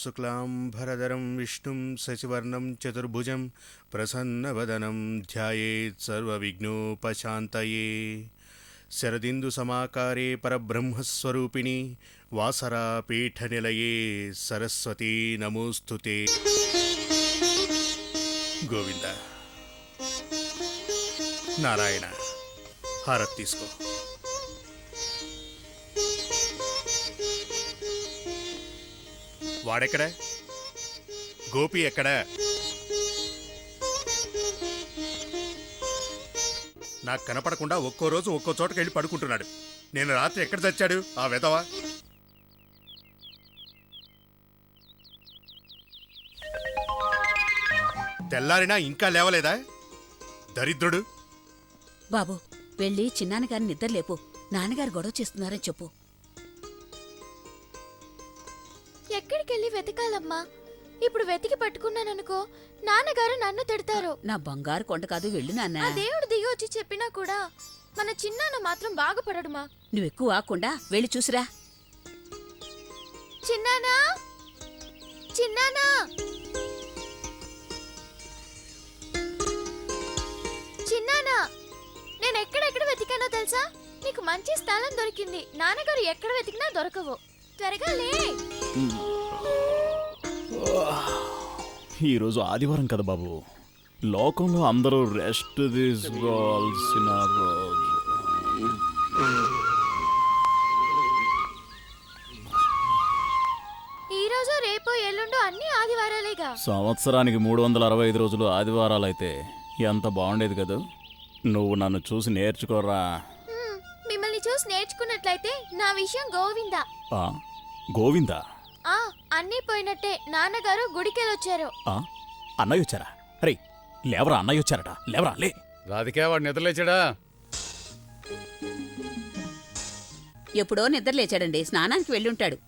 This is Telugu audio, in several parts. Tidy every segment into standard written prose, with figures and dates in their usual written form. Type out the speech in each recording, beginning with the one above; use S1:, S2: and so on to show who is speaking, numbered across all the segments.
S1: శుక్లాంబరధరం విష్ణుం శశివర్ణం చతుర్భుజం ప్రసన్నవదనం ధ్యాయేత్ సర్వవిఘ్నోపశాంతయే. శరదిందు సమాకారే పరబ్రహ్మస్వరూపిణి వాసరాపీఠనిలయే సరస్వతీ నమోస్తుతే. గోవింద నారాయణ హారతి తీసుకో. వాడెక్కడ? గోపి ఎక్కడ? నాకు కనపడకుండా ఒక్కో రోజు ఒక్కో చోటకి వెళ్ళి పడుకుంటున్నాడు. నేను రాత్రి ఎక్కడ చచ్చాడు ఆ వెధవ? తెల్లారినా ఇంకా లేవలేదా దరిద్రుడు?
S2: బాబు వెళ్ళి చిన్నాన్నగారిని నిద్రలేపు. నాన్నగారు గొడవ చేస్తున్నారని చెప్పు.
S3: ఎక్కడికెళ్ళి వెతకాలమ్మా? ఇప్పుడు వెతికి పట్టుకున్నాననుకో నాన్నగారు నన్ను తిడతారు.
S2: నా బంగారు కొండ కాదు, వెళ్ళు నాన్న.
S3: ఆ దేవుడు దిగి వచ్చి చెప్పినా కూడా మన చిన్నాన్న మాత్రం బాగుపడడుమా.
S2: నువ్వెక్కువ ఆకుండా వెళ్ళి చూసిరా.
S3: చిన్నానా, చిన్నానా, చిన్నానా, నేను ఎక్కడెక్కడ వెతికానో తెలుసా? నీకు మంచి స్థలం దొరికింది. నాన్నగారు ఎక్కడ వెతికినా దొరకవు. త్వరగా లే.
S4: ఈరోజు ఆదివారం కదా బాబు, లోకంలో అందరూ రెస్ట్ తీసుకోవాల్సిన రోజు.
S3: ఈ రోజు రేపు ఎల్లుండు అన్ని ఆదివారాలేగా.
S4: సంవత్సరానికి 365 రోజులు ఆదివారాలైతే ఎంత బాగుండేది కదా. నువ్వు నన్ను చూసి నేర్చుకోరా.
S3: మిమ్మల్ని చూసి నేర్చుకున్నట్లయితే నా విషయం గోవిందా.
S4: గోవిందా?
S3: అన్నీ పోయినట్టే. నాన్నగారు గుడికెళ్ళొచ్చారు.
S4: అన్నయ్య వచ్చారా? రే లేవరా, అన్నయ్య వచ్చారట. లేవరా, లే.
S5: రాధికా, వాడు నిద్రలేచాడా?
S2: ఎప్పుడో నిద్రలేచాడండి, స్నానానికి వెళ్ళుంటాడు.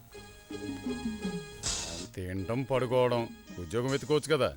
S5: తినటం పడుకోవడం, ఉద్యోగం వెతుకోవచ్చు కదా.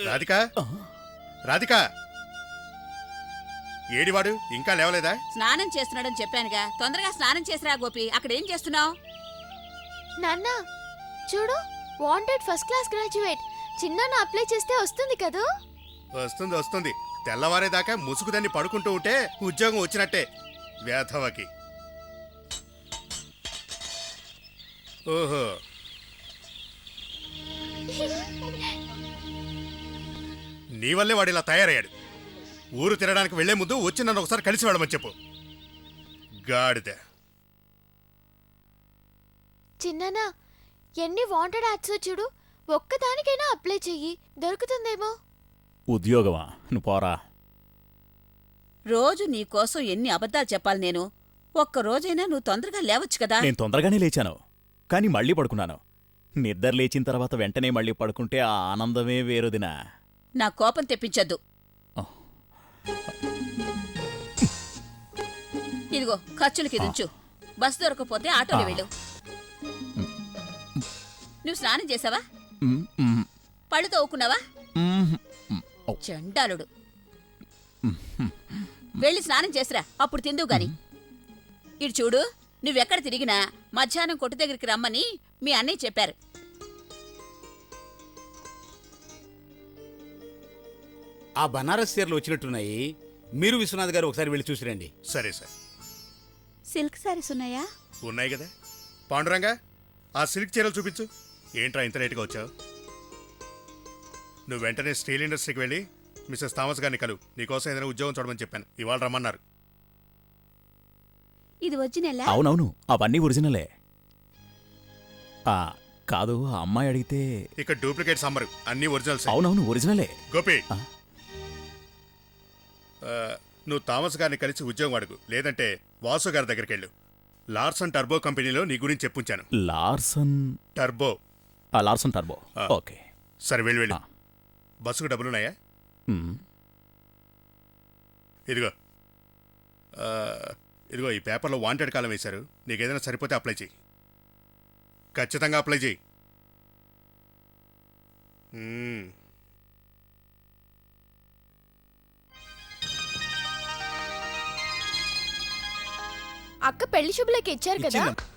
S1: రాధికా, రాధికా, ఏడివాడు ఇంకా లేవలేదా?
S2: స్నానం చేస్తున్నాడని చెప్పానుగా, తొందరగా స్నానం చేసిరా. గోపి, అక్కడ ఏం చేస్తున్నావు?
S3: నాన్న చూడు, వాంటెడ్ ఫస్ట్ క్లాస్ గ్రాడ్యుయేట్. చిన్నాన్న అప్లై చేస్తే వస్తుంది కదూ?
S1: వస్తుంది వస్తుంది. తెల్లవారేదాకా ముసుగుదాన్ని పడుకుంటూ ఉంటే ఉద్యోగం వచ్చినట్టే వేధవకి. ఓహో, నీ వల్లే వాడు ఇలా తయారయ్యాడు. ఊరు తిరగడానికి వెళ్లే ముందు వచ్చి నన్ను ఒకసారి కలిసి వెళ్ళమని చెప్పు. గాడిద.
S3: చిన్నానా, ఎన్ని వాంటెడ్ యాడ్స్ చూడు. ఒక్కదానికైనా అప్లై చెయ్యి, దొరుకుతుందేమో.
S4: ఉద్యోగమా? నువ్వు పోరా.
S2: రోజు నీకోసం ఎన్ని అబద్ధాలు చెప్పాలి నేను? ఒక్కరోజైనా నువ్వు తొందరగా లేవచ్చు కదా.
S4: నేను తొందరగానే లేచాను, కానీ మళ్ళీ పడుకున్నాను. నిద్ర లేచిన తర్వాత వెంటనే మళ్ళీ పడుకుంటే ఆ ఆనందమే వేరుదినా.
S2: నా కోపం తెప్పించద్దు. ఇదిగో ఖర్చులకి దించు. బస్సు దొరకపోతే ఆటోలో వెళ్ళు. నువ్వు స్నానం చేసావా? పళ్ళు తోవుకున్నావా? చండాలుడు. వెళ్ళి స్నానం చేసిరా, అప్పుడు తిందువు గాని. ఇటు చూడు, నువ్వెక్కడ తిరిగినా మధ్యాహ్నం కొట్టు దగ్గరికి రమ్మని మీ అన్నయ్య చెప్పారు.
S6: ఆ బనారస్ చీరలు వచ్చినట్టున్నాయి. మీరు విశ్వనాథ్ గారు ఒకసారి వెళ్ళి చూసిరండి.
S1: సరే సార్.
S2: సిల్క్ సారీస్ ఉన్నాయా?
S1: ఉన్నాయి కదా. పాండురంగా, ఆ సిల్క్ చీరలు చూపించు. ఏంట్రా ఇంత లేట్గా వచ్చావు? నువ్వు వెంటనే స్టీల్ ఇండస్ట్రీకి వెళ్ళి మిస్సెస్ థామస్ గారిని కలు. నీకోసం ఏదైనా ఉద్యోగం చూడమని చెప్పాను. ఇవాళ రమ్మన్నారు.
S2: ఇది ఒరిజినలా?
S4: అవునవును, అవన్నీ ఒరిజినలే. కాదు, ఆ అమ్మాయి అడిగితే.
S1: ఇక్కడ డూప్లికేట్స్ అమ్మరు, అన్ని ఒరిజినల్స్.
S4: అవునవును, ఒరిజినలే.
S1: గోపి, నువ్వు థామస్ గారిని కలిసి ఉద్యోగం అడుగు. లేదంటే వాసు గారి దగ్గరికి వెళ్ళు. లార్సన్ టర్బో కంపెనీలో నీ గురించి చెప్పుంచాను.
S4: Larson
S1: turbo
S4: Larson turbo.
S1: ఆ.
S4: ఓకే.
S1: సరే వెళ్ళు.
S4: ఆ.
S1: బస్సుకు డబ్బులున్నాయా?
S4: మ్మ్.
S1: ఇదిగో ఇదిగో ఈ పేపర్లో వాంటెడ్ కాలం వేశారు. నీకు ఏదైనా సరిపోతే అప్లై చేయి. ఖచ్చితంగా అప్లై చేయి.
S3: అక్క పెళ్లి శుభ్లకి ఇచ్చారు కదా.
S6: ఇచ్చిందమ్మా.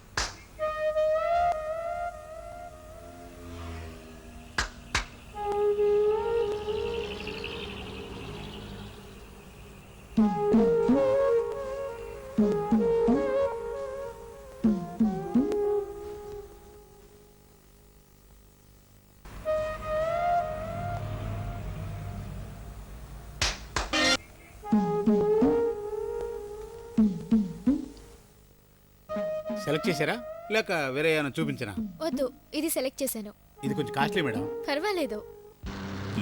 S6: సెలెక్ట్ చేశారా లేక వేరే ఏమైనా చూపించనా?
S3: వద్దు, ఇది సెలెక్ట్ చేశాను.
S6: ఇది కొంచెం కాస్ట్లీ మేడం.
S3: పర్వాలేదు.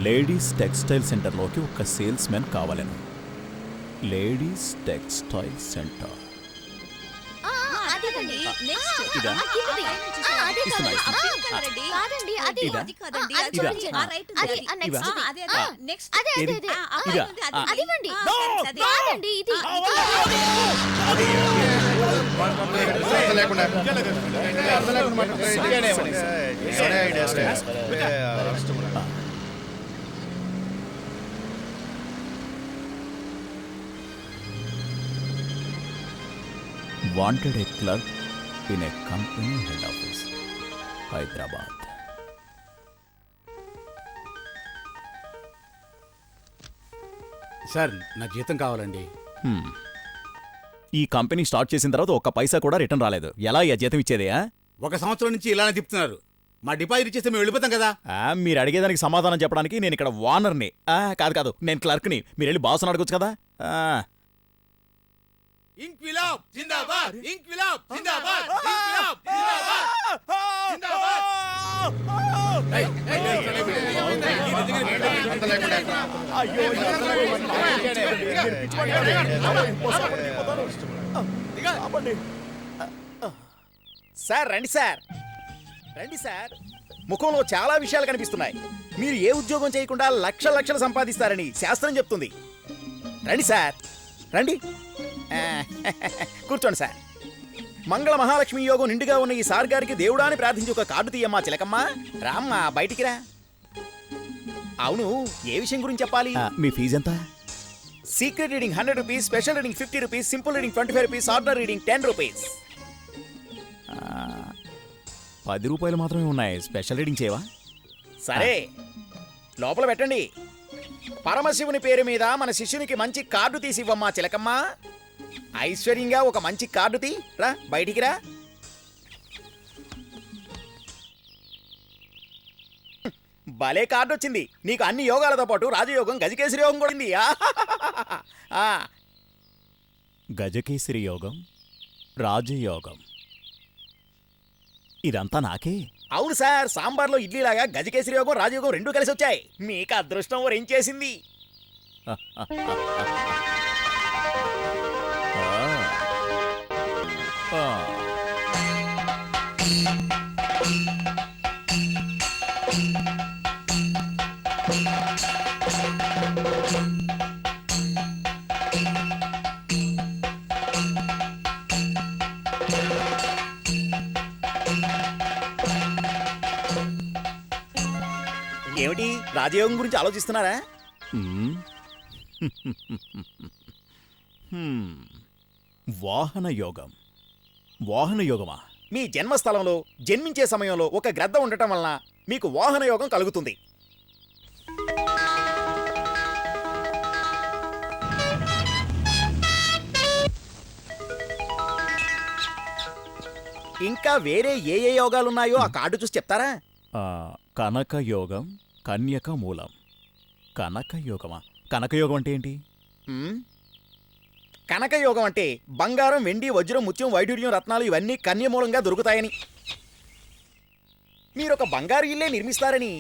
S4: లేడీస్ టెక్స్టైల్ సెంటర్లోకి ఒక సేల్స్ మ్యాన్ కావాలను. Ladies textile centre.
S2: అదేనండి, next.
S4: ఇదా? ఇస్తున్నా, ఇస్తున్నా.
S3: కాదండి, అది
S4: ఇదా?
S2: అది కాదండి, అది
S4: ఇదా?
S2: చూడండి. ఆ, right ఉంది,
S3: అది,
S2: అది.
S3: ఆ, next
S2: ఆ,
S3: ఇది.
S2: అదే,
S3: ఆ,
S2: next.
S3: అదే అదే
S4: ఏది?
S3: అదే.
S2: ఆ,
S3: ఆ,
S4: ఇదా?
S2: ఉంది, అది.
S3: అది ఇవ్వండి.
S2: ఆ, correct, అది.
S3: కాదండి, ఇది
S4: wanted a clerk in a company head office, Hyderabad.
S6: Sir నా జీతం కావాలండి.
S4: హ్మ్. ఈ కంపెనీ స్టార్ట్ చేసిన తర్వాత ఒక్క పైసా కూడా రిటర్న్ రాలేదు. ఎలా ఈ జీతం ఇచ్చేదే?
S6: 1 సంవత్సరం నుంచి ఇలానే తిప్పుతున్నారు. మా డిపాజిట్ ఇచ్చేస్తే మేము వెళ్ళిపోతాం కదా.
S4: మీరు అడిగేదానికి సమాధానం చెప్పడానికి నేను ఇక్కడ వానర్ని. కాదు కాదు, నేను క్లర్క్ని. మీరు వెళ్ళి బాస్ అడగొచ్చు కదా.
S6: ఇంక్విలాబ్ జిందాబాద్, ఇంక్విలాబ్ జిందాబాద్, ఇంక్విలాబ్ జిందాబాద్, జిందాబాద్. ఏయ్, ఏయ్, ఏయ్,
S7: సార్ రండి సార్, రండి సార్. ముఖంలో చాలా విషయాలు కనిపిస్తున్నాయి. మీరు ఏ ఉద్యోగం చేయకుండా లక్షలు సంపాదిస్తారని శాస్త్రం చెప్తుంది. రండి సార్, రండి. కూర్చోండి సార్. మంగళ మహాలక్ష్మి యోగం నిండుగా ఉన్న ఈ సార్ గారికి దేవుడాని ప్రార్థించి ఒక కార్డు తీయమ్మా చిలకమ్మా. రామ్మా బయటికి రా. అవును, ఏ విషయం గురించి చెప్పాలి?
S4: మీ ఫీజు ఎంత?
S7: Secret reading 100 rupees, special reading 50 rupees, simple reading 25 rupees, ordinary reading 10 rupees.
S4: 10 రూపాయలు మాత్రమే ఉన్నాయి. స్పెషల్ రీడింగ్ చేయవా?
S7: సరే, లోపల పెట్టండి. పరమశివుని పేరు మీద మన శిష్యునికి మంచి కార్డు తీసి ఇవ్వమ్మా చిలకమ్మా. ఐశ్వర్యంగా ఒక మంచి కార్డు తీ. రా బయటికి రా. భలే కార్డు వచ్చింది. నీకు అన్ని యోగాలతో పాటు రాజయోగం, గజకేసరి యోగం కూడా ఉంది.
S4: గజకేసరి యోగం, రాజయోగం, ఇదంతా నాకే.
S7: అవును సార్, సాంబార్లో ఇడ్లీలాగా గజకేసరి యోగం, రాజయోగం రెండూ కలిసి వచ్చాయి. మీకు అదృష్టం వరించేసింది. ఏమిటి, రాజయోగం గురించి ఆలోచిస్తున్నారా?
S4: వాహన యోగం. వాహన యోగమా?
S7: మీ జన్మస్థలంలో జన్మించే సమయంలో ఒక గ్రద్ద ఉండటం వలన మీకు వాహన యోగం కలుగుతుంది. ఇంకా వేరే ఏ ఏ యోగాలున్నాయో ఆ కార్డు చూసి చెప్తారా?
S4: కనక యోగం, కన్యక మూలం. కనక యోగమా? కనకయోగం అంటే ఏంటి?
S7: కనకయోగం అంటే బంగారం, వెండి, వజ్రం, ముత్యం, వైడూర్యం, రత్నాలు ఇవన్నీ కన్యమూలంగా దొరుకుతాయని. మీరొక బంగారు ఇల్లే నిర్మిస్తారని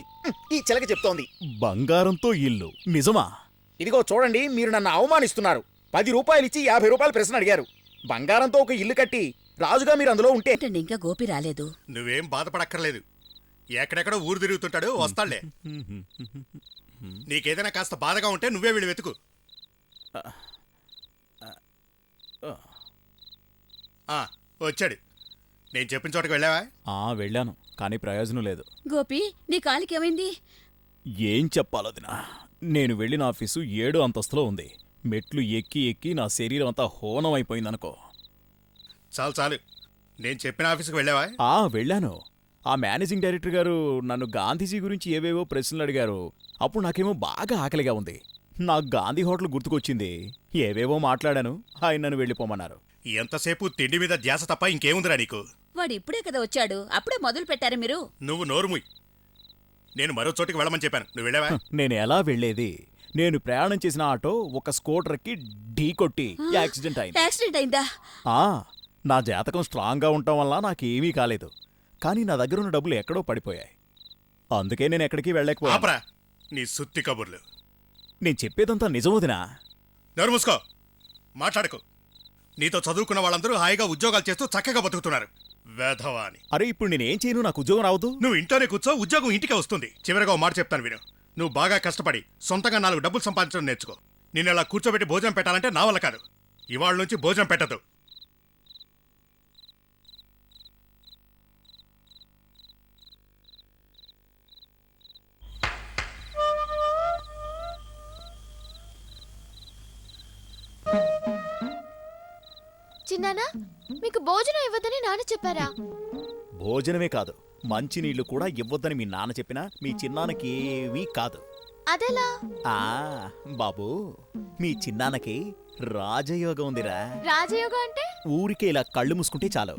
S7: ఈ చిలక చెప్తోంది.
S4: బంగారంతో ఇల్లు నిజమా?
S7: ఇదిగో చూడండి, మీరు నన్ను అవమానిస్తున్నారు. 10 రూపాయలు ఇచ్చి 50 రూపాయలు ప్రశ్న అడిగారు. బంగారంతో ఒక ఇల్లు కట్టి రాజుగా మీరు అందులో ఉంటే
S2: ఏంటండి ఇంకా గోపి రాలేదు?
S1: నువ్వేం బాధపడక్కర్లేదు. ఎక్కడెక్కడో ఊరు తిరుగుతుంటాడు, వస్తాడులే. నీకేదైనా కాస్త బాధగా ఉంటే నువ్వే వీళ్ళు వెతుకు. ఆ, వచ్చాడు. నేను చెప్పిన చోటకి వెళ్ళావా?
S4: వెళ్ళాను, కానీ ప్రయోజనం లేదు.
S2: గోపి, నీ కాలికి ఏమైంది?
S4: ఏం చెప్పాలో దినా, నేను వెళ్ళిన ఆఫీసు 7వ అంతస్తులో ఉంది. మెట్లు ఎక్కి ఎక్కి నా శరీరం అంతా హోనం అయిపోయిందనుకో.
S1: చాలు చాలు, నేను చెప్పిన ఆఫీస్కి వెళ్ళావా?
S4: వెళ్ళాను. ఆ మేనేజింగ్ డైరెక్టర్ గారు నన్ను గాంధీజీ గురించి ఏవేవో ప్రశ్నలు అడిగారు. అప్పుడు నాకేమో బాగా ఆకలిగా ఉంది. నాకు గాంధీ హోటల్ గుర్తుకొచ్చింది. ఏవేవో మాట్లాడాను, ఆయన నన్ను వెళ్ళిపోమన్నారు.
S1: ఎంతసేపు తిండి మీద ధ్యాస తప్ప ఇంకేముందిరా నీకు?
S2: వాడు ఇప్పుడే కదా వచ్చాడు, అప్పుడే మొదలు పెట్టారు మీరు.
S1: నువ్వు నోరుముయ్. నేను మరో చోటికి వెళ్ళమని చెప్పాను, నువ్వు వెళ్ళావా?
S4: నేను ఎలా వెళ్లేది? నేను ప్రయాణం చేసిన ఆటో ఒక స్కూటర్కి ఢీ కొట్టి యాక్సిడెంట్ అయింది.
S2: యాక్సిడెంట్ అయిందా?
S4: నా జాతకం స్ట్రాంగ్గా ఉండటం వల్ల నాకేమీ కాలేదు. కానీ నా దగ్గర ఉన్న డబ్బులు ఎక్కడో పడిపోయాయి. అందుకే నేను ఎక్కడికి వెళ్ళలేకపోయా.
S1: ఆపరా నీ సుత్తి కబుర్లు.
S4: నేను చెప్పేదంతా నిజమోదినా?
S1: నోరు మూసుకో, మాట్లాడకు. నీతో చదువుకున్న వాళ్ళందరూ హాయిగా ఉద్యోగాలు చేస్తూ చక్కగా బతుకుతున్నారు. వేధవా అని.
S4: అరే, ఇప్పుడు నేనేం చేయను? నాకు ఉద్యోగం రావద్దు?
S1: నువ్వు ఇంట్లోనే కూర్చో, ఉద్యోగం ఇంటికే వస్తుంది. చివరిగా ఓ మాట చెప్తాను విను. నువ్వు బాగా కష్టపడి సొంతంగా 4 డబ్బులు సంపాదించడం నేర్చుకో. నిన్ను ఇలా కూర్చోబెట్టి భోజనం పెట్టాలంటే నా వల్ల కాదు. ఇవాళ నుంచి భోజనం పెట్టదు.
S3: చిన్నానా, మీకు భోజనం ఇవ్వదని నాన్న చెప్పారా?
S4: భోజనమే కాదు, మంచినీళ్లు కూడా ఇవ్వద్దని మీ నాన్న చెప్పినా మీ చిన్నాన్నకి ఏమీ కాదు.
S3: అదెలా?
S4: బాబు, మీ చిన్నాన్నకి రాజయోగం ఉందిరా.
S3: రాజయోగం అంటే?
S4: ఊరికే ఇలా కళ్ళు మూసుకుంటే చాలు,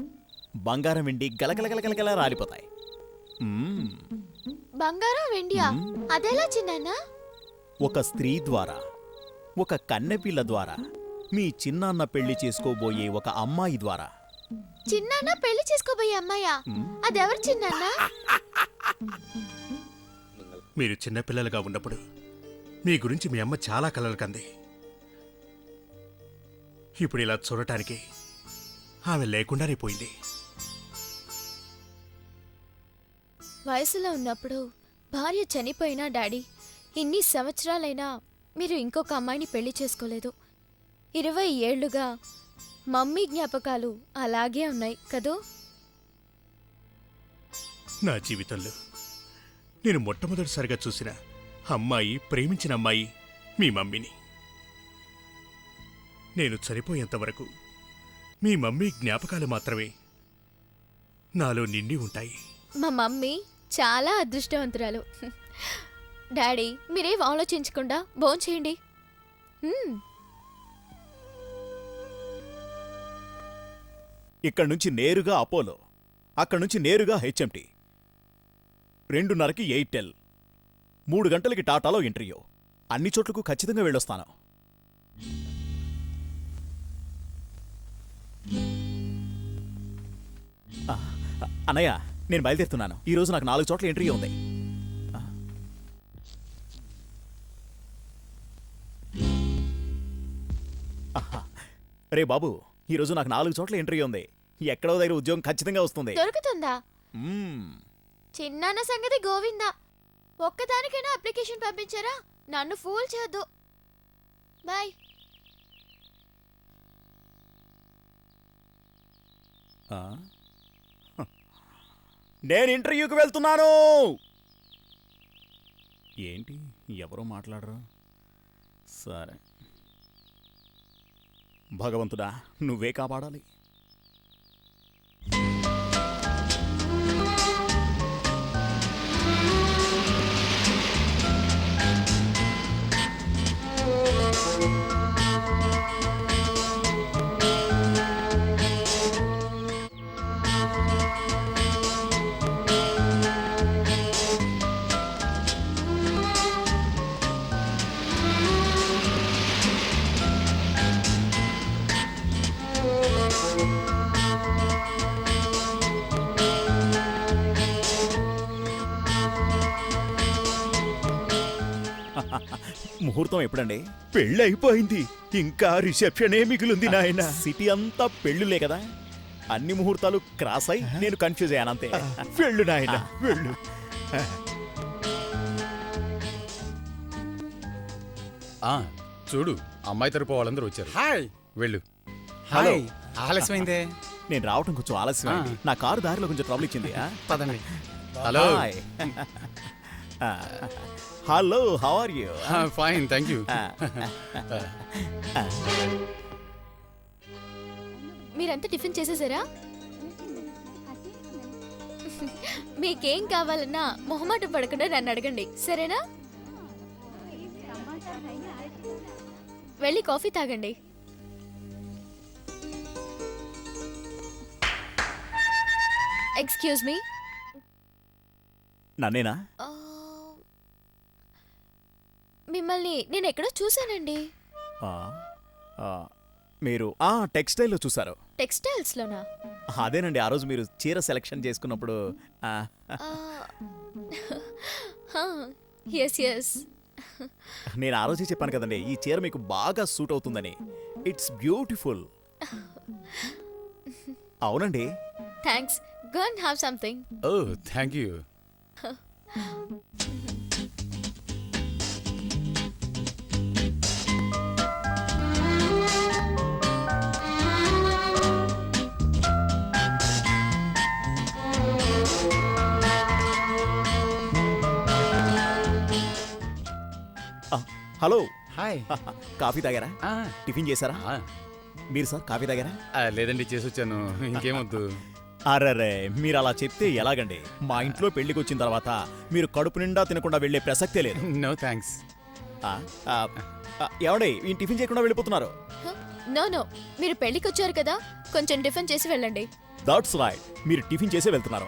S4: బంగారం వెండి గలగలగలగలగల రాలిపోతాయి.
S3: బంగారం వెండియా? అదెలా చిన్నానా?
S4: ఒక స్త్రీ ద్వారా, ఒక కన్నెపిల్ల ద్వారా, మీ చిన్నాన్న పెళ్లి చేసుకోబోయే ఒక అమ్మాయి ద్వారా.
S3: చిన్నాన్న పెళ్లి చేసుకోబోయే అమ్మాయా? అదెవరు చిన్నాన్న?
S1: మీరు చిన్నపిల్లలుగా ఉన్నప్పుడు మీ గురించి మీ అమ్మ చాలా కలలు కంది. ఇప్పుడు ఇలా చూడటానికి ఆమె లేకుండానే పోయింది.
S3: వయసులో ఉన్నప్పుడు భార్య చనిపోయినా డాడీ, ఇన్ని సంవత్సరాలైనా మీరు ఇంకొక అమ్మాయిని పెళ్లి చేసుకోలేదు. 20 ఏళ్లుగా మమ్మీ జ్ఞాపకాలు అలాగే ఉన్నాయి కదూ?
S1: నా జీవితంలో నేను మొట్టమొదటిసారిగా చూసిన అమ్మాయి, ప్రేమించిన అమ్మాయి మీ మమ్మీని. నేను చనిపోయేంతవరకు మీ మమ్మీ జ్ఞాపకాలు మాత్రమే నాలో నిండి ఉంటాయి.
S3: మా మమ్మీ చాలా అదృష్టవంతురాలు. డాడీ, మీరేం ఆలోచించకుండా భోంచేయండి.
S4: ఇక్కడి నుంచి నేరుగా అపోలో, అక్కడి నుంచి నేరుగా హెచ్ఎంటి, 2:30కి ఎయిర్టెల్, 3 గంటలకి టాటాలో ఇంటర్వ్యూ. అన్ని చోట్లకు ఖచ్చితంగా వెళ్ళొస్తాను. అన్నయ్య, నేను బయలుదేరుతున్నాను. ఈరోజు నాకు 4 చోట్ల ఇంటర్వ్యూ ఉంది. రే బాబు, ఈరోజు నాకు 4 చోట్ల ఇంటర్వ్యూ ఉంది. ఎక్కడో దగ్గర ఉద్యోగం ఖచ్చితంగా వస్తుంది.
S3: దొరుకుతుందా? చిన్నాన్న సంగతి గోవిందా. ఒక్కదానికైనా అప్లికేషన్ పంపించారా? నన్ను ఫూల్ చేయొద్దు. బాయ్.
S4: నేను ఇంటర్వ్యూకి వెళ్తున్నాను. ఏంటి, ఎవరో మాట్లాడరు? సరే, భగవంతుడా, నువ్వే కాపాడాలి. ముహూర్తం ఎప్పుడండి?
S1: పెళ్ళి అయిపోయింది, ఇంకా రిసెప్షనే మిగిలింది నాయన.
S4: సిటీ అంతా పెళ్ళులే కదా, అన్ని ముహూర్తాలు క్రాస్ అయి నేను కన్ఫ్యూజ్ అయ్యానంతే.
S1: వెళ్ళు నాయన, వెళ్ళు.
S5: ఆ, చూడు అమ్మాయి తరపు వాళ్ళందరూ వచ్చారు.
S6: హాయ్
S5: వెళ్ళు.
S4: హలో.
S6: హాయ్ ఆలస్యమైందే.
S4: నేను రావటం కొంచెం ఆలస్యం అయింది. నా కారు దారిలో కొంచెం ట్రబుల్ ఇచ్చింది.
S6: పదండి.
S5: Hello.
S4: Hi. Hello, how are you?
S5: Fine, thank you.
S3: మీరంతా టిఫిన్ చేసేసారా? మీకేం కావాలన్నా మొహమాటం పడకుండా నన్ను అడగండి, సరేనా? వెళ్ళి కాఫీ తాగండి. Excuse me.
S4: నన్నేనా?
S3: మిమ్మల్ని నేను ఎక్కడో చూశానండి.
S4: ఆ, ఆ, మీరు టెక్స్టైల్లో చూసారు.
S3: టెక్స్టైల్స్లోనా?
S4: అదేనండి, ఆ రోజు మీరు చీర సెలెక్షన్ చేసుకున్నప్పుడు.
S3: Yes yes.
S4: నేను ఆ రోజే చెప్పాను కదండి, ఈ చీర మీకు బాగా సూట్ అవుతుందని. It's beautiful. అవునండి.
S3: Thanks. Go and have something.
S5: ఓ, thank you.
S4: Hello.
S6: Hi.
S4: Coffee తాగారా?
S5: ఆ,
S4: టిఫిన్ చేశారా?
S5: ఆ,
S4: మీరు సార్ కాఫీ తాగారా?
S5: లేదండి, చేసి వచ్చాను. ఇంకేమొద్దు.
S4: అర్రరే, మీరు అలా చెప్తే ఎలాగండి? మా ఇంట్లో పెళ్లికి వచ్చిన తర్వాత మీరు కడుపు నిండా తినకుండా వెళ్ళే ప్రసక్తే లేదు.
S5: No thanks.
S4: ఏమండి, ఈ టిఫిన్ చేయకుండా వెళ్ళిపోతున్నారు?
S3: నో నో, మీరు పెళ్ళికి వచ్చారు కదా, కొంచెం టిఫిన్ చేసి వెళ్ళండి.
S4: దట్స్ రైట్, మీరు టిఫిన్ చేసే వెళ్తున్నారు.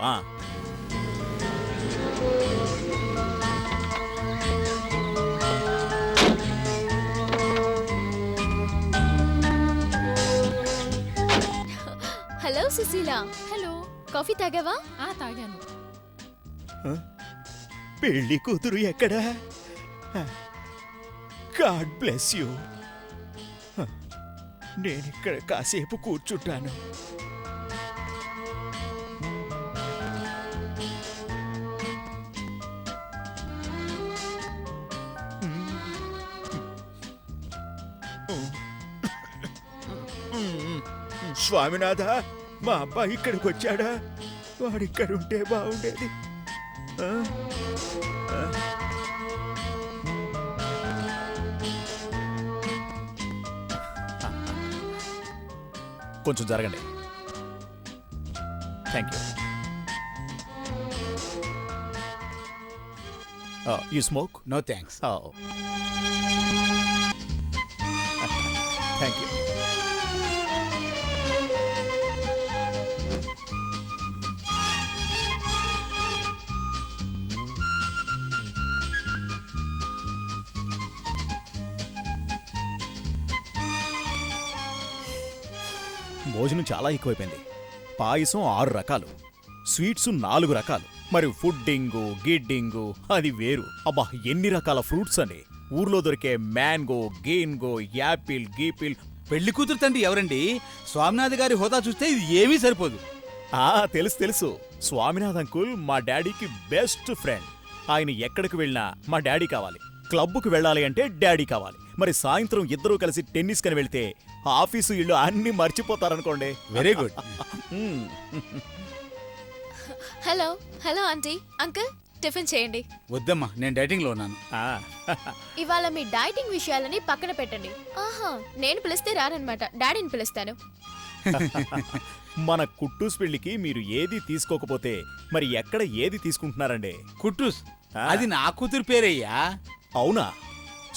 S3: హలో సుశీల. హలో. కాఫీ తాగావా?
S8: తాగాను.
S4: పెళ్లి కూతురు ఎక్కడా? God bless you. నేనిక్కడ కాసేపు కూర్చుంటాను. స్వామినాథ, మా అబ్బాయి ఇక్కడికి వచ్చాడా? వాడిక్కడ ఉంటే బాగుండేది. కొంచెం జరగండి. Thank you. You smoke?
S6: No thanks.
S4: Thank you. భోజనం చాలా ఎక్కువైపోయింది. పాయసం 6 రకాలు, స్వీట్స్ 4 రకాలు, మరి ఫుడ్డింగు గిడ్డింగు అది వేరు. అబ్బా, ఎన్ని రకాల ఫ్రూట్స్ అండి! ఊర్లో దొరికే మ్యాంగో, గేన్గో, యాపిల్, గీపిల్.
S6: పెళ్లి కూతురు తండ్రి ఎవరండి? స్వామినాథ్ గారి హోదా చూస్తే ఇది ఏమీ సరిపోదు.
S4: తెలుసు తెలుసు. స్వామినాథ్ అంకుల్ మా డాడీకి బెస్ట్ ఫ్రెండ్. ఆయన ఎక్కడికి వెళ్ళినా మా డాడీ కావాలి. క్లబ్కు వెళ్ళాలి అంటే డాడీ కావాలి. మరి సాయంత్రం ఇద్దరూ కలిసి టెన్నిస్ కని వెళ్తే ఆఫీసు ఇల్లు అన్ని మర్చిపోతారనుకోండి.
S6: Very good.
S3: Hello hello aunty, uncle, tiffin చేయండి.
S6: వద్దమ్మా, నేను డైటింగ్ లో ఉన్నాను.
S3: ఇవాళ మీ డైటింగ్ విషయాలని పక్కన పెట్టండి. ఆహా, నేను పిలిస్తే రారనమాట, డాడీని పిలుస్తాను.
S4: మన కుట్టూస్ పెళ్లికి మీరు ఏది తీసుకోకపోతే మరి ఎక్కడ ఏది తీసుకుంటున్నారండి?
S6: కుట్టూస్? అది నా కూతురు పేరయ్యా.
S4: అవునా?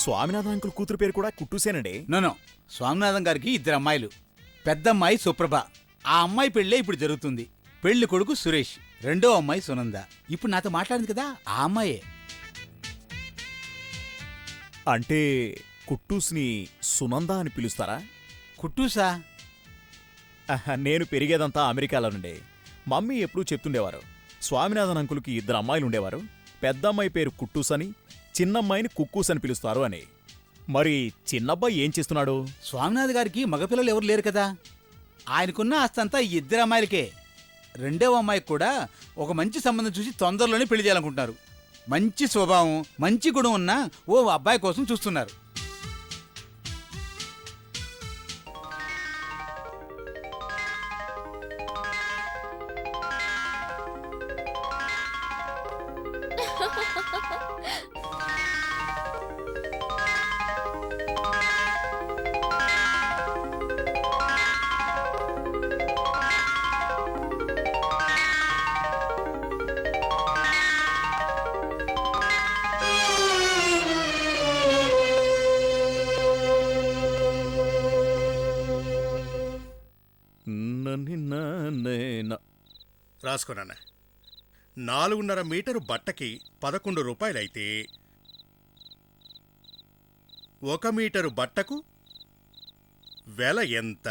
S4: స్వామినాథన్ అంకుల్ కూతురు పేరు కూడా కుట్టూసేనండి.
S6: నో, స్వామినాథం గారికి 2 అమ్మాయిలు. పెద్ద అమ్మాయి సుప్రభ. ఆ అమ్మాయి పెళ్ళే ఇప్పుడు జరుగుతుంది. పెళ్లి కొడుకు సురేష్. రెండో అమ్మాయి సునంద. ఇప్పుడు నాతో మాట్లాడింది కదా, ఆ అమ్మాయే.
S4: అంటే కుట్టూస్ని సునంద అని పిలుస్తారా?
S6: కుట్టూసా?
S4: నేను పెరిగేదంతా అమెరికాలోనండి. మమ్మీ ఎప్పుడూ చెప్తుండేవారు, స్వామినాథన్ అంకుల్కి 2 అమ్మాయిలు ఉండేవారు. పెద్ద అమ్మాయి పేరు కుట్టూస్ అని, చిన్నమ్మాయిని కుక్కూస్ అని పిలుస్తారు అని. మరి చిన్నబ్బాయి ఏం చేస్తున్నాడు?
S6: స్వామినాథ్ గారికి మగపిల్లలు ఎవరు లేరు కదా. ఆయనకున్న ఆస్తంతా 2 అమ్మాయిలకే. రెండవ అమ్మాయికి కూడా ఒక మంచి సంబంధం చూసి తొందరలోనే పెళ్లి చేయాలనుకుంటున్నారు. మంచి స్వభావం, మంచి గుణం ఉన్న ఓ అబ్బాయి కోసం చూస్తున్నారు.
S1: రాసుకోనన్న 4.5 మీటరు బట్టకి 11 రూపాయలైతే 1 మీటరు బట్టకు వెల ఎంత?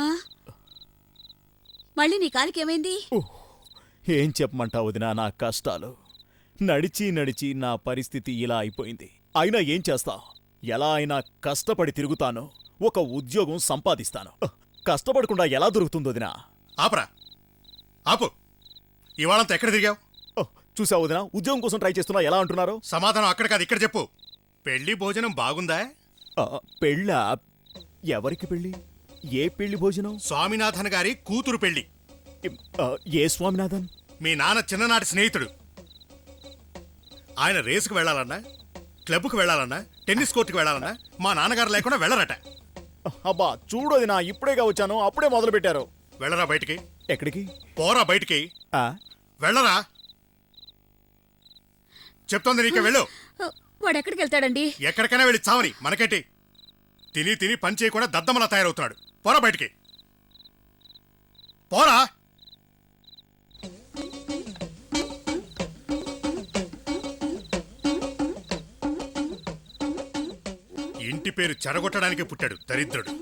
S2: ఆ? మళ్ళీ నీ కాలికి ఏమైంది?
S4: ఏం చెప్పమంటావు వదినా, నా కష్టాలు. నడిచి నడిచి నా పరిస్థితి ఇలా అయిపోయింది. అయినా ఏం చేస్తా? ఎలా అయినా కష్టపడి తిరుగుతాను, ఒక ఉద్యోగం సంపాదిస్తాను. కష్టపడకుండా ఎలా దొరుకుతుందో వదినా?
S1: ఆపరా, ఆపు. ఇవాళంతా ఎక్కడ తిరిగావు?
S4: చూసావు వదినా, ఉద్యోగం కోసం ట్రై చేస్తున్నా ఎలా అంటున్నారు?
S1: సమాధానం అక్కడ కాదు, ఇక్కడ చెప్పు. పెళ్లి భోజనం బాగుందా?
S4: పెళ్ళా? ఎవరికి పెళ్ళి? ఏ పెళ్లి భోజనం?
S1: స్వామినాథన్ గారి కూతురు పెళ్లి.
S4: ఏ స్వామినాథన్?
S1: మీ నాన్న చిన్ననాటి స్నేహితుడు. ఆయన రేసుకు వెళ్లాలన్నా, క్లబ్కు వెళ్లాలన్నా, టెన్నిస్ కోర్టుకు వెళ్లాలన్నా మా నాన్నగారు లేకుండా వెళ్ళరట.
S4: అబ్బా చూడది, నా ఇప్పుడేగా వచ్చాను, అప్పుడే మొదలు పెట్టారు.
S1: వెళ్ళరా బయటికి.
S4: ఎక్కడికి?
S1: పోరా బయటికి. వెళ్ళరా చెప్తోంది నీకే. వెళ్ళు.
S2: వాడెక్కడికి వెళ్తాడండి?
S1: ఎక్కడికైనా వెళ్ళి చావని, మనకేంటి? తిని తిని పని చేయకుండా దద్దమలా తయారవుతున్నాడు. పోరా బయటికి, పోరా. ఇంటి పేరు చెడగొట్టడానికి పుట్టాడు దరిద్రుడు.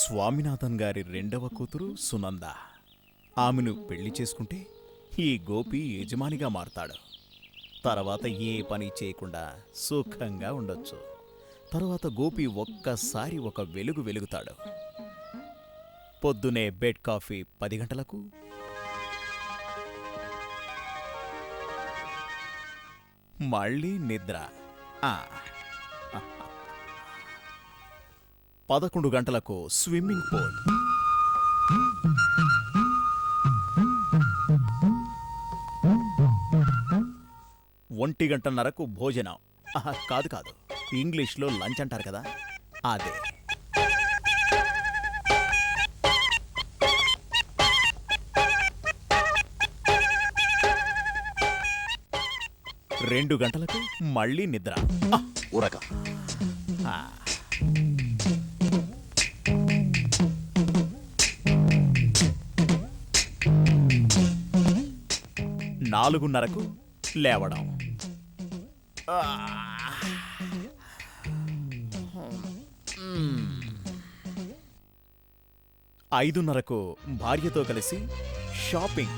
S4: స్వామినాథన్ గారి రెండవ కూతురు సునంద. ఆమెను పెళ్లి చేసుకుంటే ఈ గోపి యజమానిగా మారతాడు. తర్వాత ఏ పని చేయకుండా సుఖంగా ఉండొచ్చు. తర్వాత గోపి ఒక్కసారి ఒక వెలుగు వెలుగుతాడు. పొద్దునే బెడ్ కాఫీ 10 గంటలకు, మళ్ళీ నిద్ర 11 గంటలకు స్విమ్మింగ్ పూల్, 1:30కు భోజనం. కాదు కాదు, ఇంగ్లీష్లో లంచ్ అంటారు కదా, అదే. రెండు గంటలకు మళ్ళీ నిద్ర.
S7: ఊరక
S4: 4:30కు లేవడం. 5:30కు భార్యతో కలిసి షాపింగ్.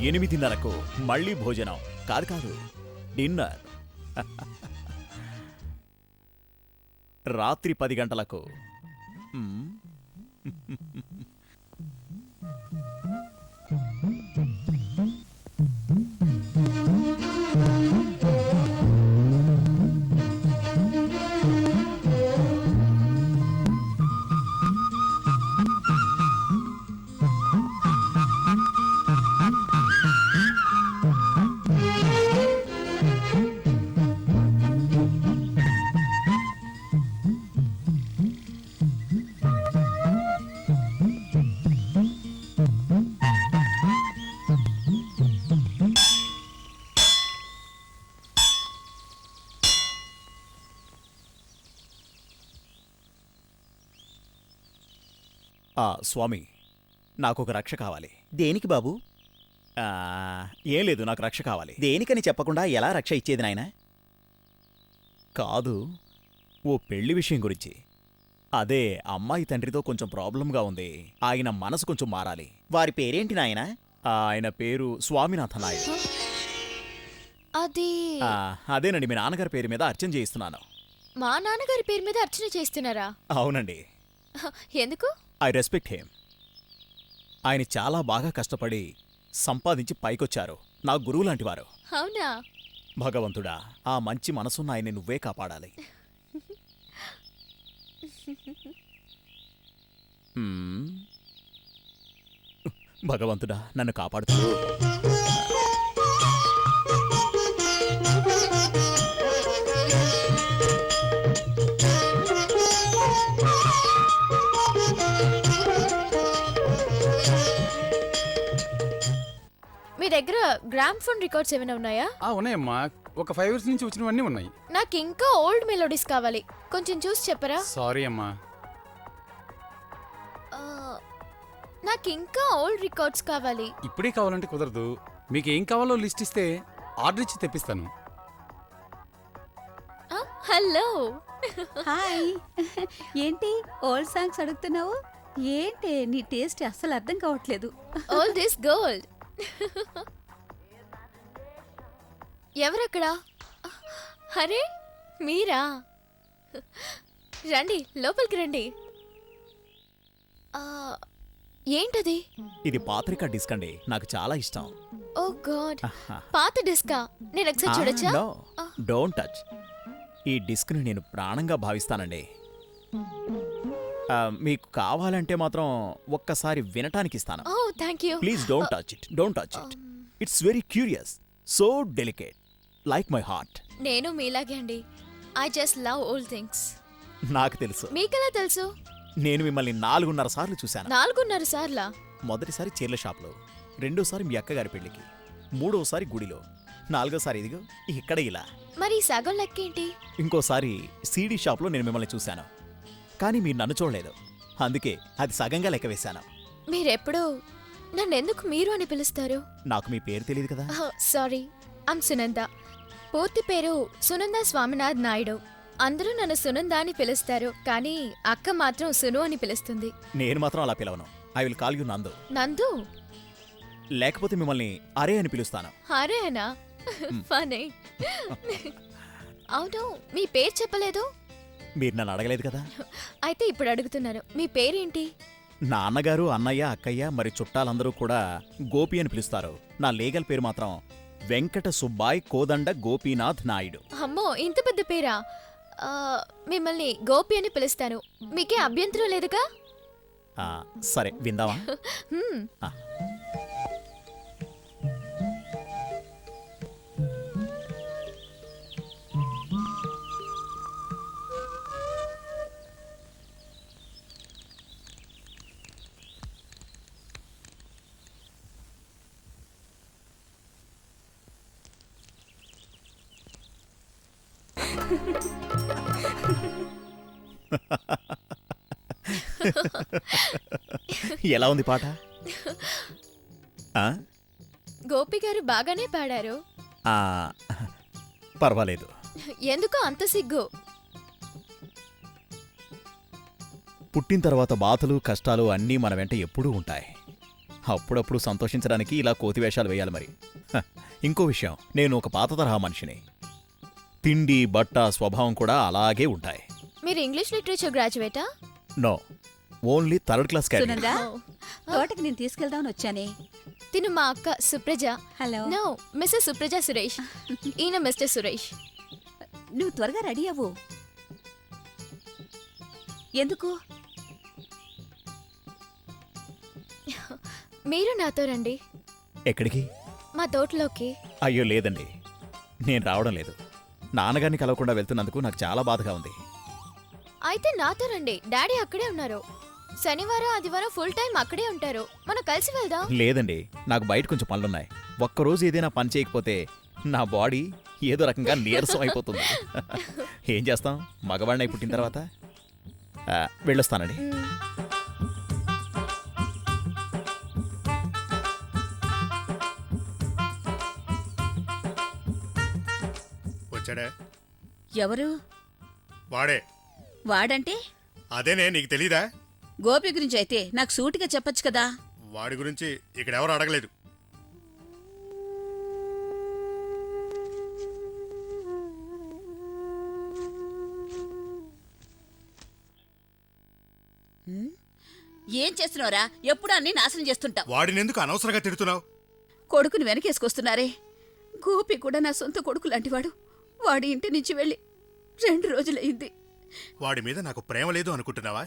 S4: 8:30కు మళ్ళీ భోజనం. కాదు కాదు, డిన్నర్. రాత్రి 10 గంటలకు స్వామి నాకొక రక్ష కావాలి.
S7: దేనికి బాబు?
S4: ఆ, ఏం లేదు, నాకు రక్ష కావాలి.
S7: దేనికని చెప్పకుండా ఎలా రక్ష ఇచ్చేది నాయనా?
S4: కాదు, ఓ పెళ్లి విషయం గురించి. అదే అమ్మాయి తండ్రితో కొంచెం ప్రాబ్లంగా ఉంది. ఆయన మనసు కొంచెం మారాలి.
S7: వారి పేరేంటి నాయనా?
S4: ఆయన పేరు స్వామినాథ నాయుడు.
S3: అది
S4: అదేనండి, మీ నాన్నగారి పేరు మీద అర్చన చేయిస్తున్నాను.
S3: మా నాన్నగారి పేరు మీద అర్చన చేస్తున్నారా?
S4: అవునండి.
S3: ఎందుకు?
S4: I respect him. ఆయన చాలా బాగా కష్టపడి సంపాదించి పైకొచ్చారు. నా గురువు లాంటివారు.
S3: అవునా?
S4: భగవంతుడా, ఆ మంచి మనసున్న ఆయన్ని నువ్వే కాపాడాలి. హ్మ్. భగవంతుడా, నన్ను కాపాడుతా.
S3: మీ దగ్గర గ్రామ్ ఫోన్ రికార్డ్స్ ఏమైనా ఉన్నాయా?
S5: ఉన్నాయమ్మా, ఒక 5 ఇయర్స్ నుంచి వచ్చినవన్నీ ఉన్నాయి.
S3: నాకు ఇంకా ఓల్డ్ మెలోడీస్ కావాలి, కొంచెం చూసి చెప్పరా?
S5: సారీ అమ్మా.
S3: ఆ, నాకు ఇంకా ఓల్డ్ రికార్డ్స్ కావాలి.
S5: ఇప్పుడే కావాలంటే కుదరదు. మీకు ఏం కావాలో లిస్ట్ ఇస్తే ఆర్డర్ ఇచ్చి తెప్పిస్తాను.
S3: హలో.
S2: హాయ్. ఏంటి ఓల్డ్ సాంగ్స్ అడుగుతున్నావు? ఏంటి నీ టేస్ట్ అస్సలు అర్థం కావట్లేదు.
S3: Old is gold. ఎవరక్కడా? అరే మీరా? రండి, లోపలికి రండి. ఆ, ఏంటది?
S4: ఇది పాత్రిక డిస్క్ అండి, నాకు చాలా ఇష్టం.
S3: ఓ గాడ్, పాత డిస్కా? నేను ఒకసారి చూడొచ్చా?
S4: Don't touch. ఈ డిస్క్ని నేను ప్రాణంగా భావిస్తానండి. మీకు కావాలంటే మాత్రం ఒక్కసారి వినటానికి ఇస్తాను.
S3: ఓ thank you.
S4: Please don't touch it. Don't touch it. It's very curious, so delicate, like my heart.
S3: నేను మీలాగే అండి. I just love old things.
S4: నాకు తెలుసు.
S3: మీకెలా తెలుసు?
S4: నేను మిమ్మల్ని 4.5 సార్లు చూశాను.
S3: 4.5 సార్లా?
S4: మొదటిసారి చీరల షాప్లో, రెండోసారి మీ అక్కగారి పెళ్లికి, మూడోసారి గుడిలో, నాలుగోసారి ఇదిగో ఇక్కడ ఇలా.
S3: మరి సగం లెక్కేంటి?
S4: ఇంకోసారి సీడీ షాప్లో నేను మిమ్మల్ని చూశాను, కానీ మీరు నన్ను చూడలేదు. అందుకే అది సగంగా లెక్క వేశాను.
S3: మీరెప్పుడు నన్నెందుకు మీరు అని పిలుస్తారు?
S4: నాకు మీ పేరు తెలియదు కదా.
S3: Sorry, I'm Sunanda. పూర్తి పేరు సునంద స్వామినాథ్ నాయుడు. అందరూ నన్ను సునంద అని పిలుస్తారు, కానీ అక్క మాత్రం సును అని పిలుస్తుంది.
S4: నేను మాత్రం అలా పిలవను. ఐ విల్ కాల్ యూ నందు.
S3: నందు?
S4: లేకపోతే మిమ్మల్ని అరే అని పిలుస్తాను.
S3: అరే అనా? ఫనే. అవును, మీ పేరు చెప్పలేదు.
S4: మీరు నన్ను అడగలేదు కదా.
S3: అయితే ఇప్పుడు అడుగుతున్నాను, మీ పేరేంటి?
S4: నాన్నగారు, అన్నయ్య, అక్కయ్య, మరి చుట్టాలందరూ కూడా గోపి అని పిలుస్తారు. నా లీగల్ పేరు మాత్రం వెంకట సుబ్బాయ్ కోదండ గోపీనాథ్ నాయుడు.
S3: అమ్మో, ఇంత పెద్ద పేరా? మిమ్మల్ని గోపి అని పిలుస్తాను. మీకే అభ్యంతరం లేదుగా?
S4: సరే, విందామా?
S3: హ్మ్.
S4: ఎలా ఉంది పాట?
S3: గోపి గారు బాగానే పాడారు.
S4: పర్వాలేదు.
S3: ఎందుకో అంత సిగ్గు?
S4: పుట్టిన తర్వాత బాధలు, కష్టాలు అన్నీ మన వెంట ఎప్పుడూ ఉంటాయి. అప్పుడప్పుడు సంతోషించడానికి ఇలా కోతి వేషాలు వేయాలి మరి. ఇంకో విషయం, నేను ఒక పాత తరహా మనిషిని. తిండి, బట్ట, స్వభావం కూడా అలాగే ఉంటాయి.
S3: మీరు ఇంగ్లీష్ లిటరేచర్ గ్రాడ్యుయేటా?
S4: No, only third class cadet.
S2: Sunanda, తోటకి నేను తీసుకెళ్దామని వచ్చానే.
S3: తిను మా అక్క Supraja.
S2: Hello.
S3: No, Mrs Supraja Suresh. ఈయన మిస్టర్ సురేష్.
S2: నువ్వు త్వరగా రెడీ అవ్వు. ఎందుకు?
S3: మీరు నాతో రండి.
S4: ఎక్కడికి?
S3: మా తోటలోకి.
S4: అయ్యో లేదండి, నేను రావడం లేదు. నాన్నగారిని కలవకుండా వెళ్తున్నందుకు నాకు చాలా బాధగా ఉంది.
S3: అయితే నాతో రండి, డాడీ అక్కడే ఉన్నారు. శనివారం, ఆదివారం ఫుల్ టైం అక్కడే ఉంటారు. మనం కలిసి వెళ్దాం.
S4: లేదండి, నాకు బయట కొంచెం పనులున్నాయి. ఒక్కరోజు ఏదైనా పని చేయకపోతే నా బాడీ ఏదో రకంగా నీరసం అయిపోతుంది. ఏం చేస్తాం, మగవాడినై పుట్టిన తర్వాత. వెళ్ళొస్తానండి.
S1: వచ్చాడా?
S2: ఎవరు
S1: వాడే.
S2: వాడంటే?
S1: అదేనే, నీకు తెలీదా?
S2: గోపి గురించి అయితే నాకు సూటిగా చెప్పొచ్చు కదా.
S1: వాడి గురించి ఇక్కడ ఎవరు అడగలేదు.
S2: ఏం చేస్తున్నావురా? ఎప్పుడు అన్ని నాశనం చేస్తుంటావు.
S1: వాడినెందుకు అనవసరంగా తిడుతున్నావు?
S2: కొడుకుని వెనకేసుకొస్తున్నారే. గోపి కూడా నా సొంత కొడుకు లాంటివాడు. వాడి ఇంటి నుంచి వెళ్ళి 2 రోజులయ్యింది.
S1: వాడి మీద నాకు ప్రేమ లేదు అనుకుంటున్నావా?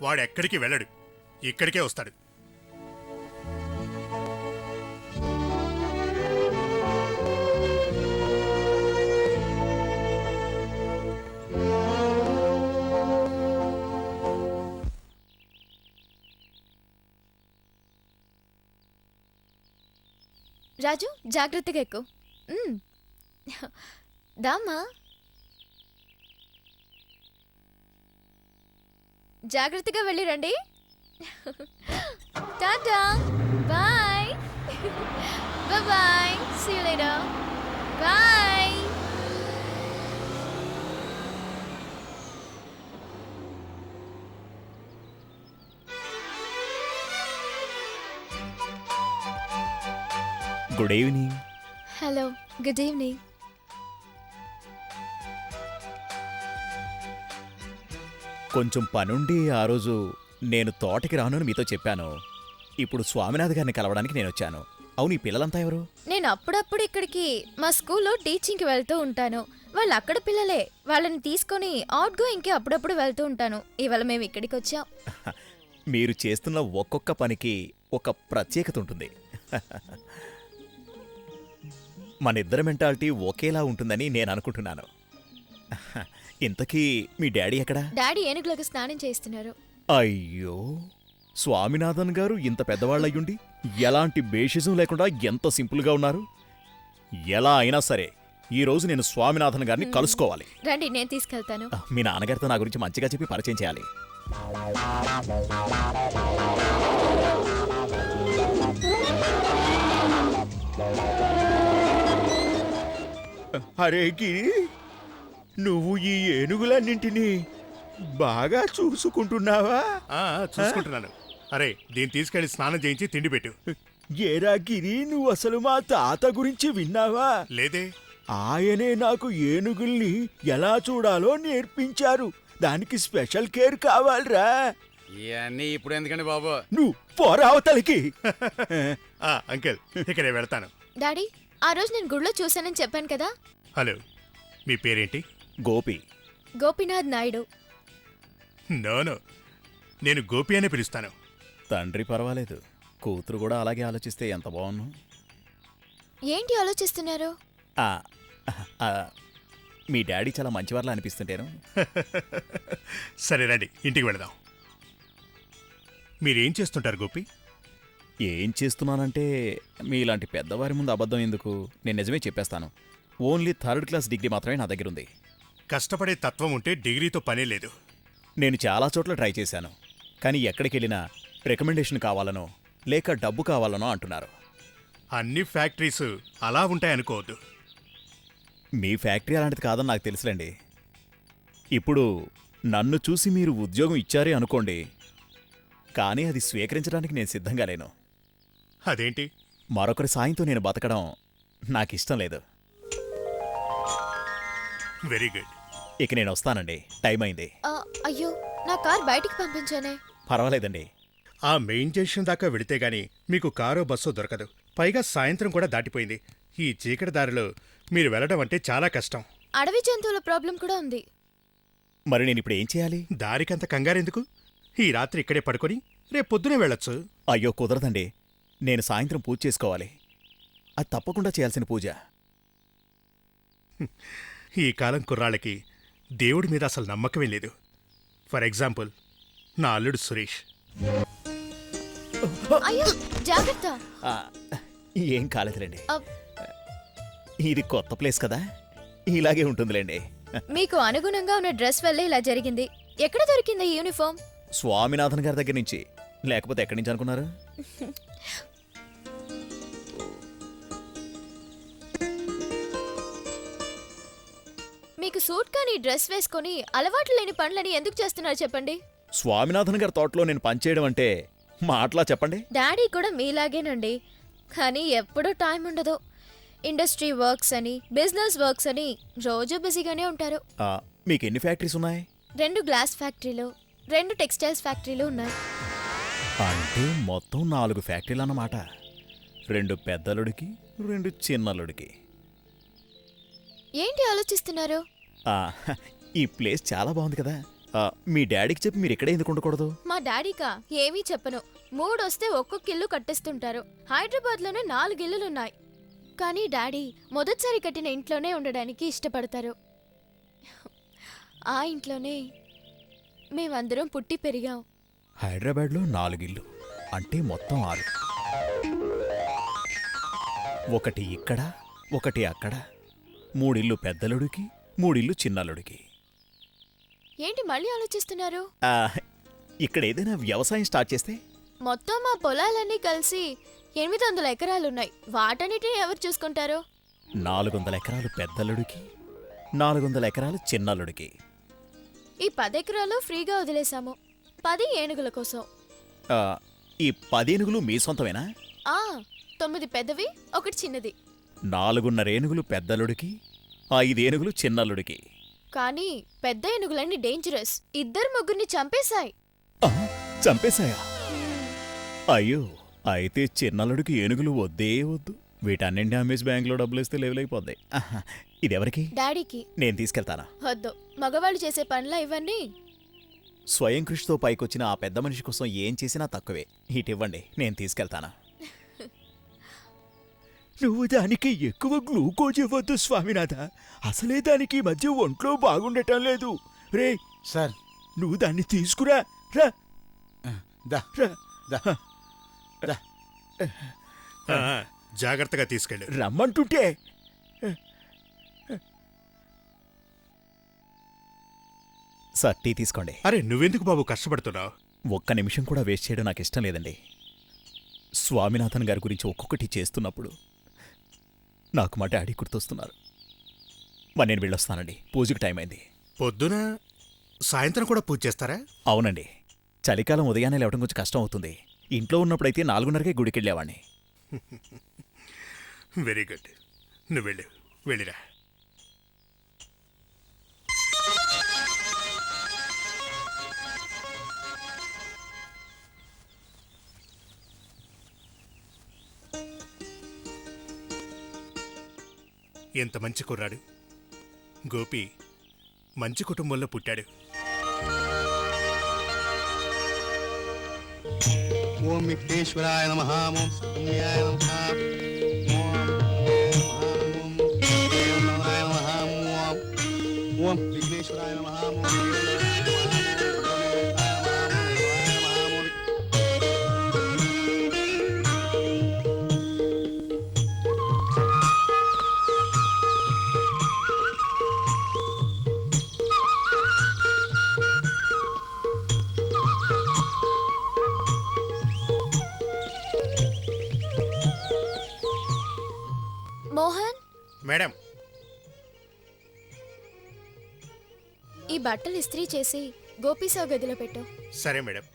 S1: వాడెక్కడికి వెళ్ళడు, ఇక్కడికే వస్తాడు.
S3: రాజు జాగ్రత్తగా ఎక్కు. దామా జాగ్రత్తగా వెళ్ళి రండి. Tata bye. Bye. See you later. Bye.
S4: Good evening.
S3: Hello, good evening.
S4: కొంచెం పనుండి ఆ రోజు నేను తోటకి రాను అని మీతో చెప్పాను. ఇప్పుడు స్వామినాథ్ గారిని కలవడానికి నేను వచ్చాను. అవును, ఈ పిల్లలంతా ఎవరు?
S3: నేను అప్పుడప్పుడు ఇక్కడికి మా స్కూల్లో టీచింగ్కి వెళ్తూ ఉంటాను. వాళ్ళు అక్కడ పిల్లలే. వాళ్ళని తీసుకొని అవుట్ గోయింగ్కి అప్పుడప్పుడు వెళ్తూ ఉంటాను. ఇవాళ మేము ఇక్కడికి వచ్చాం.
S4: మీరు చేస్తున్న ఒక్కొక్క పనికి ఒక ప్రత్యేకత ఉంటుంది. మన ఇద్దరి మెంటాలిటీ ఒకేలా ఉంటుందని నేను అనుకుంటున్నాను. ఇంతకీ మీ డాడీ ఎక్కడా?
S3: డాడీ ఏనుగులకు స్నానం చేస్తున్నారు.
S4: అయ్యో, స్వామినాథన్ గారు ఇంత పెద్దవాళ్ళయ్యుండి ఎలాంటి బేషిజం లేకుండా ఎంత సింపుల్గా ఉన్నారు. ఎలా అయినా సరే ఈ రోజు నేను స్వామినాథన్ గారిని కలుసుకోవాలి.
S3: రండి, నేను తీసుకెళ్తాను.
S4: మీ నాన్నగారితో నా గురించి మంచిగా చెప్పి పరిచయం చేయాలి.
S8: అరే గిరి, నువ్వు ఈ ఏనుగులన్నింటినీ బాగా చూసుకుంటున్నావా?
S1: చూసుకుంటున్నాను. అరే, దీన్ని తీసుకెళ్లి స్నానం చేయించి తిండి పెట్టు.
S8: ఏరా గిరి, నువ్వు అసలు మా తాత గురించి విన్నావా?
S1: లేదే.
S8: ఆయనే నాకు ఏనుగుల్ని ఎలా చూడాలో నేర్పించారు. దానికి స్పెషల్ కేర్ కావాలిరా.
S5: ఇవన్నీ ఇప్పుడు ఎందుకండి బాబు?
S8: నువ్వు పోరా అవతలికి.
S1: అంకిల్, ఇక నేను వెళ్తాను.
S3: డాడీ, ఆ రోజు నేను గుడిలో చూశానని చెప్పాను కదా.
S1: హలో, మీ పేరేంటి?
S4: గోపి.
S3: గోపీనాథ్ నాయుడు.
S1: నో, నేను గోపి అనే పిలుస్తాను.
S4: తండ్రి పర్వాలేదు, కూతురు కూడా అలాగే ఆలోచిస్తే ఎంత బాగున్ను.
S3: ఏంటి ఆలోచిస్తున్నారు?
S4: ఆ, ఆ, మీ డాడీ చాలా మంచివారిలా అనిపిస్తుంటేను.
S1: సరే రండి, ఇంటికి వెళదాం. మీరేం చేస్తుంటారు గోపి?
S4: ఏం చేస్తున్నానంటే మీలాంటి పెద్దవారి ముందు అబద్ధం ఎందుకు, నేను నిజమే చెప్పేస్తాను. ఓన్లీ 3rd క్లాస్ డిగ్రీ మాత్రమే నా దగ్గర ఉంది.
S1: కష్టపడే తత్వం ఉంటే డిగ్రీతో పనే లేదు.
S4: నేను చాలా చోట్ల ట్రై చేశాను, కానీ ఎక్కడికి వెళ్ళినా రికమెండేషన్ కావాలనో లేక డబ్బు కావాలనో అంటున్నారు.
S1: అన్ని ఫ్యాక్టరీస్ అలా ఉంటాయనుకోవద్దు.
S4: మీ ఫ్యాక్టరీ అలాంటిది కాదని నాకు తెలుసులేండి. ఇప్పుడు నన్ను చూసి మీరు ఉద్యోగం ఇచ్చారే అనుకోండి, కానీ అది స్వీకరించడానికి నేను సిద్ధంగా లేను.
S1: అదేంటి?
S4: మరొకరి సాయంతో నేను బతకడం నాకిష్టం లేదు.
S1: Very good.
S4: ఇక నేను వస్తానండి, టైం అయింది.
S3: అయ్యో, నా కార్ బయటికి పంపించానే.
S4: పర్వాలేదండి.
S1: ఆ మెయిన్ జంక్షన్ దాకా వెళితే గాని మీకు కారో బస్సో దొరకదు. పైగా సాయంత్రం కూడా దాటిపోయింది. ఈ చీకటి దారిలో మీరు వెళ్ళడం అంటే చాలా కష్టం.
S3: అడవి జంతువుల ప్రాబ్లం కూడా ఉంది.
S4: మరి నేను ఇప్పుడు ఏం చేయాలి?
S1: దారికంత కంగారెందుకు? ఈ రాత్రి ఇక్కడే పడుకొని రేపు పొద్దునే వెళ్ళొచ్చు.
S4: అయ్యో కుదరదండి, నేను సాయంత్రం పూజ చేసుకోవాలి. అది తప్పకుండా చేయాల్సిన పూజ.
S1: ఈ కాలం కుర్రాళ్ళకి దేవుడి మీద అసలు నమ్మకమే లేదు. ఫర్ ఎగ్జాంపుల్, నా అల్లుడు సురేష్.
S3: అయ్యో, జాగ్రత్త.
S4: ఆ, ఏం కాలేదులేండి.
S3: అబ్.
S4: ఇది కొత్త ప్లేస్ కదా, ఇలాగే ఉంటుందిలేండి.
S3: మీకు అనుగుణంగా ఉన్న డ్రెస్ వల్లే ఇలా జరిగింది. ఎక్కడ దొరికింది ఈ యూనిఫామ్?
S4: స్వామినాథన్ గారి దగ్గర నుంచి, లేకపోతే ఎక్కడి నుంచి అనుకున్నారు?
S3: మీకు సూట్ కానీ డ్రెస్ వేసుకొని అలవాటు లేని పనులని ఎందుకు చేస్తున్నారు చెప్పండి.
S4: స్వామినాథన్ గారి తోటలో నేను పనిచేయడం అంటే మాటలా చెప్పండి.
S3: డాడీ కూడా మీలాగేనండి, కానీ ఎప్పుడూ టైం ఉండదు. ఇండస్ట్రీ వర్క్స్ అని, బిజినెస్ వర్క్స్ అని రోజు బిజీగానే ఉంటారు.
S4: మీకు ఎన్ని ఫ్యాక్టరీస్ ఉన్నాయి?
S3: 2 గ్లాస్ ఫ్యాక్టరీలు, 2 టెక్స్టైల్స్ ఫ్యాక్టరీలు ఉన్నాయి.
S4: అంటే మొత్తం 4 ఫ్యాక్టరీలు అన్నమాట. 2 పెద్దలుడికి, 2 చిన్నలుడికి.
S3: ఏంటి ఆలోచిస్తున్నారు?
S4: ఆ, ఈ ప్లేస్ చాలా బాగుంది కదా. మీ డాడీకి చెప్పి మీరు ఇక్కడే ఎందుకు ఉండకూడదు?
S3: మా డాడీకా ఏమీ చెప్పను. 3 వస్తే ఒక్కొక్క ఇల్లు కట్టేస్తుంటారు. హైదరాబాద్లోనే 4 ఇల్లులున్నాయి. కానీ డాడీ మొదటిసారి కట్టిన ఇంట్లోనే ఉండడానికి ఇష్టపడతారు. ఆ ఇంట్లోనే మేమందరం పుట్టి పెరిగాం.
S4: హైదరాబాద్లో 4 ఇల్లు అంటే మొత్తం 6. ఒకటి ఇక్కడ, ఒకటి అక్కడ. 3 ఇల్లు పెద్దలుడికి, 3 ఇల్లు చిన్నలుడికి.
S3: ఏంటి మళ్ళీ ఆలోచిస్తున్నారు?
S4: ఇక్కడ ఏదైనా వ్యవసాయం స్టార్ట్ చేస్తే?
S3: మొత్తం మా పొలాలన్నీ కలిసి 800 ఎకరాలున్నాయి. వాటన్నిటిని ఎవరు చూసుకుంటారు?
S4: 400 ఎకరాలు పెద్దలుడికి, 400 ఎకరాలు చిన్నలుడికి.
S3: ఈ 10 ఎకరాలు ఫ్రీగా వదిలేశాము, 10 ఏనుగుల కోసం.
S4: ఈ 10 ఏనుగులు మీ సొంతమేనా?
S3: 9 పెద్దవి, 1 చిన్నది.
S4: 4.5 ఏనుగులు పెద్దలుడికి, 5 ఏనుగులు చిన్నలుడికి.
S3: కానీ పెద్ద ఏనుగులన్నీ డేంజరస్. 2-3 చంపేశాయి.
S4: చంపేశాయా? అయ్యో, అయితే చిన్నలుడికి ఏనుగులు వద్దే వద్దు. వీటన్నింటి అమ్మేసి బ్యాంకులో డబ్బులు ఇస్తే లేవులైపోద్ది. ఇదెవరికి?
S3: డాడీకి.
S4: నేను తీసుకెళ్తానా?
S3: వద్దు, మగవాళ్ళు చేసే పనులా ఇవన్నీ.
S4: స్వయం కృషితో పైకొచ్చిన ఆ పెద్ద మనిషి కోసం ఏం చేసినా తక్కువే. ఇటివ్వండి, నేను తీసుకెళ్తానా?
S8: నువ్వు దానికి ఎక్కువ గ్లూకోజ్ ఇవ్వద్దు స్వామినాథ. అసలే దానికి ఈ మధ్య ఒంట్లో బాగుండటం లేదు. రే
S6: సార్,
S8: నువ్వు దాన్ని తీసుకురా. రా
S6: దా
S8: రా.
S6: దా దా.
S1: జాగ్రత్తగా తీసుకెళ్ళు.
S8: రమ్మంటుంటే.
S4: సార్, టీ తీసుకోండి.
S1: అరే నువ్వెందుకు బాబు కష్టపడుతున్నావు?
S4: ఒక్క నిమిషం కూడా వేస్ట్ చేయడం నాకు ఇష్టం లేదండి. స్వామినాథన్ గారి గురించి ఒక్కొక్కటి చేస్తున్నప్పుడు నాకు మా డాడీ గుర్తొస్తున్నారు. మరి నేను వెళ్ళొస్తానండి, పూజకి టైం అయింది.
S1: పొద్దున సాయంత్రం కూడా పూజ చేస్తారా?
S4: అవునండి, చలికాలం ఉదయాన్నే లేవడం కొంచెం కష్టం అవుతుంది. ఇంట్లో ఉన్నప్పుడైతే 4:30కే గుడికెళ్ళేవాడిని.
S1: Very good. నువ్వు వెళ్ళిరా. ఎంత మంచి కుర్రాడు. గోపి మంచి కుటుంబంలో పుట్టాడు.
S9: ఓం విఘ్నేశ్వరాయ నమః. ఓం పుణ్యాయ నమః. ఓం విఘ్నేశ్వరాయ నమః.
S3: మోహన్,
S1: మేడం,
S3: ఈ బట్టలు ఇస్త్రీ చేసి గోపీసావు గదిలో పెట్టు.
S1: సరే మేడం.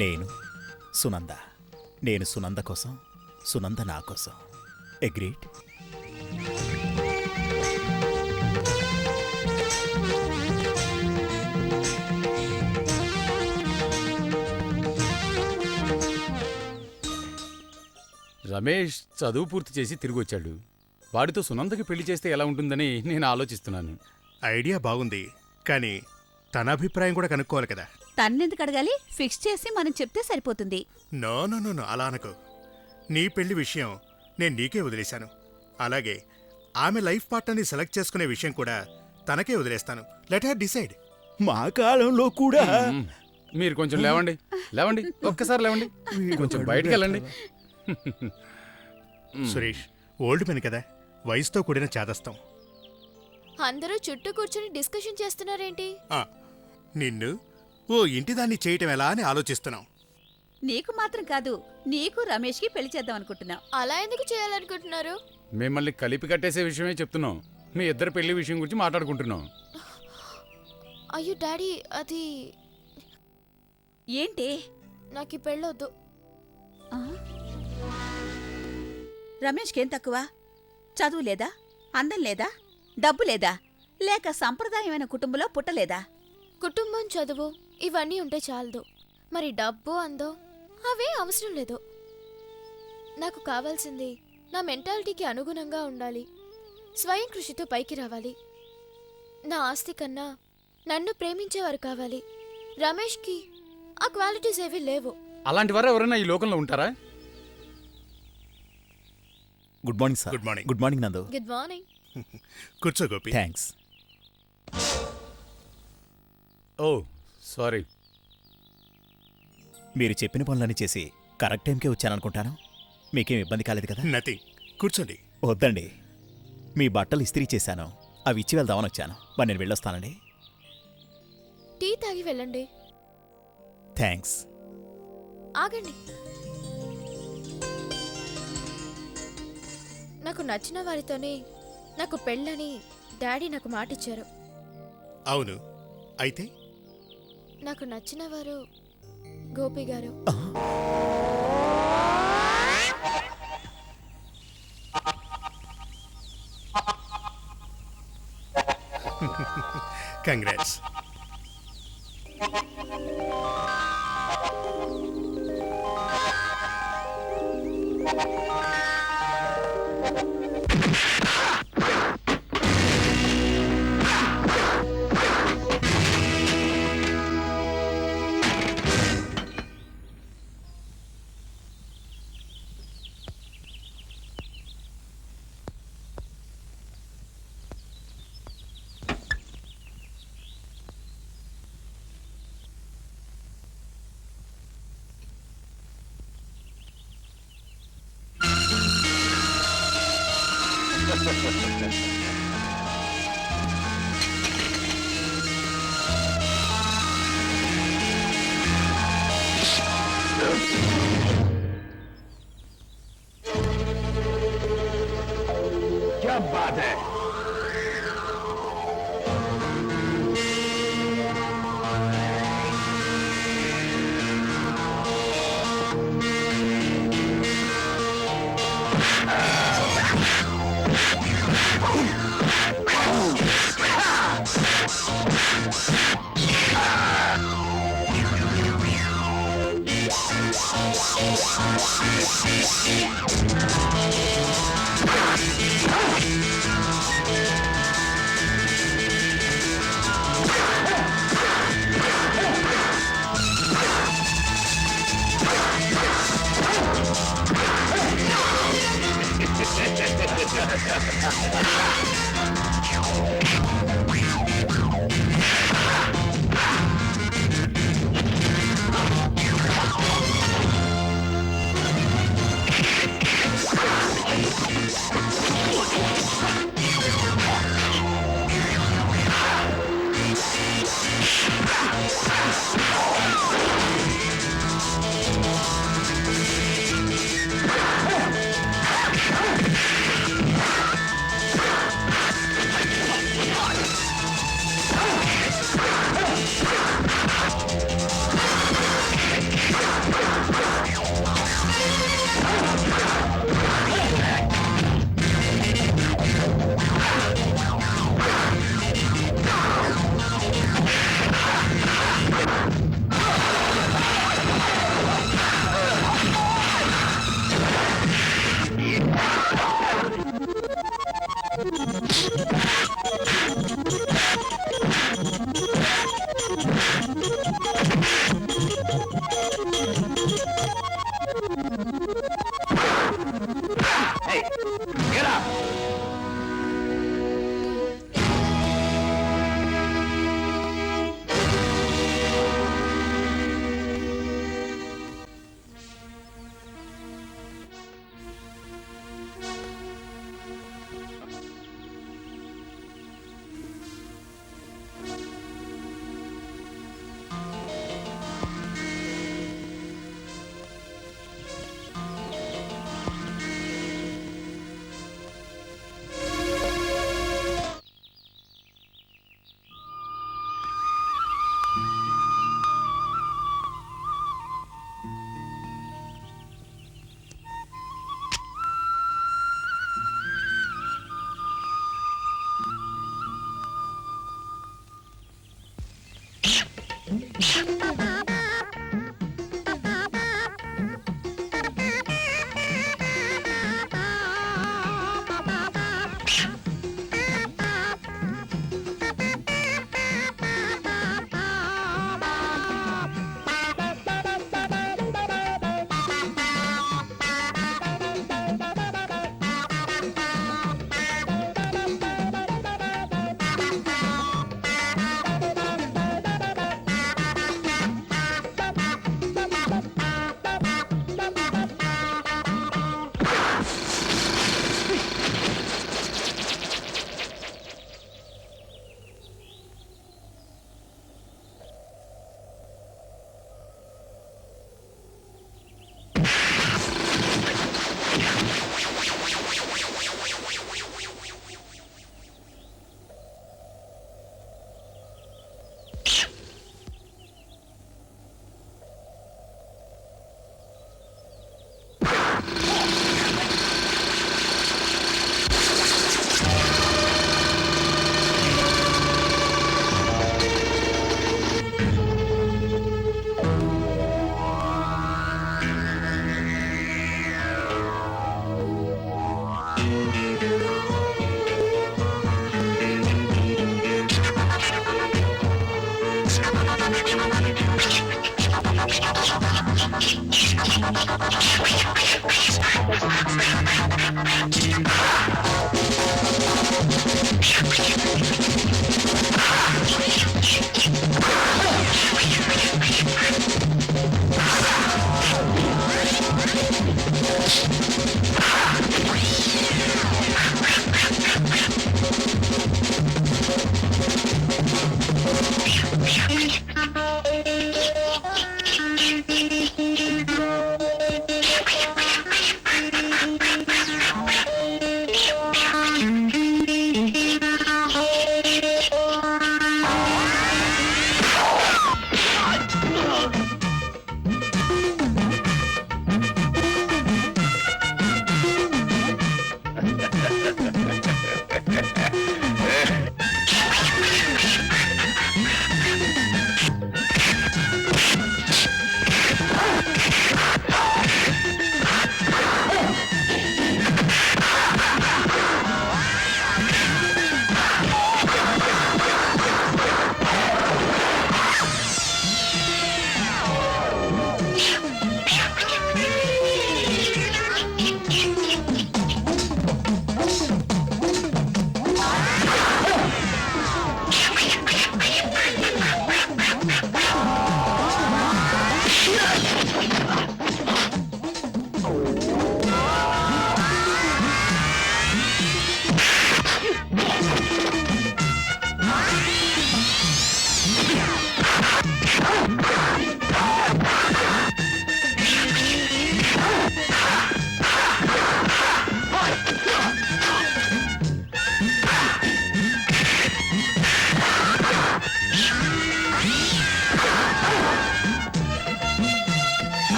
S4: నేను సునంద. నేను సునంద కోసం, సునంద నా కోసం. అగ్రీడ్.
S5: రమేష్ చదువు పూర్తి చేసి తిరిగి వచ్చాడు. వాడితో సునందకి పెళ్లి చేస్తే ఎలా ఉంటుందని నేను ఆలోచిస్తున్నాను.
S1: ఐడియా బాగుంది, కానీ తన అభిప్రాయం కూడా కనుక్కోవాలి కదా.
S2: తన్నెందుకు అడగాలి? ఫిక్స్ చేసి మనం చెప్తే సరిపోతుంది.
S1: నో నో నో నో, అలా అనకు. నీ పెళ్లి విషయం నేను నీకే వదిలేశాను. అలాగే ఆమె లైఫ్ పార్ట్నర్ని సెలెక్ట్ చేసుకునే విషయం కూడా తనకే వదిలేస్తాను. Let her decide.
S8: మా కాలంలో కూడా
S5: మీరు కొంచెం లేవండి, లేవండి, ఒక్కసారి లేవండి, కొంచెం బయటికి వెళ్ళండి.
S1: సురేష్ ఓల్డ్ మెన్ కదా, వయసుతో కూడిన చేదస్తాం.
S3: అందరూ చుట్టూ కూర్చొని డిస్కషన్ చేస్తున్నారేంటి?
S1: నిన్ను ఓ ఇంటిదాన్ని చేయటం ఎలా అని ఆలోచిస్తున్నాం.
S2: నీకు మాత్రం కాదు, నీకు రమేష్కి పెళ్లి చేద్దాం అనుకుంటున్నాం.
S3: అలా ఎందుకు చేయాలనుకుంటున్నారు?
S5: మిమ్మల్ని కలిపి కట్టేసే విషయమే చెప్తున్నాం. మీ ఇద్దరు పెళ్లి విషయం గురించి మాట్లాడుకుంటున్నాం.
S3: అయ్యో డాడీ, అది
S2: ఏంటి?
S3: నాకు ఈ పెళ్ళొద్దు.
S2: ఆ? రమేష్కేం తక్కువ? చదువు లేదా, అందం లేదా, డబ్బు లేదా, లేక సంప్రదాయమైన కుటుంబంలో పుట్టలేదా?
S3: కుటుంబం, చదువు ఇవన్నీ ఉంటే చాలదు. మరి డబ్బు, అందో అవే అవసరం లేదు. నాకు కావాల్సింది నా మెంటాలిటీకి అనుగుణంగా ఉండాలి. స్వయం కృషితో పైకి రావాలి. నా ఆస్తి కన్నా నన్ను ప్రేమించేవారు కావాలి. రమేష్కి ఆ క్వాలిటీస్ ఏవీ లేవు.
S5: అలాంటి వారు ఎవరైనా ఈ లోకంలో ఉంటారా?
S4: Good morning sir.
S1: Good morning.
S4: Good morning Nandu.
S3: Good morning.
S1: కూర్చో గోపి.
S4: థ్యాంక్స్.
S5: ఓ సారీ.
S4: మీరు చెప్పిన పనులన్నీ చేసి కరెక్ట్ టైంకే వచ్చాననుకుంటాను. మీకేం ఇబ్బంది కాలేదు కదా?
S1: నథింగ్. కూర్చోండి.
S4: వద్దండి, మీ బట్టలు ఇస్త్రీ చేశాను, అవి ఇచ్చి వెళ్దామని వచ్చాను. మరి నేను వెళ్ళొస్తానండి.
S3: టీ తాగి వెళ్ళండి.
S4: థ్యాంక్స్.
S3: ఆగండి. నాకు నచ్చిన వారితోనే నాకు పెళ్ళని డాడీ నాకు మాటిచ్చారు.
S1: అవును, అయితే
S3: నాకు నచ్చిన వారు గోపి గారు.
S1: కంగ్రాట్స్.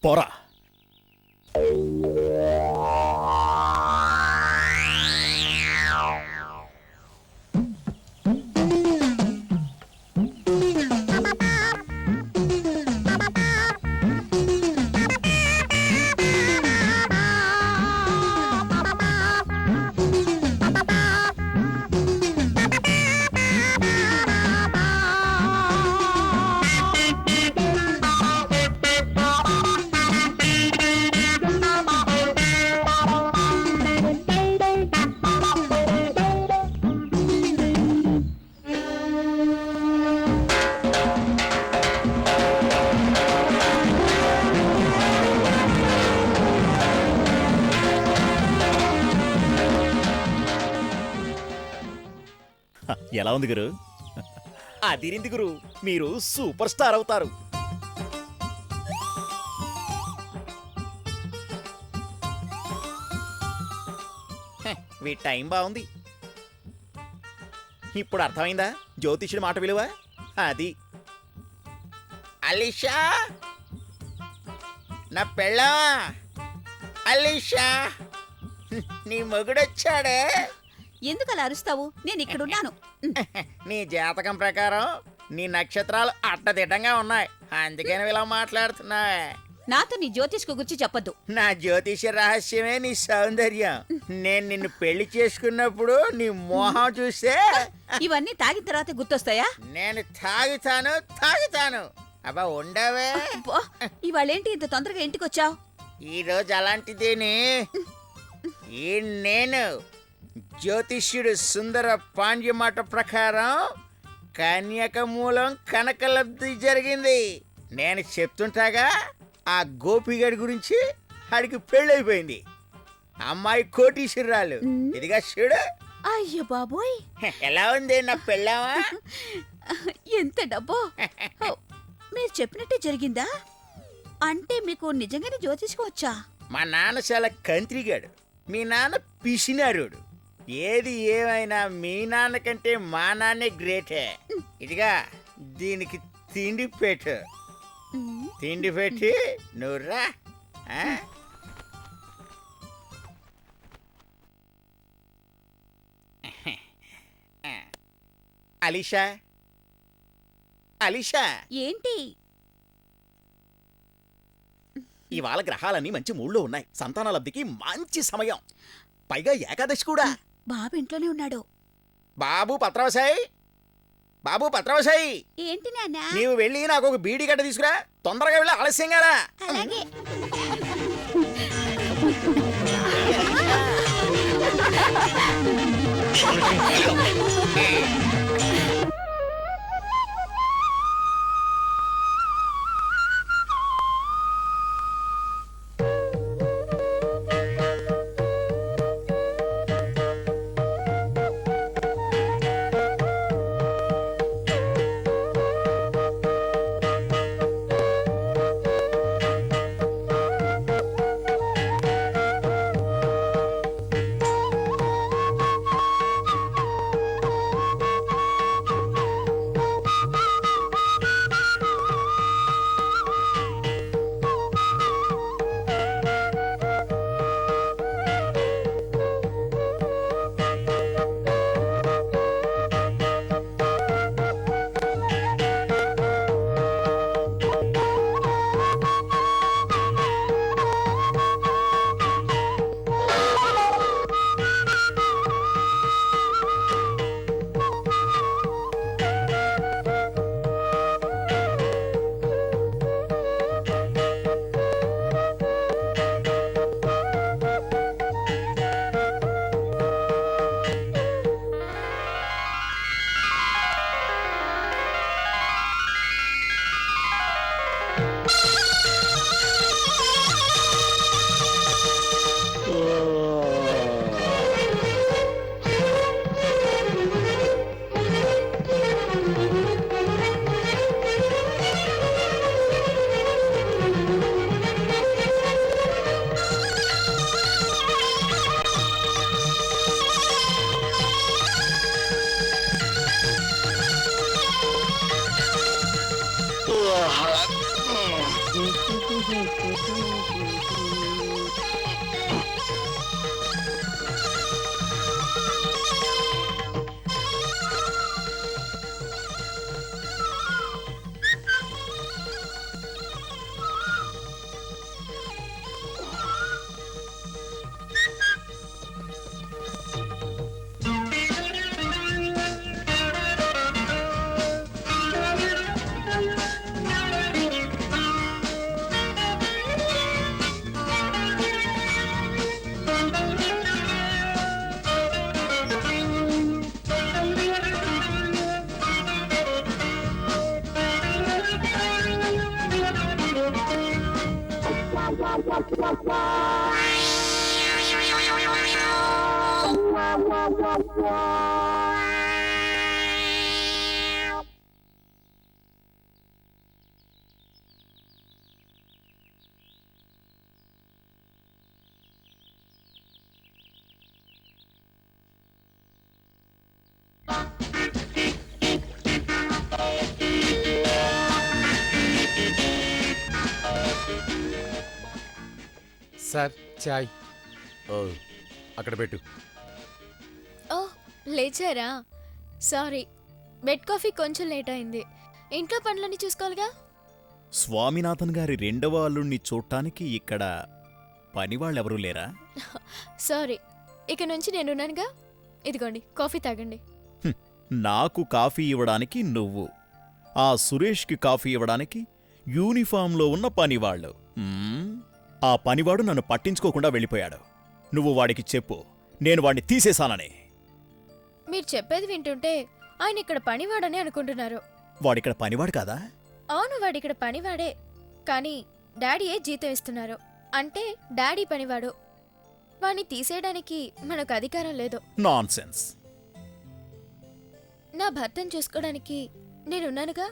S4: పోరా. ఎలా ఉంది గురు?
S7: అదిరింది గురు, మీరు సూపర్ స్టార్ అవుతారు. వీ టైం బాగుంది. ఇప్పుడు అర్థమైందా జ్యోతిష్యుడి మాట విలువ? అది అలీషా, నా పెళ్ళామా అలీషా, నీ మొగుడొచ్చాడే.
S2: ఎందుకు అలా అరుస్తావు? నేను ఇక్కడున్నాను.
S7: నీ జాతకం ప్రకారం నీ నక్షత్రాలు అడ్డదిడ్డంగా ఉన్నాయి, అందుకని ఇలా మాట్లాడుతున్నా.
S2: నాతో నీ జ్యోతిష్కు గురించి చెప్పొద్దు.
S7: నా జ్యోతిష రహస్యమే నీ సౌందర్యం. నేను నిన్ను పెళ్లి చేసుకున్నప్పుడు నీ మోహం చూస్తే
S2: ఇవన్నీ తాగిన తర్వాత గుర్తొస్తాయా?
S7: నేను తాగుతాను. అబ్బా ఉండవే.
S2: అబ్బో, ఇవాళేంటి ఇంత తొందరగా ఇంటికి వచ్చావు?
S7: ఈ రోజు అలాంటిదేని. ఈ నేను జ్యోతిష్యుడు సుందర పాండ్య మాట ప్రకారం కన్యక మూలం కనకలబ్ధి జరిగింది. నేను చెప్తుంటాగా ఆ గోపిగడి గురించి. ఆడికి పెళ్ళైపోయింది, అమ్మాయి కోటీశ్వరాలు. ఇదిగా చూడు.
S2: అయ్యో బాబోయ్,
S7: ఎలా ఉంది నా పెళ్ళామా?
S2: ఎంత డబ్బో! మీరు చెప్పినట్టే జరిగిందా? అంటే మీకు నిజంగానే జ్యోతిష్కోవచ్చా?
S7: మా నాన్న చాలా కంత్రిగాడు, మీ నాన్న పిసినారుడు. ఏది ఏమైనా మీ నాన్న కంటే మా నాన్నే గ్రేటే. ఇదిగా దీనికి తిండి పెట్టు. తిండి పెట్టి నువ్వురా. అలీషా, అలీషా,
S2: ఏంటి?
S7: ఇవాళ గ్రహాలన్నీ మంచి మూడ్లో ఉన్నాయి. సంతాన లబ్ధికి మంచి సమయం, పైగా ఏకాదశి కూడా.
S2: బాబు ఇంట్లోనే ఉన్నాడు.
S7: బాబు పత్రవసాయి,
S2: ఏంటి నాన్న?
S7: నీవు వెళ్ళి నాకు ఒక బీడీ గడ్డ తీసుకురా. తొందరగా వెళ్ళి, ఆలస్యంగా రా.
S2: అలాగే.
S5: సార్ చాయ్. ఓ అక్కడ పెట్టు.
S3: ఓ లేచారా? సారీ, బెడ్ కాఫీ కొంచెం లేట్ అయింది. ఇంట్లో పనులన్నీ చూసుకోవాలిగా.
S4: స్వామినాథన్ గారి రెండవ అల్లుణ్ణి చూడటానికి ఇక్కడ పనివాళ్ళెవరూ లేరా?
S3: సారీ, ఇక నుంచి నేనున్నానుగా. ఇదిగోండి కాఫీ తాగండి.
S4: నాకు కాఫీ ఇవ్వడానికి నువ్వు, ఆ సురేష్కి కాఫీ ఇవ్వడానికి యూనిఫామ్లో ఉన్న పనివాళ్ళు. ఆ పనివాడు నన్ను పట్టించుకోకుండా వెళ్ళిపోయాడు. నువ్వు వాడికి చెప్పు, నేను వాడిని తీసేశానని.
S3: మీరు చెప్పేది వింటుంటే ఆయన ఇక్కడ పనివాడని అనుకుంటున్నారు.
S4: వాడిక్కడ పనివాడు కాదా?
S3: అవును, వాడిక్కడ పనివాడే. కానీ డాడీయే జీతం ఇస్తున్నారు. అంటే డాడీ పనివాడు. వాణ్ణి తీసేయడానికి మనకు అధికారం లేదు.
S4: నాన్సెన్స్.
S3: నా భర్తను చూసుకోవడానికి నేనున్నానుగా.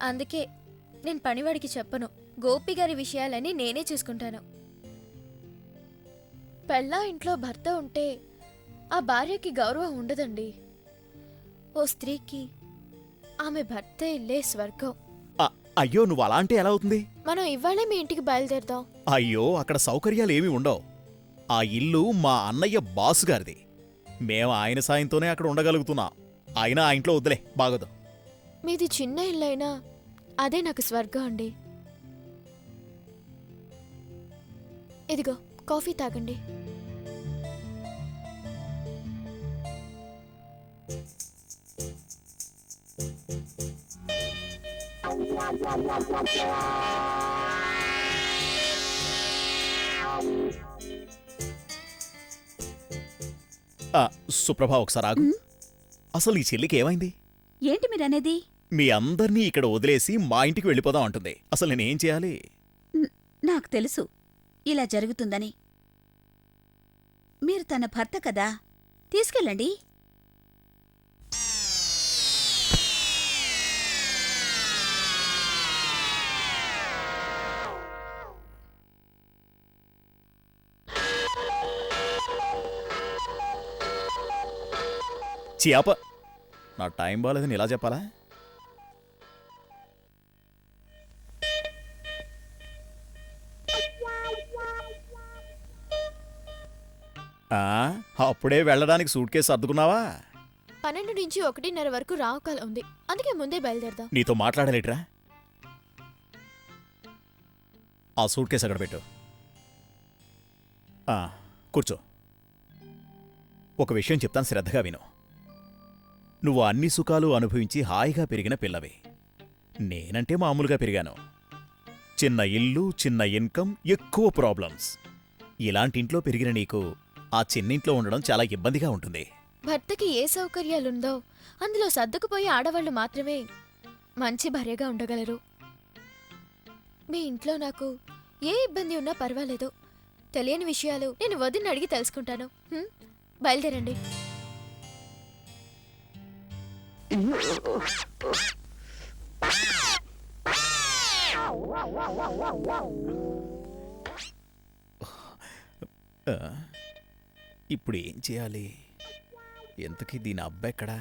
S3: అందుకే నేను పనివాడికి చెప్పను. గోపి గారి విషయాలని నేనే చూసుకుంటాను. పెళ్ళా ఇంట్లో భర్త ఉంటే ఆ భార్యకి గౌరవం ఉండదండి. ఓ స్త్రీకి ఆమె భర్త ఇల్లే స్వర్గం.
S4: అయ్యో, నువ్వు అలా అంటే ఎలా అవుతుంది?
S3: మనం ఇవాళే మీ ఇంటికి బయలుదేరదాం.
S4: అయ్యో, అక్కడ సౌకర్యాలేమీ ఉండవు. ఆ ఇల్లు మా అన్నయ్య బాసు గారిది. మేము ఆయన సాయంతోనే అక్కడ ఉండగలుగుతున్నాం. అయినా ఆ ఇంట్లో వద్దులే, బాగోదు.
S3: మీది చిన్న ఇల్లైనా అదే నాకు స్వర్గం అండి. ఇదిగో కాఫీ తాగండి.
S4: సుప్రభ, ఒకసారి ఆగు. అసలు ఈ చెల్లికి ఏమైంది?
S2: ఏంటి మీరనేది?
S4: మీ అందర్నీ ఇక్కడ వదిలేసి మా ఇంటికి వెళ్ళిపోదాం అంటుంది. అసలు నేనేం చేయాలి?
S2: నాకు తెలుసు ఇలా జరుగుతుందని. మీరు తన భర్త కదా, తీసుకెళ్ళండి.
S4: చియాప, నా టైం బాగాలేదని ఇలా చెప్పాలా? అప్పుడే వెళ్ళడానికి సూట్ కేసు సర్దుకున్నావా?
S3: 12 నుంచి 1:30 వరకు రావుకాలం ఉంది. అందుకే ముందే బయలుదేరదాం.
S4: నీతో మాట్లాడలేట్రా? ఆ సూట్ కేసు అక్కడ పెట్టు. కూర్చో. ఒక విషయం చెప్తాను, శ్రద్ధగా విను. నువ్వు అన్ని సుఖాలు అనుభవించి హాయిగా పెరిగిన పిల్లవి. నేనంటే మామూలుగా పెరిగాను. చిన్న ఇల్లు, చిన్న ఇన్కమ్, ఎక్కువ ప్రాబ్లమ్స్. ఇలాంటి ఇంట్లో పెరిగిన నీకు ఆ చిన్నింట్లో ఉండడం చాలా ఇబ్బందిగా ఉంటుంది.
S3: భర్తకి ఏ సౌకర్యాలుందో అందులో సర్దుకుపోయే ఆడవాళ్లు మాత్రమే మంచి భార్యగా ఉండగలరు. మీ ఇంట్లో నాకు ఏ ఇబ్బంది ఉన్నా పర్వాలేదు. తెలియని విషయాలు నేను వదిన అడిగి తెలుసుకుంటాను. బయలుదేరండి.
S4: ఇప్పుడు ఏం చేయాలి? ఎంతకీ దీని అబ్బాయిక్కడా?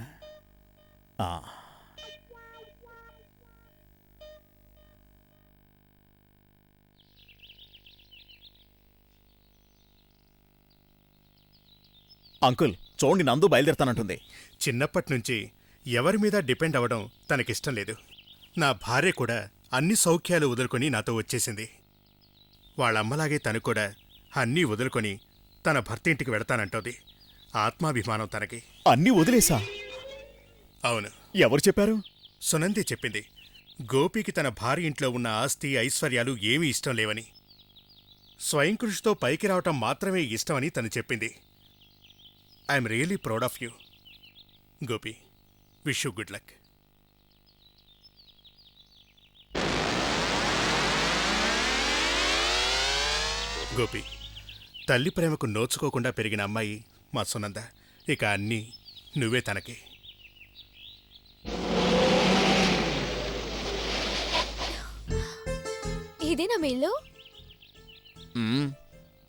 S4: అంకుల్ చూడండి, నందు బయలుదేరతానంటుంది.
S1: చిన్నప్పటినుంచి ఎవరి మీద డిపెండ్ అవ్వడం తనకిష్టం లేదు. నా భార్య కూడా అన్ని సౌఖ్యాలు వదులుకొని నాతో వచ్చేసింది. వాళ్ళమ్మలాగే తను కూడా అన్నీ వదులుకొని తన భర్త ఇంటికి వెడతానంటోంది. ఆత్మాభిమానం తనకి.
S4: అన్నీ వదిలేసా?
S1: అవును.
S4: ఎవరు చెప్పారు?
S1: సునంది చెప్పింది. గోపికి తన భార్య ఇంట్లో ఉన్న ఆస్తి ఐశ్వర్యాలు ఏమీ ఇష్టం లేవని, స్వయం కృషితో పైకి రావటం మాత్రమే ఇష్టమని తను చెప్పింది. I'm really proud of you Gopi. Wish you good luck. Gopi, తల్లి ప్రేమకు నోచుకోకుండా పెరిగిన అమ్మాయి మా సునంద. ఇక అన్నీ నువ్వే తనకి.
S3: ఇదేనా మీ ఇల్లు?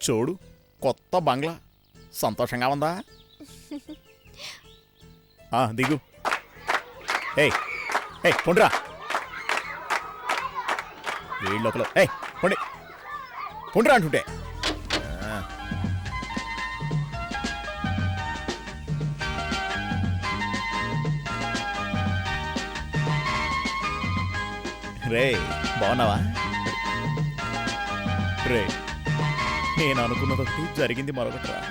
S4: చూడు, కొత్త బంగ్లా. సంతోషంగా ఉందా? దిగు. పొండిరా. వీళ్ళొకలు పొండి, పొండిరా అంటుంటే. రే బాగున్నావా? రే నేను అనుకున్నది ఒకటి జరిగింది మరొకటిరా.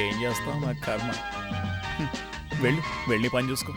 S4: ఏం చేస్తావు నా కర్మ. వెళ్ళి పని చూసుకో.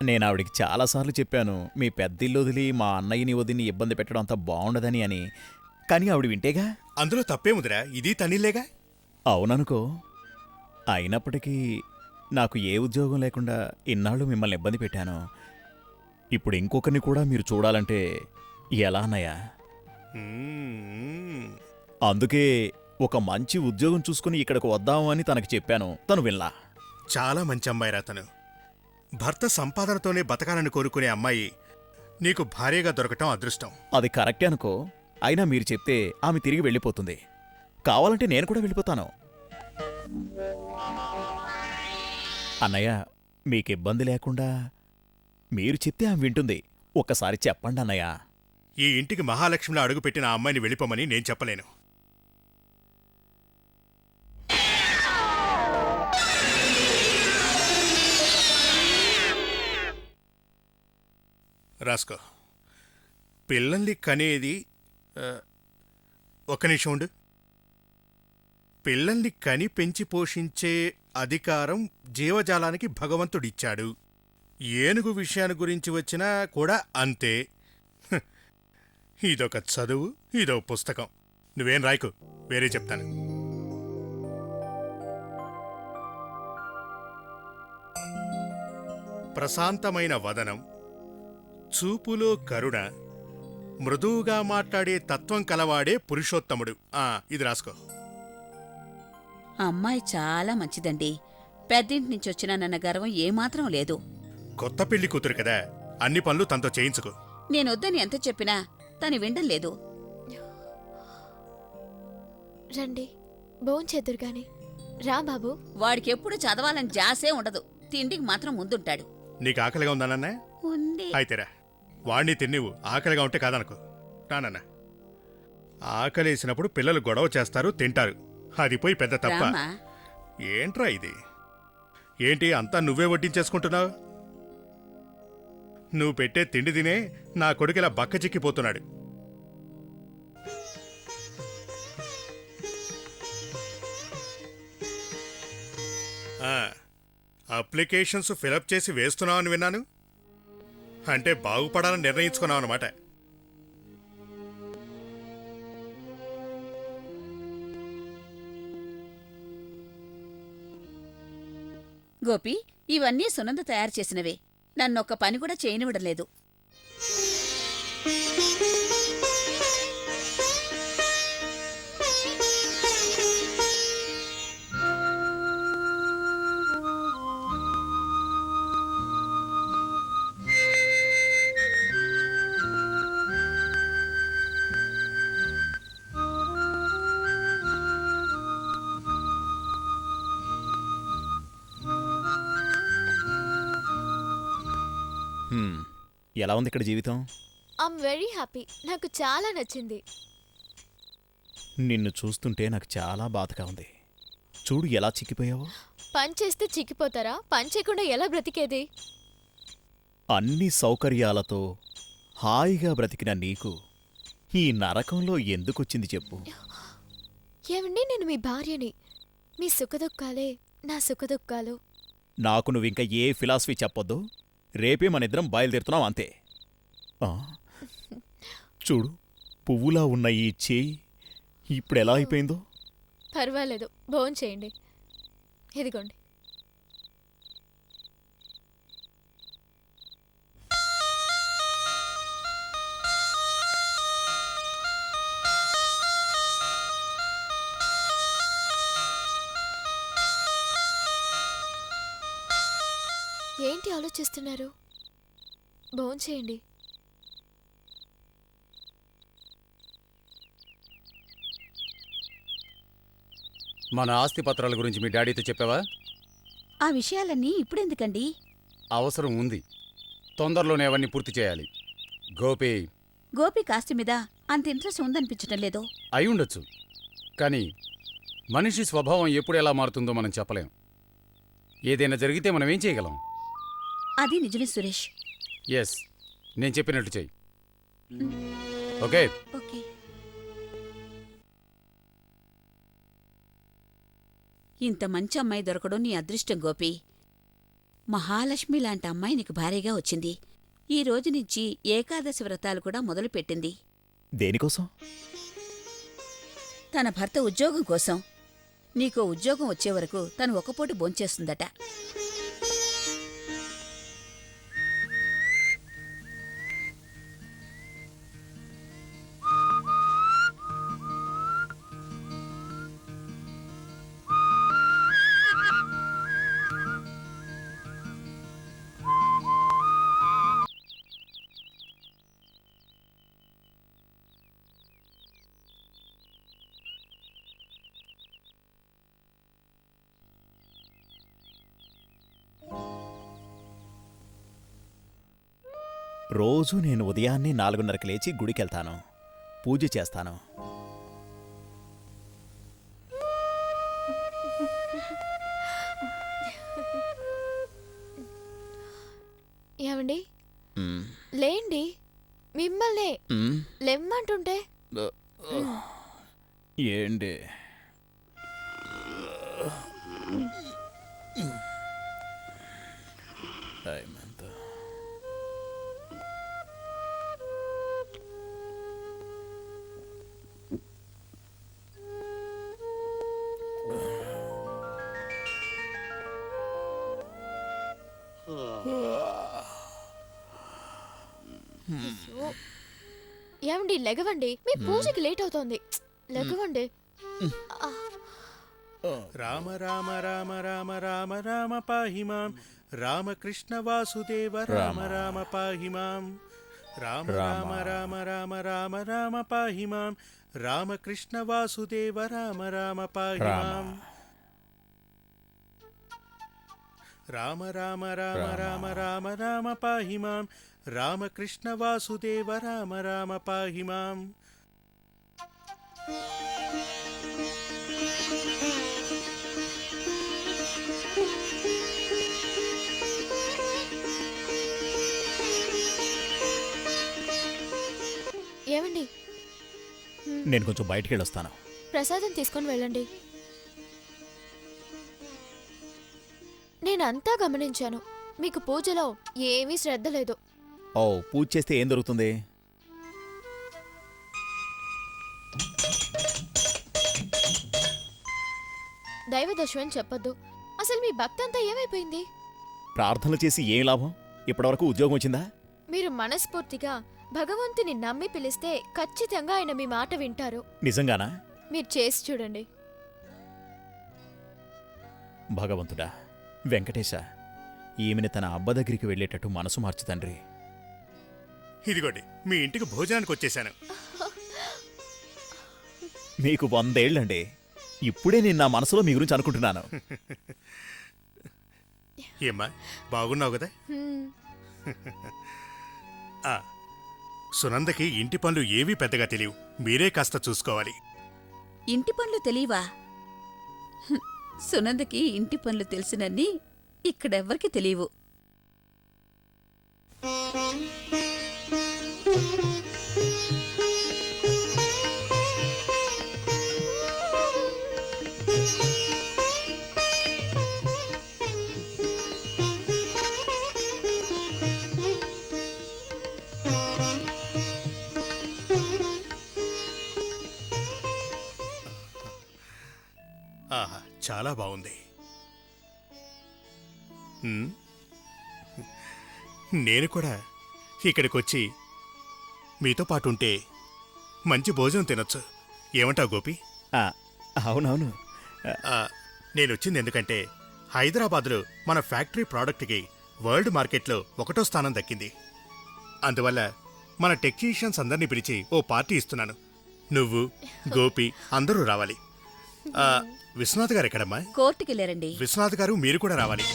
S4: నేను ఆవిడికి చాలాసార్లు చెప్పాను మీ పెద్దిల్లు వదిలి మా అన్నయ్యని వదిని ఇబ్బంది పెట్టడం అంత బాగుండదని అని. కానీ ఆవిడ వింటేగా.
S1: అందులో తప్పేముందిరా, ఇది తనిలేగా.
S4: అవుననుకో. అయినప్పటికీ నాకు ఏ ఉద్యోగం లేకుండా ఇన్నాళ్ళు మిమ్మల్ని ఇబ్బంది పెట్టాను. ఇప్పుడు ఇంకొకరిని కూడా మీరు చూడాలంటే ఎలా అన్నయ్యా? అందుకే ఒక మంచి ఉద్యోగం చూసుకుని ఇక్కడికి వద్దాము అని తనకి చెప్పాను. తను వినలా.
S1: చాలా మంచి అమ్మాయిరా తను. భర్త సంపాదనతోనే బతకాలని కోరుకునే అమ్మాయి నీకు భార్యగా దొరకటం అదృష్టం.
S4: అది కరెక్టే అనుకో. అయినా మీరు చెప్తే ఆమె తిరిగి వెళ్ళిపోతుంది. కావాలంటే నేను కూడా వెళ్ళిపోతాను. అన్నయ్య మీకు ఇబ్బంది లేకుండా మీరు చెప్తే ఆమె వింటుంది. ఒక్కసారి చెప్పండి అన్నయ్య.
S1: ఈ ఇంటికి మహాలక్ష్మిలో అడుగుపెట్టిన ఆ అమ్మాయిని వెళ్ళిపోమని నేను చెప్పలేను. రాసుకో. పిల్లల్ని కనేది ఒక్క నిమిషం ఉండు. పిల్లల్ని కని పెంచి పోషించే అధికారం జీవజాలానికి భగవంతుడిచ్చాడు. ఏనుగు విషయాన్ని గురించి వచ్చినా కూడా అంతే. ఇదొక చదువు, ఇదో పుస్తకం. నువ్వేం రాయకు, వేరే చెప్తాను. ప్రశాంతమైన వదనం, చూపులో కరుణ, మృదువుగా మాట్లాడే తత్వం కలవాడే పురుషోత్తముడు. ఇది రాసుకో.
S2: అమ్మాయి చాలా మంచిదండి. పెద్దింటి నుంచి వచ్చినానన్న గర్వం ఏమాత్రం లేదు.
S1: కొత్త పెళ్లి కూతురు కదా, అన్ని పనులు తనతో చేయించుకో.
S2: నేనొద్దని ఎంత చెప్పినా తను వినడం లేదు.
S3: రండి భోంచేద్దురు గాని. రా బాబు.
S2: వాడికెప్పుడు చదవాలని జాసే ఉండదు. తిండికి మాత్రం ముందుంటాడు.
S1: నీకు ఆకలిగా ఉందానన్నా?
S2: ఉంది.
S1: అయితేరా, వాణ్ణి తిన్నివు. ఆకలిగా ఉంటే కాదనుకో. రానన్నా. ఆకలేసినప్పుడు పిల్లలు గొడవ చేస్తారు, తింటారు. అది పోయి పెద్ద తప్ప.
S2: రామా.
S1: ఏంట్రా ఇది? ఏంటి అంతా నువ్వే వడ్డించేసుకుంటున్నావు? నువ్వు పెట్టే తిండి తినే నా కొడుకులా బక్క చిక్కిపోతున్నాడు. అప్లికేషన్స్ ఫిలప్ చేసి వేస్తున్నావని విన్నాను. అంటే బాగుపడాలని నిర్ణయించుకున్నావు అన్నమాట.
S2: గోపి, ఇవన్నీ సునంద తయారు చేసినవే. నన్నొక్క పని కూడా చేయనివ్వడం లేదు.
S4: ఎలా ఉంది ఇక్కడ జీవితం?
S3: I'm very happy. నాకు చాలా నచ్చింది.
S4: నిన్ను చూస్తుంటే నాకు చాలా బాధగా ఉంది. చూడు ఎలా చిక్కిపోయావో.
S3: పని చేస్తే చిక్కిపోతారా? పని చేయకుండా ఎలా బ్రతికేది?
S4: అన్ని సౌకర్యాలతో హాయిగా బ్రతికిన నీకు ఈ నరకంలో ఎందుకొచ్చింది చెప్పు?
S3: ఏమండి, నేను మీ భార్యని. మీ సుఖదుఖాలే నా సుఖదుఖాలు.
S4: నాకు నువ్వింక ఏ ఫిలాసఫీ చెప్పొద్దు. రేపే మనిద్దరం బయలుదేరుతున్నాం అంతే. చూడు, పువ్వులా ఉన్న ఈ చేయి ఇప్పుడెలా అయిపోయిందో.
S3: పర్వాలేదు, భోంచేయండి. ఇదిగోండి. ఏంటి ఆలోచిస్తున్నారు? భోంచేయండి.
S5: మన ఆస్తి పత్రాల గురించి మీ డాడీతో చెప్పావా?
S2: ఆ విషయాలన్నీ ఇప్పుడెందుకండి?
S5: అవసరం ఉంది. తొందరలోనే అవన్నీ పూర్తి చేయాలి. గోపి
S2: గోపి కాస్త మీద అంత ఇంట్రెస్ట్ ఉందనిపించటం లేదు.
S5: అయి ఉండొచ్చు, కానీ మనిషి స్వభావం ఎప్పుడు ఎలా మారుతుందో మనం చెప్పలేం. ఏదైనా జరిగితే మనం ఏం చేయగలం?
S2: అది నిజమే సురేష్.
S5: ఎస్, నేను చెప్పినట్టు చెయ్యి. ఓకే.
S2: ఓకే. ఇంత మంచి అమ్మాయి దొరకడం నీ అదృష్టం గోపి. మహాలక్ష్మి లాంటి అమ్మాయి నీకు భారీగా వచ్చింది. ఈ రోజు నుంచి ఏకాదశి వ్రతాలు కూడా మొదలుపెట్టింది.
S4: దేనికోసం?
S2: తన భర్త ఉద్యోగం కోసం. నీకో ఉద్యోగం వచ్చే వరకు తను ఒక్కపూట భోంచేస్తుందట.
S4: రోజు నేను ఉదయాన్నే 4:30కి లేచి గుడికెళ్తాను, పూజ చేస్తాను.
S3: ఏమండి? లేండి, మిమ్మల్నే లెమ్మంటుంటే.
S4: ఏంటి? టైం ఎంత?
S3: ఏమండి లెగవండి, మీ పూజకి లేట్ అవుతోంది. లెగవండి.
S1: రామ రామ రామ రామ రామ రామ పాహి మాం, రామకృష్ణ వాసుదేవ రామ రామ పాహి మాం, రామ రామ రామ రామ రామ రామ పాహి మాం, రామకృష్ణ వాసుదేవ రామ రామ పాహి మాం, రామ రామ రామ రామ రామ రామ పాహి మాం, రామకృష్ణ వాసుదేవ రామ రామ పాహి మాం.
S3: ఏమండి?
S4: నేను కొంచెం బయటికి వెళ్ళొస్తాను.
S3: ప్రసాదం తీసుకొని వెళ్ళండి. నేనంతా గమనించాను, మీకు పూజలో ఏమీ శ్రద్ధ లేదు.
S4: ఓ, పూజ చేస్తే ఏం దొరుకుతుంది?
S3: దైవదశం అని చెప్పొద్దు. అసలు మీ భక్తి అంతా ఏమైపోయింది?
S4: ప్రార్థనలు చేసి ఏం లాభం? ఇప్పటివరకు ఉద్యోగం వచ్చిందా?
S3: మీరు మనస్ఫూర్తిగా భగవంతుని నమ్మి పిలిస్తే ఖచ్చితంగా ఆయన మీ మాట వింటారు.
S4: నిజంగానా?
S3: మీరు చేసి చూడండి.
S4: భగవంతుడా, వెంకటేశ, ఈమెని తన అబ్బ దగ్గరికి వెళ్ళేటట్టు మనసు మార్చు తండ్రి.
S1: ఇదిగోండి, మీ ఇంటికి భోజనానికి వచ్చేశాను.
S4: మీకు 100 ఏళ్ళండి. ఇప్పుడే నేను నా మనసులో మీ గురించి అనుకుంటున్నాను.
S1: ఏమ్మా, బాగున్నావు కదా?
S3: హ్మ్.
S1: ఆ, సునందకి ఇంటి పనులు ఏవీ పెద్దగా తెలియవు. మీరే కాస్త చూసుకోవాలి.
S2: ఇంటి పనులు తెలీవా? సునందకి ఇంటి పనులు తెలిసినన్ని ఇక్కడెవ్వరికి తెలియవు.
S1: ఆహా, చాలా బాగుంది. నేను కూడా ఇక్కడికొచ్చి మీతో పాటు ఉంటే మంచి భోజనం తినొచ్చు. ఏమంటావు గోపి?
S4: అవునవును.
S1: నేనొచ్చింది ఎందుకంటే హైదరాబాద్లో మన ఫ్యాక్టరీ ప్రోడక్ట్కి వరల్డ్ మార్కెట్లో 1వ స్థానం దక్కింది. అందువల్ల మన టెక్నీషియన్స్ అందరినీ పిలిచి ఓ పార్టీ ఇస్తున్నాను. నువ్వు, గోపి అందరూ రావాలి. విశ్వనాథ్ గారు ఎక్కడమ్మా?
S2: కోర్టుకెళ్ళారండి.
S1: విశ్వనాథ్ గారు మీరు కూడా రావాలి.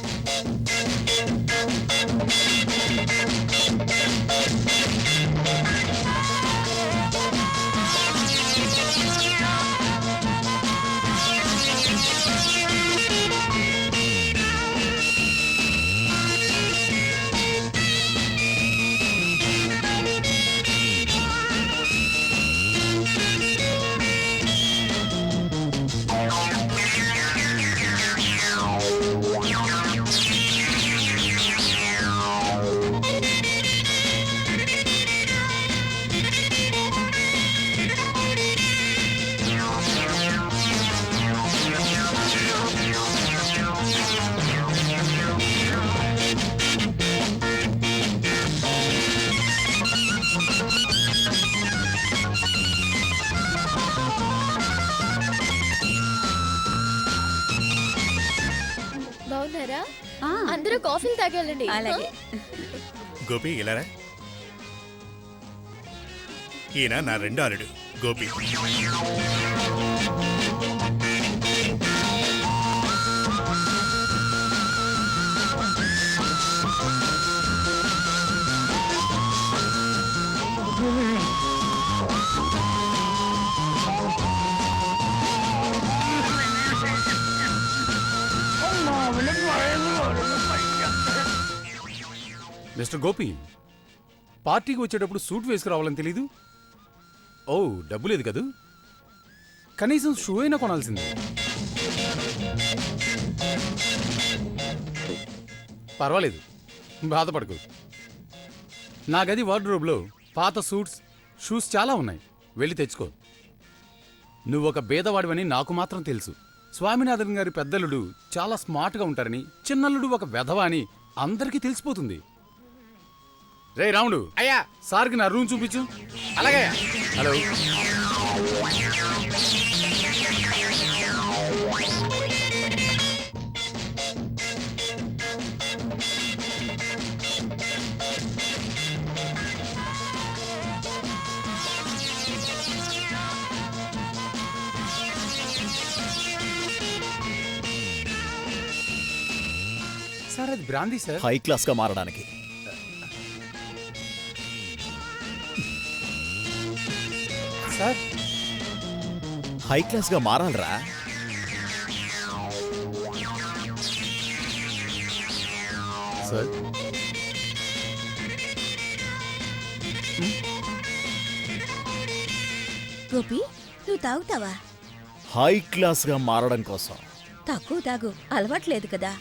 S3: బాగున్నారా?
S2: ఆ,
S3: అందరూ కాఫీలు తాగేళ్ళండి.
S2: అలాగే.
S1: గోపి ఇలారా. ఈయన నా రెండో అల్లుడు గోపి.
S5: మిస్టర్ గోపి, పార్టీకి వచ్చేటప్పుడు సూట్ వేసుకురావాలని తెలీదు? ఓ, డబ్బు లేదు కదూ? కనీసం షూ అయినా కొనాల్సింది. పర్వాలేదు, బాధపడకు. నా గది వార్డ్రోబ్లో పాత సూట్స్, షూస్ చాలా ఉన్నాయి. వెళ్ళి తెచ్చుకో. నువ్వొక బేదవాడివని నాకు మాత్రం తెలుసు. స్వామినాథన్ గారి పెద్దలుడు చాలా స్మార్ట్గా ఉంటారని, చిన్నల్లుడు ఒక వెధవ అని అందరికీ తెలిసిపోతుంది. రే రాముడు,
S6: అయ్యా.
S5: సార్కి నా రూమ్ చూపించు.
S6: అలాగే.
S5: హలో. సార్ అది బ్రాందీ సార్.
S4: హై క్లాస్గా మారడానికి.
S5: సార్
S4: హై క్లాస్గా మారాలరా.
S5: సార్
S2: గోపి, నువ్వు తాగుతావా?
S4: హై క్లాస్గా మారడం కోసం
S2: తక్కువ తాగు, అలవాట్లేదు కదా.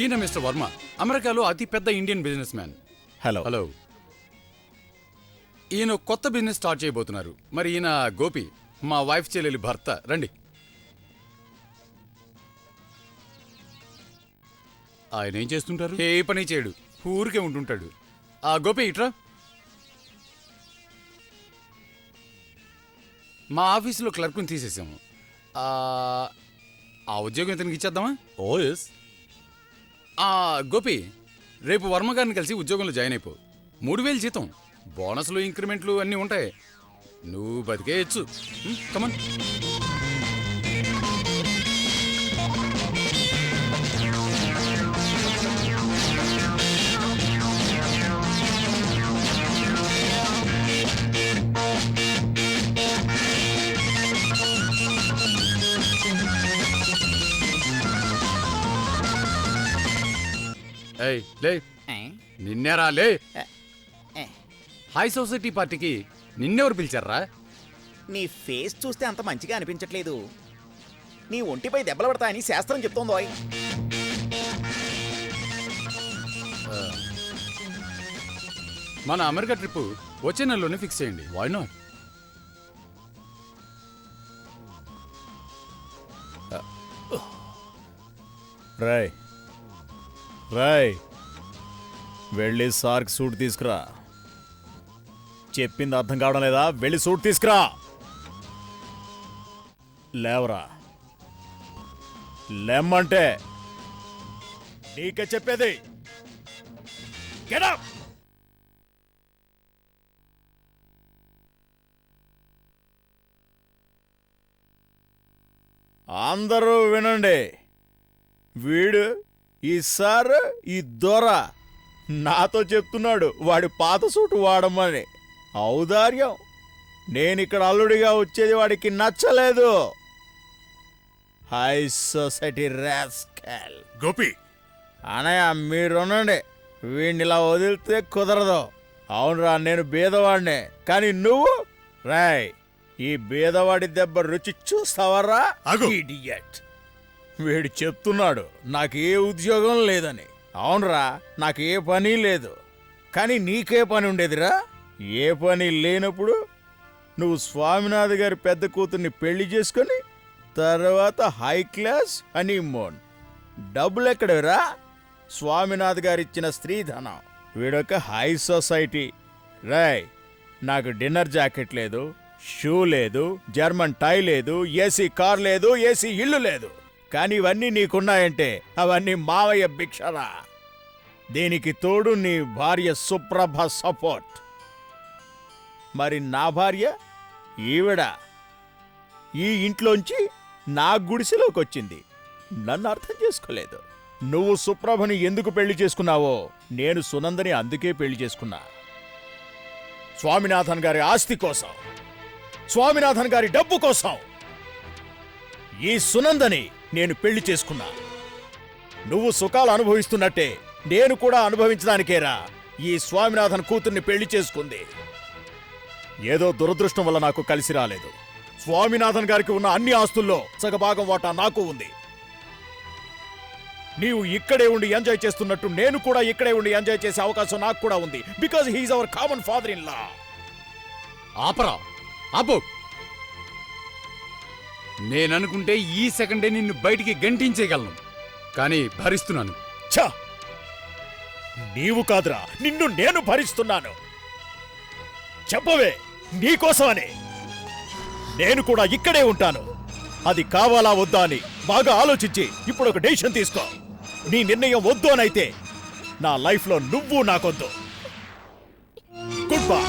S5: ఈయన మిస్టర్ వర్మ, అమెరికాలో అతి పెద్ద Indian business man.
S4: Hello.
S5: Hello. ఈయన కొత్త బిజినెస్ స్టార్ట్ చేయబోతున్నారు. మరి ఈయన గోపి, మా వైఫ్ చెల్లెలి భర్త. రండి. ఆయన ఏం చేస్తుంటారు? ఏ పని చేయడు, ఊరికే ఉంటుంటాడు. గోపి ఇట్రా. మా ఆఫీసులో క్లర్క్ని తీసేసాము. ఆ ఉద్యోగం ఇతనికి ఇచ్చేద్దామా? ఓ ఎస్. గోపి, రేపు వర్మ గారిని కలిసి ఉద్యోగంలో జాయిన్ అయిపో. 3000 జీతం, బోనస్లు, ఇంక్రిమెంట్లు అన్నీ ఉంటాయి. నువ్వు బతికేయచ్చు. కమన్. ఏయ్ లే, నిన్నేరా లే. హై సొసైటీ పార్టీకి నిన్నెవరు పిలిచారా?
S7: నీ ఫేస్ చూస్తే అంత మంచిగా అనిపించట్లేదు. నీ ఒంటిపై దెబ్బలు పడతాయని శాస్త్రం చెప్తోందో.
S5: మన అమెరికా ట్రిప్ వచ్చే నెలలోనే ఫిక్స్ చేయండి. Why not?
S4: రాయ్ రాయ్, వెళ్ళి సార్కి సూట్ తీసుకురా. చెప్పింది అర్థం కావడం లేదా? వెళ్ళి సూట్ తీసుకురా. లేవరా, లెమ్మంటే నీకే చెప్పేది. Get up! అందరూ వినండి. వీడు ఈ సార్ ఈ దొర నాతో చెప్తున్నాడు వాడి పాత సూటు వాడమని. ఔదార్యం. నేనిక్కడ అల్లుడిగా వచ్చేది వాడికి నచ్చలేదు. High society rascal.
S1: గోపి,
S4: అనయ్య మీరునండి, వీడిని ఇలా వదిలితే కుదరదు. అవునరా, నేను బీదవాడినే, కానీ నువ్వు రాయ్ ఈ బీదవాడి దెబ్బ రుచి చూస్తావరా?
S1: ఆగు.
S4: ఇడియట్. వీడు చెప్తున్నాడు నాకు ఏ ఉద్యోగం లేదని. అవునరా, నాకు ఏ పని లేదు, కానీ నీకే పని ఉండేదిరా. ఏ పని లేనప్పుడు నువ్వు స్వామినాథ్ గారి పెద్ద కూతుర్ని పెళ్లి చేసుకొని తర్వాత హై క్లాస్ హనీమూన్. డబ్బులు ఎక్కడవిరా? స్వామినాథ్ గారిచ్చిన స్త్రీధనం. వీడొక హై సొసైటీ. రాయ్ నాకు డిన్నర్ జాకెట్ లేదు, షూ లేదు, జర్మన్ టై లేదు, ఏసీ కార్ లేదు, ఏసీ ఇల్లు లేదు. కానీ ఇవన్నీ నీకున్నాయంటే అవన్నీ మావయ్య భిక్షరా. దీనికి తోడు నీ భార్య సుప్రభ సపోర్ట్. మరి నా భార్య ఈవిడ ఈ ఇంట్లోంచి నా గుడిసెలోకి వచ్చింది. నన్ను అర్థం చేసుకోలేదు. నువ్వు సుప్రభని ఎందుకు పెళ్లి చేసుకున్నావో నేను సునందని అందుకే పెళ్లి చేసుకున్నా. స్వామినాథన్ గారి ఆస్తి కోసం, స్వామినాథన్ గారి డబ్బు కోసం ఈ సునందని నేను పెళ్లి చేసుకున్నా. నువ్వు సుఖాలు అనుభవిస్తున్నట్టే నేను కూడా అనుభవించడానికేరా ఈ స్వామినాథన్ కూతుర్ని పెళ్లి చేసుకుంది. ఏదో దురదృష్టం వల్ల నాకు కలిసి రాలేదు. స్వామినాథన్ గారికి ఉన్న అన్ని ఆస్తుల్లో సగభాగం వాటా నాకు ఉంది. నీవు ఇక్కడే ఉండి ఎంజాయ్ చేస్తున్నట్టు నేను కూడా ఇక్కడే ఉండి ఎంజాయ్ చేసే అవకాశం నాకు కూడా ఉంది. Because he is our common father in law.
S5: ఆపరా, ఆపు. నేననుకుంటే ఈ సెకండే నిన్ను బయటికి గంటించేయగలను, కానీ భరిస్తున్నాను.
S4: ఛ! నీవు కాదురా, నిన్ను నేను భరిస్తున్నాను. చెప్పవే, నీకోసమని నేను కూడా ఇక్కడే ఉంటాను. అది కావాలా వద్దా అని బాగా ఆలోచించి ఇప్పుడు ఒక డెసిషన్ తీసుకో. నీ నిర్ణయం వద్దు అనైతే నా లైఫ్లో నువ్వు నాకొద్దు. Good bye.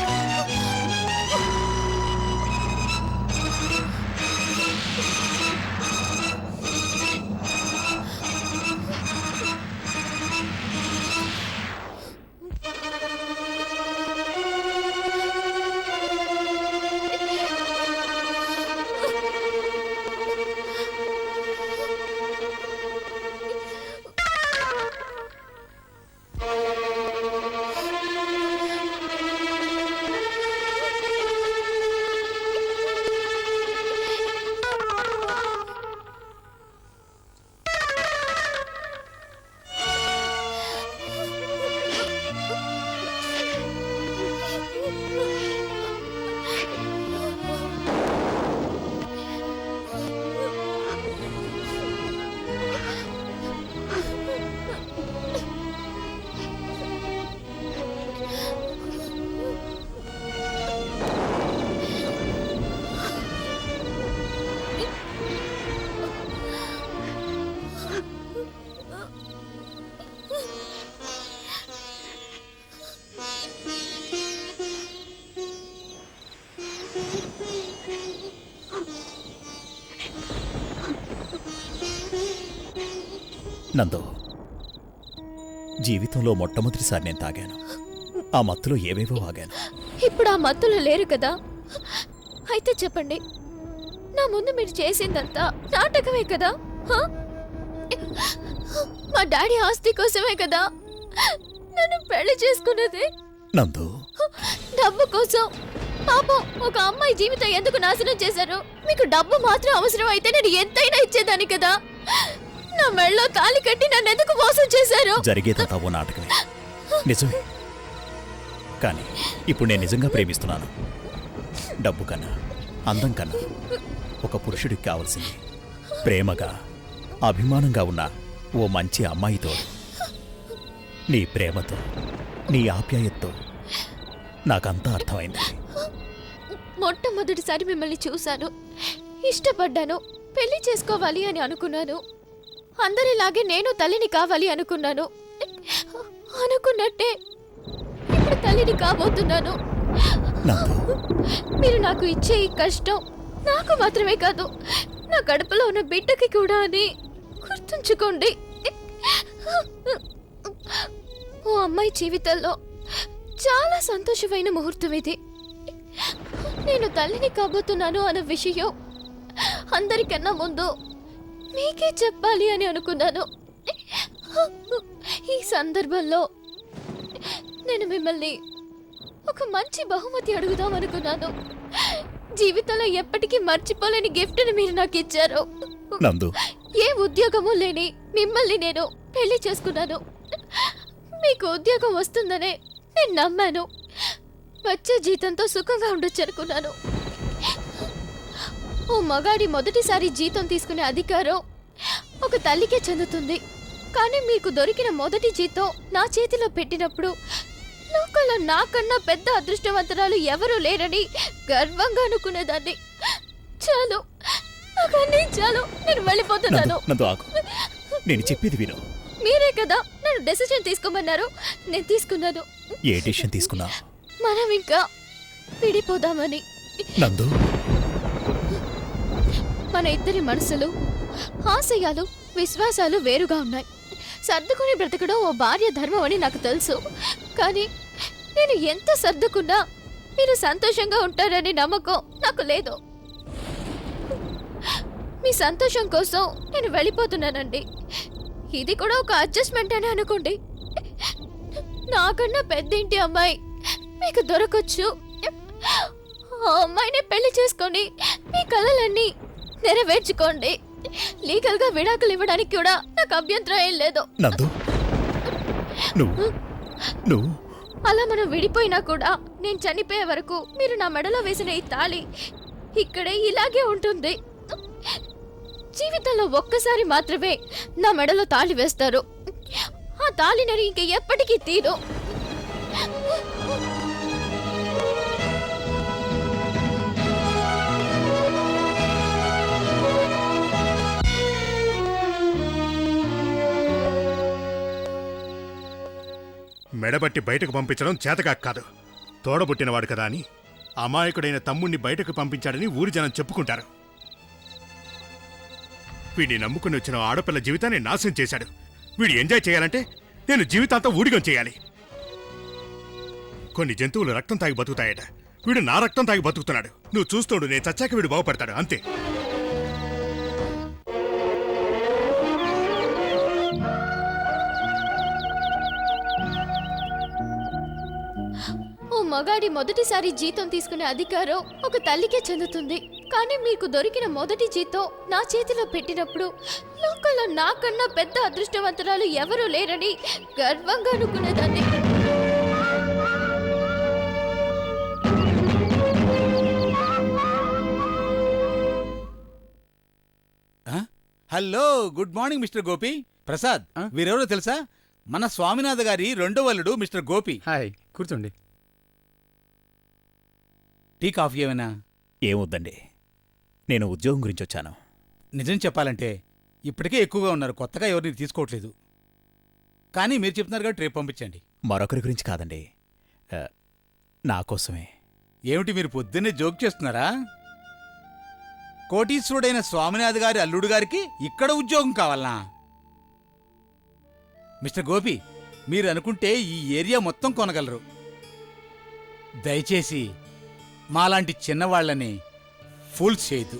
S4: నందు, జీవితంలో మొట్టమొదటిసారి నేను తాగాను. ఆ మత్తులో ఏవేవో ఆగాను.
S3: ఇప్పుడు ఆ మత్తులో లేరు కదా. అయితే చెప్పండి, నా ముందు మీరు చేసిందంతా నాటకమే కదా? హా? మా డాడీ ఆస్తి కోసమే కదా నన్ను పెళ్లి చేసుకున్నది?
S4: నందు,
S3: డబ్బు కోసం. పాపం, ఒక అమ్మాయి జీవితం ఎందుకు నాశనం చేశారు? మీకు డబ్బు మాత్రం అవసరం అయితే నేను ఎంతైనా ఇచ్చేదాన్ని కదా. నా మెళ్ళో తాళి కట్టి నన్ను ఎందుకు మోసం చేశారు?
S4: జరిగేదంతా ఓ నాటకమే, నిజమే. కానీ ఇప్పుడు నేను నిజంగా ప్రేమిస్తున్నాను. డబ్బు కన్నా, అందం కన్నా ఒక పురుషుడికి కావలసింది ప్రేమగా, అభిమానంగా ఉన్న ఓ మంచి అమ్మాయితో, నీ ప్రేమతో నీ ఆప్యాయతతో నాకంతా అర్థమైంది.
S3: మొట్టమొదటిసారి మిమ్మల్ని చూశాను, ఇష్టపడ్డాను, పెళ్లి చేసుకోవాలి అని అనుకున్నాను. అందరిలాగే నేను తల్లిని కావాలి అనుకున్నాను. అనుకున్నట్టే ఇప్పుడు తల్లిని కాబోతున్నాను.
S4: నందు,
S3: మీరు నాకు ఇచ్చే ఈ కష్టం నాకు మాత్రమే కాదు, నా కడుపులో ఉన్న బిడ్డకి కూడా అని గుర్తుంచుకోండి. ఓ అమ్మాయి జీవితంలో చాలా సంతోషమైన ముహూర్తం ఇది. నేను తల్లిని కాబోతున్నాను అన్న విషయం అందరికన్నా ముందు మీకే చెప్పాలి అని అనుకున్నాను. ఈ సందర్భంలో నేను మిమ్మల్ని ఒక మంచి బహుమతి అడుగుదాం అనుకున్నాను. జీవితంలో ఎప్పటికీ మర్చిపోలేని గిఫ్ట్ని మీరు నాకు ఇచ్చారు.
S4: నందు,
S3: ఏ ఉద్యోగము లేని మిమ్మల్ని నేను పెళ్లి చేసుకున్నాను. మీకు ఉద్యోగం వస్తుందనే నేను నమ్మాను. వచ్చే జీతంతో సుఖంగా ఉండొచ్చు అనుకున్నాను. ఓ మగాడి మొదటిసారి జీతం తీసుకునే అధికారం ఒక తల్లికే చెందుతుంది. కానీ మీకు దొరికిన మొదటి జీతం నా చేతిలో పెట్టినప్పుడు లోకంలో నాకన్నా పెద్ద అదృష్టవంతరాలు ఎవరూ లేరని గర్వంగా అనుకునేదాన్ని. చాలు, నాకన్నీ చాలు, నేను వెళ్ళిపోతున్నాను.
S4: నందు ఆగు, నేను చెప్పేది విను.
S3: మీరే కదా నన్ను డెసిషన్ తీసుకోమన్నారు, నేను తీసుకున్నాను.
S4: ఏ డెసిషన్ తీసుకున్నా?
S3: మనం ఇంకా విడిపోదామని.
S4: నందు,
S3: మన ఇద్దరి మనసులు, ఆశయాలు, విశ్వాసాలు వేరుగా ఉన్నాయి. సర్దుకుని బ్రతకడం ఓ భార్య ధర్మం అని నాకు తెలుసు. కానీ నేను ఎంత సర్దుకున్నా మీరు సంతోషంగా ఉంటారని నమ్మకం నాకు లేదు. మీ సంతోషం కోసం నేను వెళ్ళిపోతున్నానండి. ఇది కూడా ఒక అడ్జస్ట్మెంట్ అని అనుకోండి. నాకన్నా పెద్ద ఇంటి అమ్మాయి మీకు దొరకొచ్చు. ఆ అమ్మాయిని పెళ్లి చేసుకొని మీ కలలన్నీ నెరవేర్చుకోండి. లీగల్ గా విడాకులు ఇవ్వడానికి కూడా నాకు అభ్యంతరం ఏం లేదు.
S4: నందు, నువ్వు
S3: అలా మనం విడిపోయినా కూడా నేను చనిపోయే వరకు మీరు నా మెడలో వేసిన ఈ తాళి ఇక్కడే ఇలాగే ఉంటుంది. జీవితంలో ఒక్కసారి మాత్రమే నా మెడలో తాళి వేస్తారు. ఆ తాళి నేను ఇంక ఎప్పటికీ తీరు.
S1: మెడబట్టి బయటకు పంపించడం చేతగాక కాదు, తోడబుట్టినవాడు కదా అని అమాయకుడైన తమ్ముణ్ణి బయటకు పంపించాడని ఊరి జనం చెప్పుకుంటారు. వీడిని నమ్ముకుని వచ్చిన ఆడపిల్ల జీవితాన్ని నాశనం చేశాడు. వీడు ఎంజాయ్ చేయాలంటే నేను జీవితాంతం ఊడిగం చేయాలి. కొన్ని జంతువులు రక్తం తాగి బతుకుతాయట, వీడు నా రక్తం తాగి బతుకుతున్నాడు. నువ్వు చూస్తోడు, నేను చచ్చాక వీడు బాగుపడతాడు, అంతే.
S3: ఓ మగాడి మొదటిసారి జీతం తీసుకునే అధికారం ఒక తల్లికే చెందుతుంది. కానీ మీకు దొరికిన మొదటి జీతం నా చేతిలో పెట్టినప్పుడు లోకంలో నాకన్నా పెద్ద అదృష్టవంతరాలు ఎవరూ లేరని గర్వంగా అనుకునేదాన్ని.
S6: Hello, good morning Mr Gopi. Prasad, వీరెవరో తెలుసా? మన స్వామినాథ గారి రెండో వల్లుడు మిస్టర్ గోపి.
S5: హాయ్, కూర్చోండి.
S6: టీ కాఫీ ఏమైనా?
S4: ఏమొద్దండి, నేను ఉద్యోగం గురించి వచ్చాను.
S6: నిజం చెప్పాలంటే ఇప్పటికే ఎక్కువగా ఉన్నారు, కొత్తగా ఎవరిని తీసుకోవట్లేదు. కానీ మీరు చెప్తున్నారు కాబట్టి రేపు పంపించండి.
S4: మరొకరి గురించి కాదండి, నా కోసమే.
S6: ఏమిటి మీరు పొద్దున్నే జోక్ చేస్తున్నారా? కోటీశ్వరుడైన స్వామినాథ్ గారి అల్లుడు గారికి ఇక్కడ ఉద్యోగం కావాలనా? మిస్టర్ గోపి, మీరు అనుకుంటే ఈ ఏరియా మొత్తం కొనగలరు. దయచేసి మాలాంటి చిన్నవాళ్లని ఫూల్ చేయదు.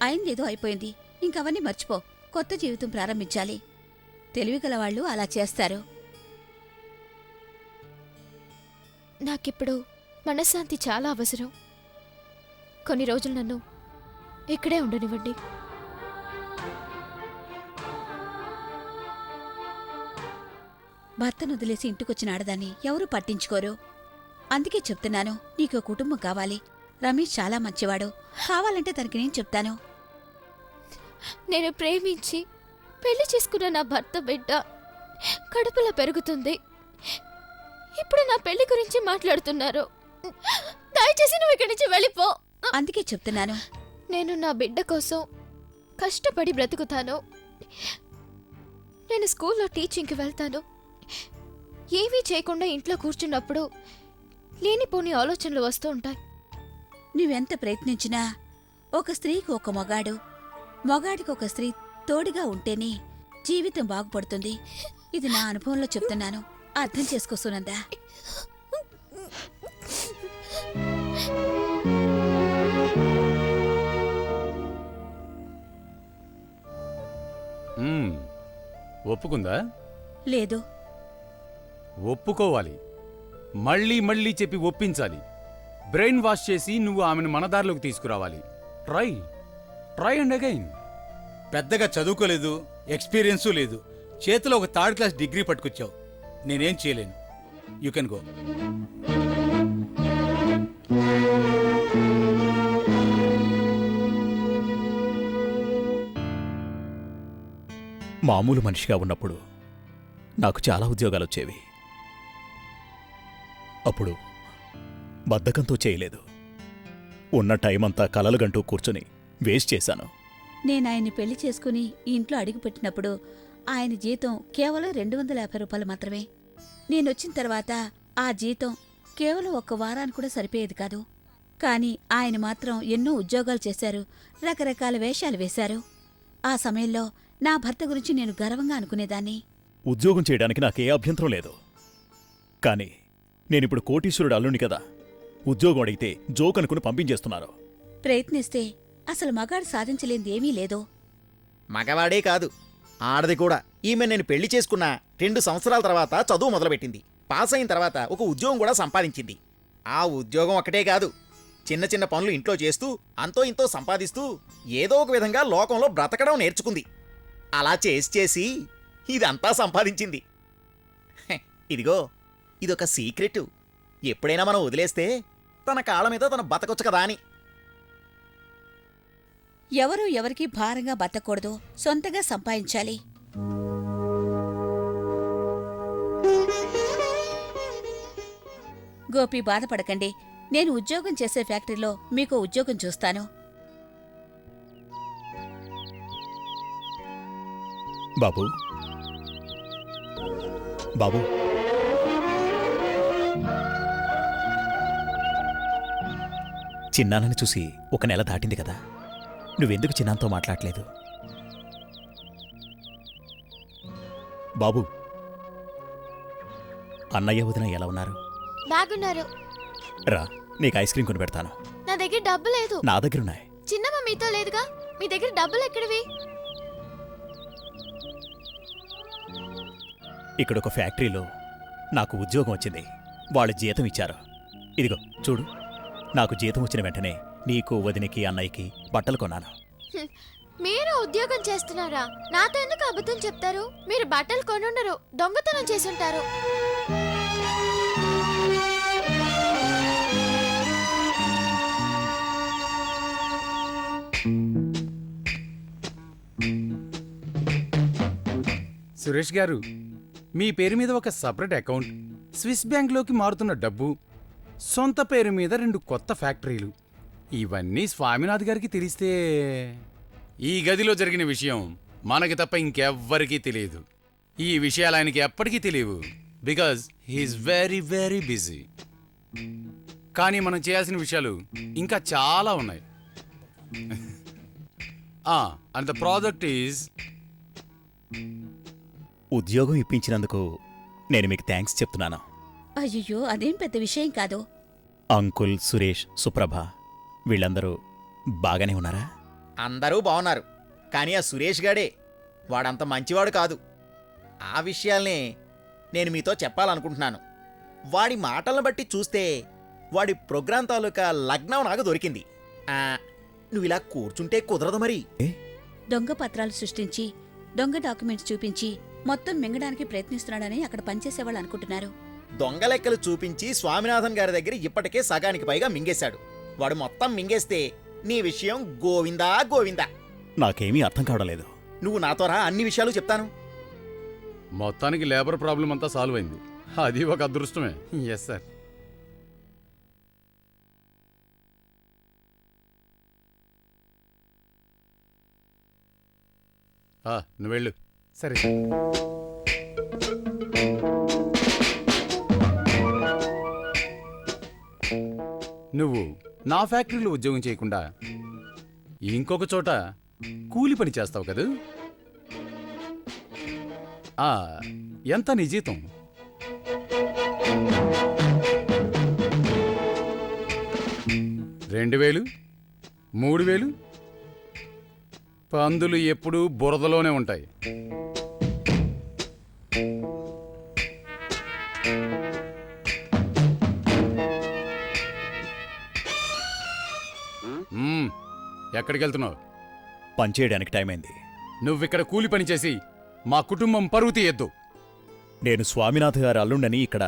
S2: అయిందేదో అయిపోయింది, ఇంకవన్నీ మర్చిపో. కొత్త జీవితం ప్రారంభించాలి. తెలివిగల వాళ్ళు అలా చేస్తారు.
S3: నాకిప్పుడు మనశ్శాంతి చాలా అవసరం. కొన్ని రోజులు నన్ను ఇక్కడే ఉండనివ్వండి.
S2: భర్తను వదిలేసి ఇంటికొచ్చిన ఆడదాన్ని ఎవరూ పట్టించుకోరు. అందుకే చెప్తున్నాను, నీకు కుటుంబం కావాలి. రమేష్ చాలా మంచివాడు, కావాలంటే తనకి నేను చెప్తాను.
S3: నేను ప్రేమించి పెళ్లి చేసుకున్న నా భర్త బిడ్డ కడుపులో పెరుగుతుంది. ఇప్పుడు నా పెళ్లి గురించి మాట్లాడుతున్నారు. దయచేసి నువ్వు ఇక్కడి నుంచి వెళ్ళిపో.
S2: అందుకే చెప్తున్నాను.
S3: నేను నా బిడ్డ కోసం కష్టపడి బ్రతుకుతాను. నేను స్కూల్లో టీచింగ్కి వెళ్తాను. ఏమీ చేయకుండా ఇంట్లో కూర్చున్నప్పుడు లేనిపోని ఆలోచనలు వస్తూ ఉంటాయి.
S2: నువ్వెంత ప్రయత్నించినా ఒక స్త్రీకి ఒక మొగాడు, మొగాడికి ఒక స్త్రీ తోడుగా ఉంటేనే జీవితం బాగుపడుతుంది. ఇది నా అనుభవంలో చెప్తున్నాను. అర్థం చేసుకో సునందా.
S5: ఒప్పుకుందా?
S2: లేదు.
S5: ఒప్పుకోవాలి. మళ్ళీ మళ్ళీ చెప్పి ఒప్పించాలి. బ్రెయిన్ వాష్ చేసి నువ్వు ఆమెను మన దారిలోకి తీసుకురావాలి. Try and again.
S6: పెద్దగా చదువుకోలేదు, ఎక్స్పీరియన్సు లేదు. చేతిలో ఒక 3rd క్లాస్ డిగ్రీ పట్టుకొచ్చావు. నేనేం చేయలేను. You can go.
S4: మామూలు మనిషిగా ఉన్నప్పుడు నాకు చాలా ఉద్యోగాలు వచ్చేవి. అప్పుడు బద్ధకంతో చేయలేదు. ఉన్న టైం అంతా కలలుగంటూ కూర్చుని వేస్ట్ చేశాను.
S2: నేనాయన్ని పెళ్లి చేసుకుని ఈ ఇంట్లో అడుగుపెట్టినప్పుడు ఆయన జీతం కేవలం 250 రూపాయలు మాత్రమే. నేనొచ్చిన తర్వాత ఆ జీతం కేవలం 1 వారానికి కూడా సరిపోయేది కాదు. కాని ఆయన మాత్రం ఎన్నో ఉద్యోగాలు చేశారు, రకరకాల వేషాలు వేశారు. ఆ సమయంలో నా భర్త గురించి నేను గర్వంగా అనుకునేదాన్ని.
S4: ఉద్యోగం చేయడానికి నాకే అభ్యంతరం లేదు. కాని నేనిప్పుడు కోటీశ్వరుడు అల్లుని కదా. ఉద్యోగం అడిగితే జోక్ అనుకుని పంపించేస్తున్నారు.
S2: ప్రయత్నిస్తే అసలు మగాడు సాధించలేంది ఏమీ లేదు.
S7: మగవాడే కాదు, ఆడది కూడా. ఈమె నేను పెళ్లి చేసుకున్న 2 సంవత్సరాల తర్వాత చదువు మొదలుపెట్టింది. పాస్ అయిన తర్వాత ఒక ఉద్యోగం కూడా సంపాదించింది. ఆ ఉద్యోగం ఒకటే కాదు, చిన్న చిన్న పనులు ఇంట్లో చేస్తూ అంతో ఇంతో సంపాదిస్తూ ఏదో ఒక విధంగా లోకంలో బ్రతకడం నేర్చుకుంది. అలా చేసి ఇదంతా సంపాదించింది. ఇదిగో, ఇదొక సీక్రెట్. ఎప్పుడైనా మనం వదిలేస్తే తన కాళ్ళ మీద తన బతకొచ్చు కదా అని.
S2: ఎవరూ ఎవరికీ భారంగా బతకూడదు, సొంతగా సంపాదించాలి. గోపి, బాధపడకండి. నేను ఉద్యోగం చేసే ఫ్యాక్టరీలో మీకు ఉద్యోగం చూస్తాను.
S4: బాబూ, బాబూ, చిన్నానని చూసి 1 నెల దాటింది కదా. నువ్వెందుకు చిన్నాంతో మాట్లాడలేదు? బాబూ, అన్నయ్య వదిన ఎలా ఉన్నారు?
S3: బాగున్నారు.
S4: రా, నీకు ఐస్ క్రీం కొని పెడతాను.
S3: నా దగ్గర డబ్బు లేదు.
S4: నా దగ్గరున్నాయి.
S3: చిన్నమ్మ మీతో లేదుగా, మీ దగ్గర డబ్బులు ఎక్కడివి?
S4: ఇక్కడొక ఫ్యాక్టరీలో నాకు ఉద్యోగం వచ్చింది. వాళ్ళు జీతం ఇచ్చారు. ఇదిగో చూడు, నాకు జీతం వచ్చిన వెంటనే నీకు, వదినికి, అన్నయ్యకి బట్టలు కొన్నాను.
S3: మీరు ఉద్యోగం చేస్తున్నారా? నాతో ఎందుకు అబద్ధం చెప్తారు? మీరు బట్టలు కొనుండరు, దొంగతనం చేసుంటారు.
S5: సురేష్ గారు, మీ పేరు మీద ఒక సపరేట్ అకౌంట్, స్విస్ బ్యాంక్లోకి మారుతున్న డబ్బు, సొంత పేరు మీద 2 కొత్త ఫ్యాక్టరీలు, ఇవన్నీ స్వామినాథ్ గారికి తెలిస్తే... ఈ గదిలో జరిగిన విషయం మనకి తప్ప ఇంకెవ్వరికీ తెలియదు. ఈ విషయాలు ఆయనకి ఎప్పటికీ తెలియవు. Because he is very very busy. కానీ మనం చేయాల్సిన విషయాలు ఇంకా చాలా ఉన్నాయి. అండ్ ద ప్రాజెక్ట్ ఈజ్...
S4: ఉద్యోగం ఇప్పించినందుకు నేను మీకు థ్యాంక్స్ చెప్తున్నాను.
S2: అయ్యో, అదేం పెద్ద విషయం కాదు.
S4: అంకుల్, సురేష్, సుప్రభ వీళ్ళందరూ బాగానే ఉన్నారా?
S7: అందరూ బావున్నారు. కానీ ఆ సురేష్ గాడే, వాడంత మంచివాడు కాదు. ఆ విషయాల్నే నేను మీతో చెప్పాలనుకుంటున్నాను. వాడి మాటలను బట్టి చూస్తే వాడి ప్రోగ్రాం తాలూకా లగ్నం నాకు దొరికింది. నువ్విలా కూర్చుంటే కుదరదు మరి.
S2: దొంగ పత్రాలు సృష్టించి, దొంగ డాక్యుమెంట్స్ చూపించి మొత్తం మింగడానికి ప్రయత్నిస్తున్నాడని అక్కడ పనిచేసేవాళ్ళు అనుకుంటున్నారు.
S7: దొంగ లెక్కలు చూపించి స్వామినాథన్ గారి దగ్గర ఇప్పటికే సగానికి పైగా మింగేశాడు. వాడు మొత్తం మింగేస్తే నీ విషయం గోవిందా గోవిందా.
S4: నాకేమీ అర్థం కావడం లేదు.
S7: నువ్వు నాతో రా, అన్ని విషయాలు చెప్తాను.
S5: మొత్తానికి లేబర్ ప్రాబ్లం అంతా సాల్వ్ అయింది. అది ఒక అదృష్టమే. Yes sir. నువ్వు వెళ్ళు.
S10: సరే.
S5: నువ్వు నా ఫ్యాక్టరీలో ఉద్యోగం చేయకుండా ఇంకొక చోట కూలి పని చేస్తావు కదా? ఎంత నీ జీతం? 2000, 3000? పందులు ఎప్పుడూ బురదలోనే ఉంటాయి. ఎక్కడికి వెళ్తున్నావు?
S4: పనిచేయడానికి టైం అయింది.
S5: నువ్విక్కడ కూలి పని చేసి మా కుటుంబం పరువు తీయద్దు.
S4: నేను స్వామినాథ్ గారి అల్లుండని ఇక్కడ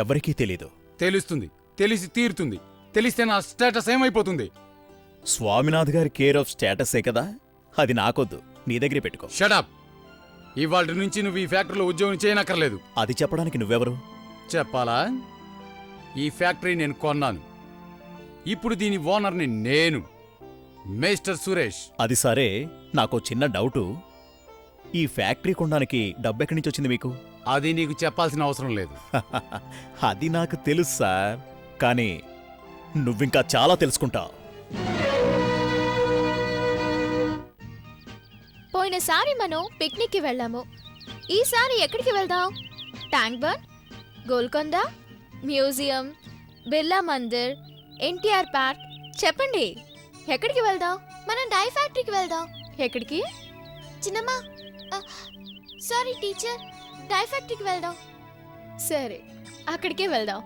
S4: ఎవ్వరికీ తెలీదు.
S5: తెలుస్తుంది, తెలిసి తీరుతుంది. తెలిస్తే నా స్టేటస్ ఏమైపోతుంది?
S4: స్వామినాథ్ గారి కేర్ ఆఫ్ స్టేటసే కదా, అది నాకొద్దు, నీ దగ్గరే పెట్టుకో.
S5: షడప్. ఇవాళ నుంచి నువ్వు ఈ ఫ్యాక్టరీలో ఉద్యోగం చేయనక్కర్లేదు.
S4: అది చెప్పడానికి నువ్వెవరు?
S5: చెప్పాలా? ఈ ఫ్యాక్టరీ నేను కొన్నాను. ఇప్పుడు దీని ఓనర్ని నేను, మిస్టర్ సురేష్.
S4: అది సరే, నాకో చిన్న డౌటు. ఈ ఫ్యాక్టరీ కొనడానికి డబ్బెక్కడి నుంచి వచ్చింది మీకు?
S5: అది నీకు చెప్పాల్సిన అవసరం లేదు.
S4: అది నాకు తెలుసు సార్, కానీ నువ్వింకా చాలా తెలుసుకుంటావు.
S3: పోయినసారి మనం పిక్నిక్కి వెళ్ళాము. ఈసారి ఎక్కడికి వెళ్దాం? Tank bund, Golconda, museum, Birla Mandir, NTR park. చెప్పండి, ఎక్కడికి వెళ్దాం? మనం డై ఫ్యాక్టరీకి వెళ్దాం. ఎక్కడికి? చిన్నమ్మా, సారీ టీచర్, డై ఫ్యాక్టరీకి వెళ్దాం. సరే, అక్కడికే వెళ్దాం.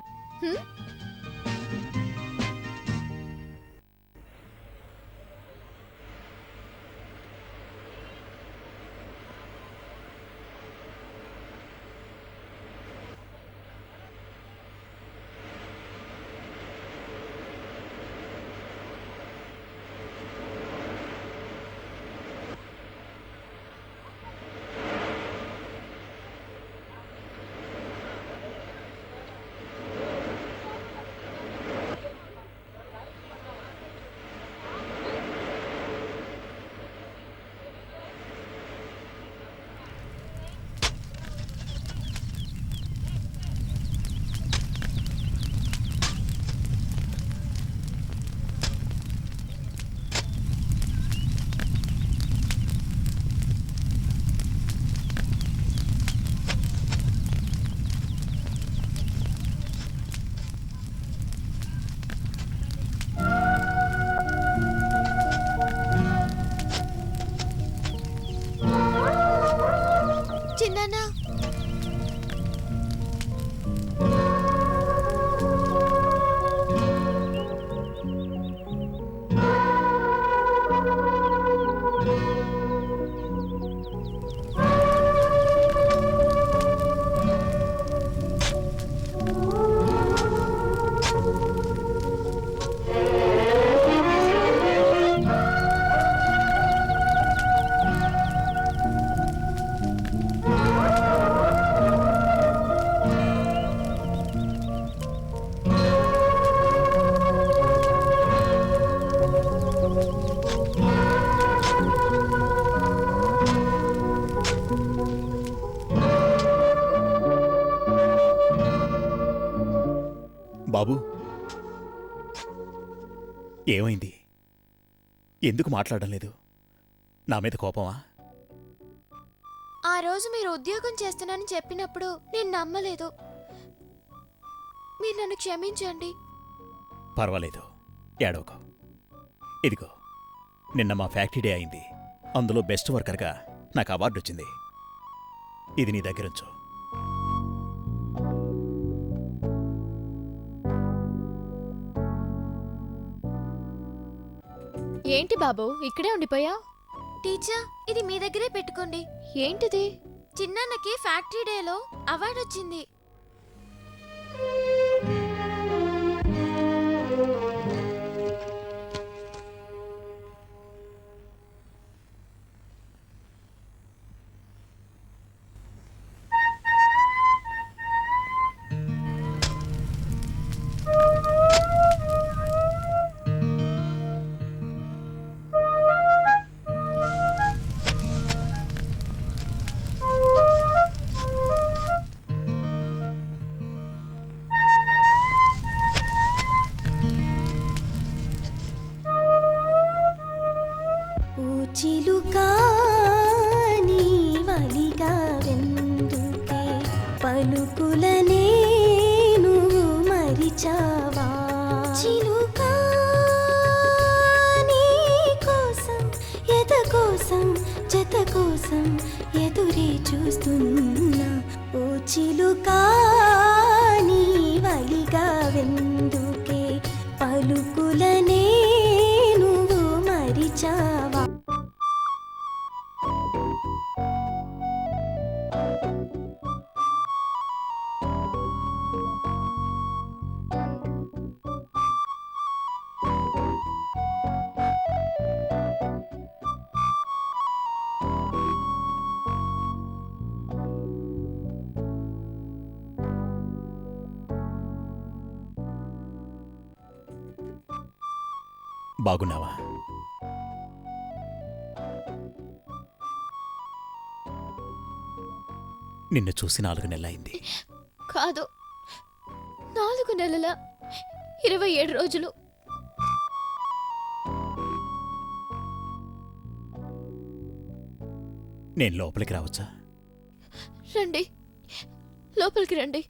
S4: బాబు, ఏమైంది? ఎందుకు మాట్లాడడం లేదు? నా మీద కోపమా?
S3: ఆ రోజు మీరు ఉద్యోగం చేస్తున్నానని చెప్పినప్పుడు నేను నమ్మలేదు. మీరు నన్ను క్షమించండి.
S4: పర్వాలేదు, ఏడవకు. ఇదిగో, నిన్న మా ఫ్యాక్టరీ డే అయింది. అందులో బెస్ట్ వర్కర్గా నాకు అవార్డు వచ్చింది. ఇది నీ దగ్గరుంచు.
S3: ఏంటి బాబు, ఇక్కడే ఉండిపోయా? టీచర్, ఇది మీ దగ్గరే పెట్టుకోండి. ఏంటిది? చిన్నన్నకి ఫ్యాక్టరీ డేలో అవార్డు వచ్చింది.
S10: చిలుకా నీవలిగా వెందుకే పలుకులనే నువ్వు మరిచావా చిలుకా నీ కోసం ఎద కోసం జత కోసం ఎదురే చూస్తున్నా ఓ చిలుకా నీవలిగా వెందుకే పలుకులనే నువ్వు మరిచావా
S4: బాగున్నావా? నిన్ను చూసి 4 నెలలైంది.
S3: కాదు, 4 నెలల 27 రోజులు.
S4: నేను లోపలికి రావచ్చా?
S3: రండి, లోపలికి రండి.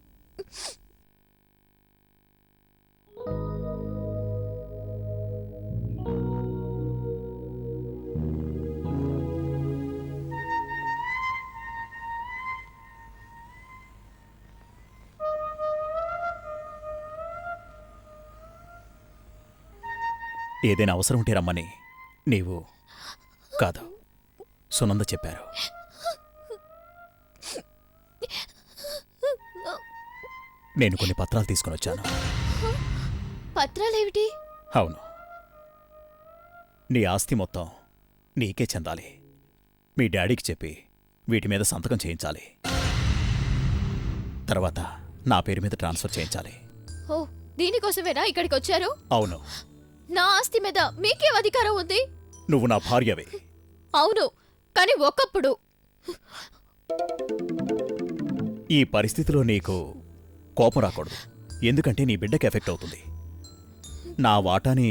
S4: ఏదైనా అవసరం ఉంటే రమ్మని నీవు కాదు, సునంద చెప్పారు. నేను కొన్ని పత్రాలు తీసుకుని వచ్చాను.
S3: పత్రాలేమిటి?
S4: అవును, నీ ఆస్తి మొత్తం నీకే చెందాలి. మీ డాడీకి చెప్పి వీటి మీద సంతకం చేయించాలి. తర్వాత నా పేరు మీద ట్రాన్స్ఫర్ చేయించాలి.
S3: ఓ, దీనికోసమేనా ఇక్కడికి వచ్చారు?
S4: అవును.
S3: నా ఆస్తి మీద మీకేం అధికారం ఉంది?
S4: నువ్వు నా భార్యవే.
S3: అవును, కానీ ఒకప్పుడు.
S4: ఈ పరిస్థితిలో నీకు కోపం రాకూడదు, ఎందుకంటే నీ బిడ్డకి ఎఫెక్ట్ అవుతుంది. నా వాటాని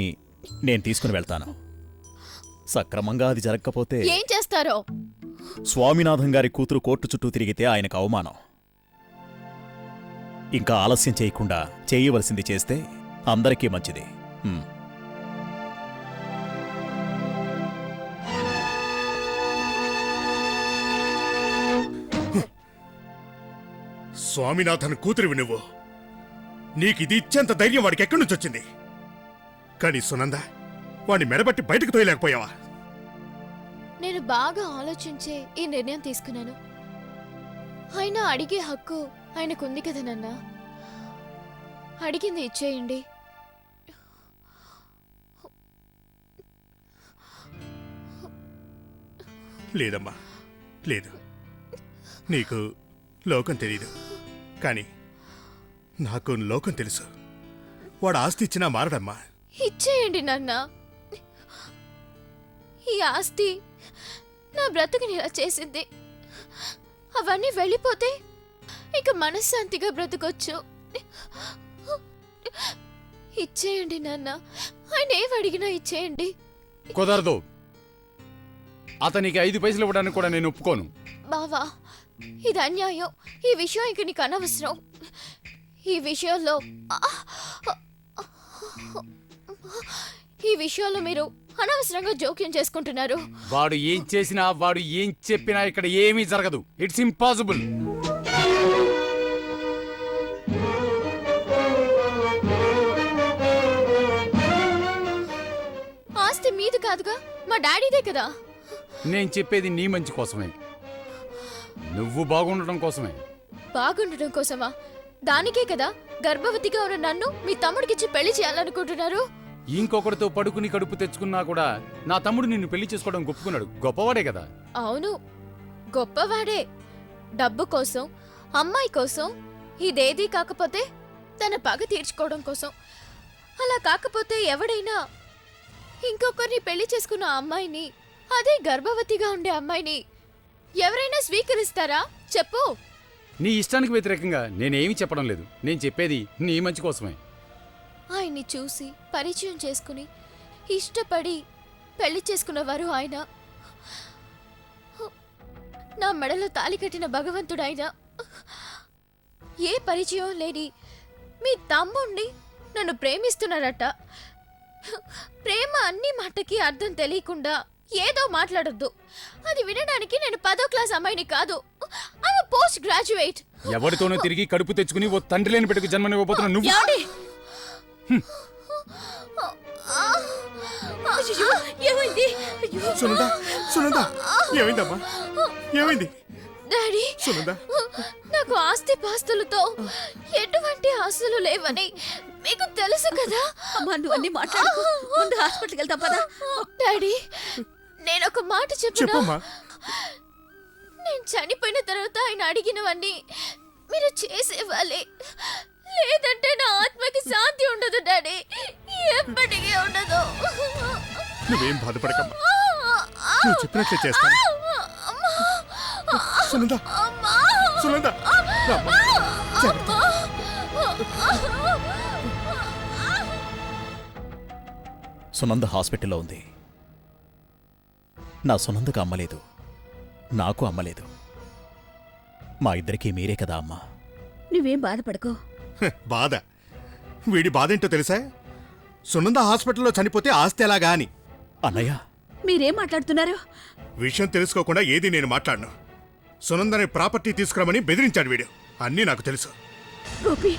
S4: నేను తీసుకుని వెళ్తాను. సక్రమంగా అది జరగకపోతే
S3: ఏం చేస్తారో?
S4: స్వామినాథం గారి కూతురు కోర్టు చుట్టూ తిరిగితే ఆయనకు అవమానం. ఇంకా ఆలస్యం చేయకుండా చేయవలసింది చేస్తే అందరికీ మంచిది.
S1: స్వామినాథన్ కూతురివి నువ్వు. నీకిది ఇచ్చేంత ధైర్యం వాడికి ఎక్కడి నుంచి వచ్చింది? కానీ సునంద, వాడిని మెడబట్టి బయటకు తోయలేకపోయావా?
S3: నేను బాగా ఆలోచించే ఈ నిర్ణయం తీసుకున్నాను. అయినా అడిగే హక్కు ఆయనకుంది కదా నాన్న. అడిగింది ఇచ్చేయండి.
S1: లేదమ్మా, లేదు. నీకు లోకం తెలీదు, కానీ నాకు లోకం తెలుసు. వాడు ఆస్తి ఇచ్చినా మారడమ్మా.
S3: ఇచ్చేయండి నాన్న. ఈ ఆస్తి నా బ్రతుకుని ఇలా చేసింది. అవన్నీ వెళ్ళిపోతే ఇక మనశ్శాంతిగా బ్రతకొచ్చు. ఇచ్చేయండి నాన్న. ఆయన ఏమడిగినా ఇచ్చేయండి.
S5: కుదరదు. అతనికి 5 పైసలు ఇవ్వడానికి కూడా నేను ఒప్పుకోను.
S3: బావా, ఇది అన్యాయం. ఈ విషయం ఇంక నీకు అనవసరం. ఈ విషయంలో మీరు అనవసరంగా జోక్యం చేసుకుంటున్నారు.
S5: వాడు ఏం చేసినా, వాడు ఏం చెప్పినా ఇక్కడ ఏమీ జరగదు. It's impossible.
S3: ఆస్తి మీది కాదుగా, మా డాడీదే కదా.
S5: నేను చెప్పేది నీ మంచి కోసమే, నువ్వు బాగుండటం కోసమే.
S3: బాగుండటం కోసమా? దానికే కదా గర్భవతిగా ఉన్న నన్ను మీ తమ్ముడికిచ్చి పెళ్లి చేయాలనుకుంటున్నారు.
S5: ఇంకొకరితో పడుకుని కడుపు తెచ్చుకున్నా కూడా నా తమ్ముడు నిన్ను పెళ్లి చేసుకోవడం గొప్పుకున్నాడు. గొప్పవాడే కదా.
S3: అవును, గొప్పవాడే. డబ్బు కోసం, అమ్మాయి కోసం, ఇదేదీ కాకపోతే తన పగ తీర్చుకోవడం కోసం. అలా కాకపోతే ఎవడైనా ఇంకొకరిని పెళ్లి చేసుకున్న అమ్మాయిని, అదే గర్భవతిగా ఉండే అమ్మాయిని ఎవరైనా స్వీకరిస్తారా చెప్పు?
S5: నీ ఇష్టానికి వ్యతిరేకంగా నేనేమీ చెప్పడం లేదు. నేను చెప్పేది నీ మంచి కోసమే.
S3: ఆయన్ని చూసి పరిచయం చేసుకుని ఇష్టపడి పెళ్లి చేసుకున్నవారు ఆయన. నా మెడలో తాళి కట్టిన భగవంతుడైనా ఏ పరిచయం లేని మీ తమ్ముణ్ణి నన్ను ప్రేమిస్తున్నారట. ప్రేమ అన్ని మాటకి అర్థం తెలియకుండా ఏదో మాట్లాడొద్దు. అది వినడానికి నేను 10వ క్లాస్ అమ్మాయిని కాదు. I post graduate.
S5: ఎవరితోనో తిరిగి కడుపు తెచ్చుకుని ఓ తండ్రి లేని బిడ్డకు జన్మనివ్వబోతున్నా నువ్వు.
S2: ఏమండి? అయ్యో, ఏమైంది? అయ్యో.
S1: సునంద, సునంద, ఏమైందమ్మా? ఏమైంది?
S3: డాడీ,
S1: సునంద,
S3: నాకు ఆస్తి పాస్తులతో ఎటువంటి ఆస్తులు లేవని మీకు తెలుసు కదా.
S2: అమ్మా, నువ్వు అన్ని మాట్లాడుకో. ముందు హాస్పిటల్కి వెళ్తాం పదా.
S3: డాడీ, నేను ఒక మాట చెప్పనా?
S1: చెప్పమ్మా.
S3: నేను చనిపోయిన తర్వాత ఆయన అడిగినవన్నీ మీరు చేసేవాళ్ళే. లేదంటే నా ఆత్మకి శాంతి ఉండదు డాడీ, ఎప్పటికీ ఉండదు.
S1: నువ్వేం బాధపడకమ్మా, నువ్వు చెప్పినట్లే చేస్తాను. సునంద, సునంద, రామ్మా. జాగ్రత్త.
S4: సునంద హాస్పిటల్లో ఉంది. నా సునందకు అమ్మలేదు, నాకు అమ్మలేదు. మా ఇద్దరికీ మీరే కదా అమ్మా.
S2: నువ్వేం బాధపడకో.
S1: బాధ? వీడి బాధేంటో తెలుసా? సునంద హాస్పిటల్లో చనిపోతే ఆస్తి ఎలాగా అని.
S4: అన్నయ్య,
S2: మీరేం మాట్లాడుతున్నారు?
S1: విషయం తెలుసుకోకుండా ఏది నేను మాట్లాడను. సునందని ప్రాపర్టీ తీసుకురమని బెదిరించాడు వీడు. అన్నీ నాకు తెలుసు.
S2: గోపి,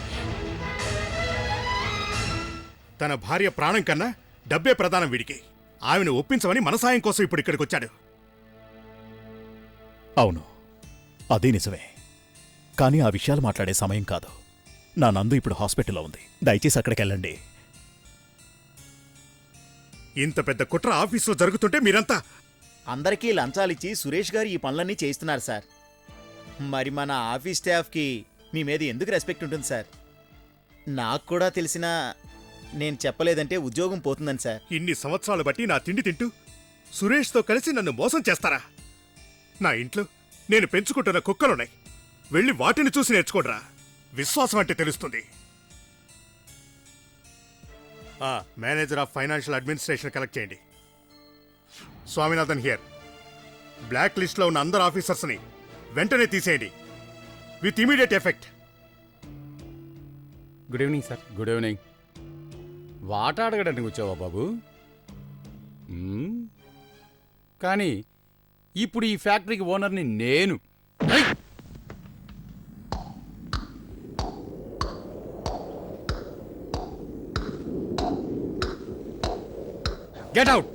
S1: తన భార్య ప్రాణం కన్నా డబ్బే ప్రధానం వీడికి. ఆమెను ఒప్పించమని మన సాయం కోసం ఇప్పుడు ఇక్కడికి వచ్చాడు.
S4: అవును, అదే నిజమే. కానీ ఆ విషయాలు మాట్లాడే సమయం కాదు. నా నందు ఇప్పుడు హాస్పిటల్లో ఉంది. దయచేసి అక్కడికి వెళ్ళండి.
S1: ఇంత పెద్ద కుట్ర ఆఫీసులో జరుగుతుంటే మీరంతా
S7: అందరికీ లంచాలిచ్చి సురేష్ గారు ఈ పనులన్నీ చేయిస్తున్నారు సార్. మరి మన ఆఫీస్ స్టాఫ్కి మీ మీద ఎందుకు రెస్పెక్ట్ ఉంటుంది సార్? నాకు కూడా తెలిసినా నేను చెప్పలేదంటే ఉద్యోగం పోతుందని సార్.
S1: ఇన్ని సంవత్సరాలు బట్టి నా తిండి తింటూ సురేష్తో కలిసి నన్ను మోసం చేస్తారా? నా ఇంట్లో నేను పెంచుకుంటున్న కుక్కలున్నాయి. వెళ్ళి వాటిని చూసి నేర్చుకోడ్రా. విశ్వాసం అంటే తెలుస్తుంది. Manager of financial administration collect చేయండి. స్వామినాథన్ హియర్. బ్లాక్ లిస్ట్లో ఉన్న అందరు ఆఫీసర్స్ని వెంటనే తీసేయండి with immediate effect.
S5: Good evening sir. Good evening. వాట అడగడానికి వచ్చావా బాబు? కానీ ఇప్పుడు ఈ ఫ్యాక్టరీకి ఓనర్ని నేను. Get out.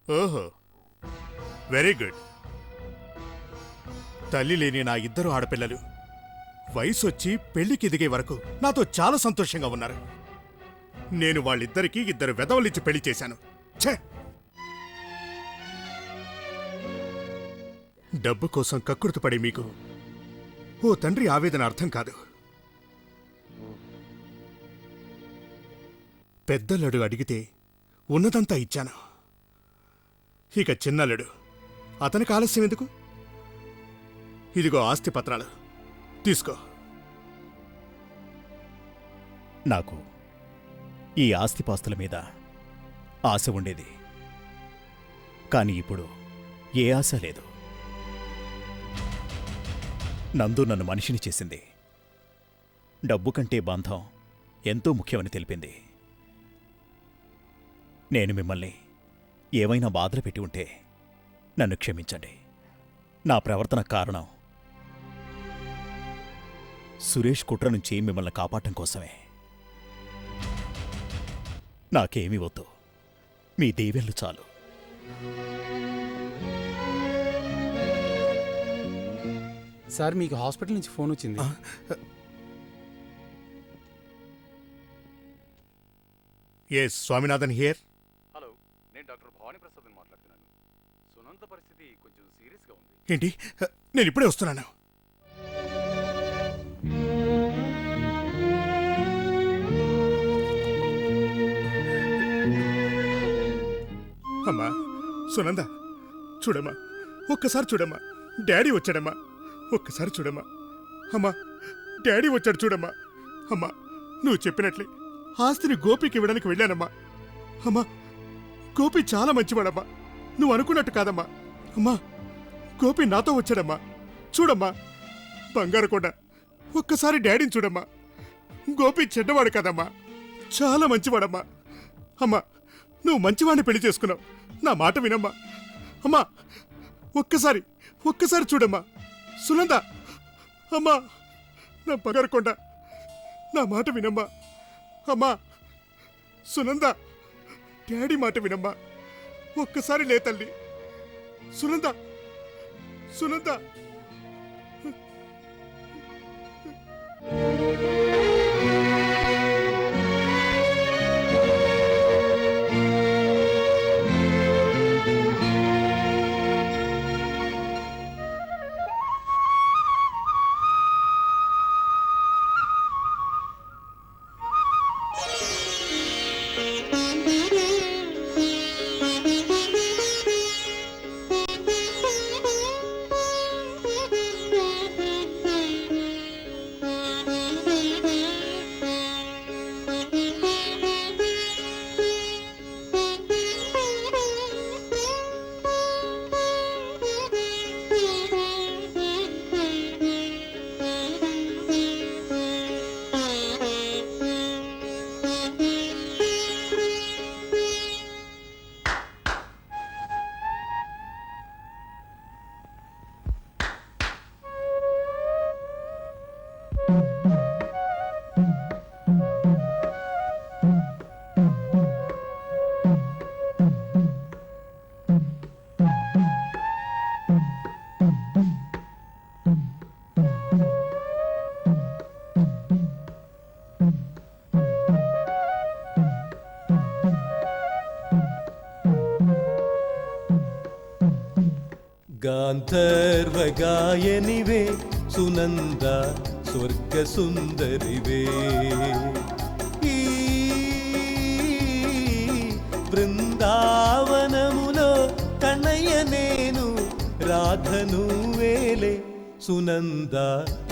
S1: ఓహో, వెరీ గుడ్. తల్లి లేని నా ఇద్దరు ఆడపిల్లలు వయసొచ్చి పెళ్లికి ఎదిగే వరకు నాతో చాలా సంతోషంగా ఉన్నారు. నేను వాళ్ళిద్దరికీ 2 వెధవలిచ్చి పెళ్లి చేశాను. ఛే! డబ్బు కోసం కక్కుర్తిపడే మీకు ఓ తండ్రి ఆవేదన అర్థం కాదు. పెద్దల్లుడు అడిగితే ఉన్నదంతా ఇచ్చాను. ఇక చిన్నల్లుడు, అతనికి ఆలస్యం ఎందుకు? ఇదిగో ఆస్తి పత్రాలు తీసుకో.
S4: నాకు ఈ ఆస్తిపాస్తుల మీద ఆశ ఉండేది. కానీ ఇప్పుడు ఏ ఆశ లేదు. నందు నన్ను మనిషిని చేసింది. డబ్బు కంటే బంధం ఎంతో ముఖ్యమని తెలిపింది. నేను మిమ్మల్ని ఏమైనా బాధలు పెట్టి ఉంటే నన్ను క్షమించండి. నా ప్రవర్తన కారణం సురేష్ కుట్ర నుంచి మిమ్మల్ని కాపాడటం కోసమే. నాకేమీ వద్దు, మీ దీవెనలు చాలు.
S5: సార్ మీకు హాస్పిటల్ నుంచి ఫోన్ వచ్చింది.
S1: Yes Swaminathan here.
S5: హలో, నేను డాక్టర్ భవానీ ప్రసాద్ మాట్లాడుతున్నాను. సునంద పరిస్థితి కొంచెం సీరియస్గా ఉంది.
S1: ఏంటి? నేను ఇప్పుడే వస్తున్నాను. అమ్మా సునంద, చూడమ్మా, ఒక్కసారి చూడమ్మా, డాడీ వచ్చాడమ్మా. ఒక్కసారి చూడమ్మా. అమ్మా, డాడీ వచ్చాడు చూడమ్మా. అమ్మా, నువ్వు చెప్పినట్లే ఆస్తిని గోపికి ఇవ్వడానికి వెళ్ళానమ్మా. అమ్మా, గోపి చాలా మంచివాడమ్మా, నువ్వు అనుకున్నట్టు కాదమ్మా. అమ్మా, గోపి నాతో వచ్చాడమ్మా. చూడమ్మా, బంగారు కొండ, ఒక్కసారి డాడీని చూడమ్మా. గోపి చెడ్డవాడు కదమ్మా, చాలా మంచివాడమ్మా. అమ్మా, నువ్వు మంచివాడిని పెళ్లి చేసుకున్నావు. నా మాట వినమ్మా. అమ్మా, ఒక్కసారి చూడమ్మా. సునంద, అమ్మా, నా బంగారు కొండ, నా మాట వినమ్మా. అమ్మా, సునంద, డాడీ మాట వినమ్మా. ఒక్కసారి లే తల్లి. సునంద, సునంద.
S11: గాంధర్వగాయనివే సునంద స్వర్గ సుందరివే ఈ బృందావనములో కన్నయ్య నేను రాధను వేలే సునంద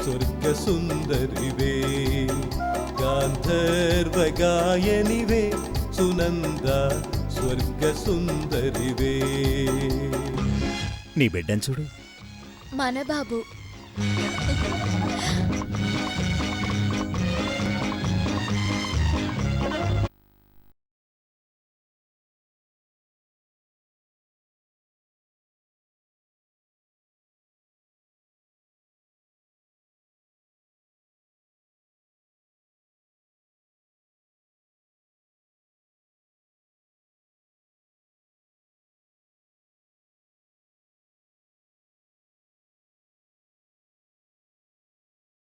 S11: స్వర్గ సుందరివే గాంధర్వగాయనివే సునంద స్వర్గ సుందరివే.
S4: నీ బిడ్డను చూడు.
S3: మన బాబు.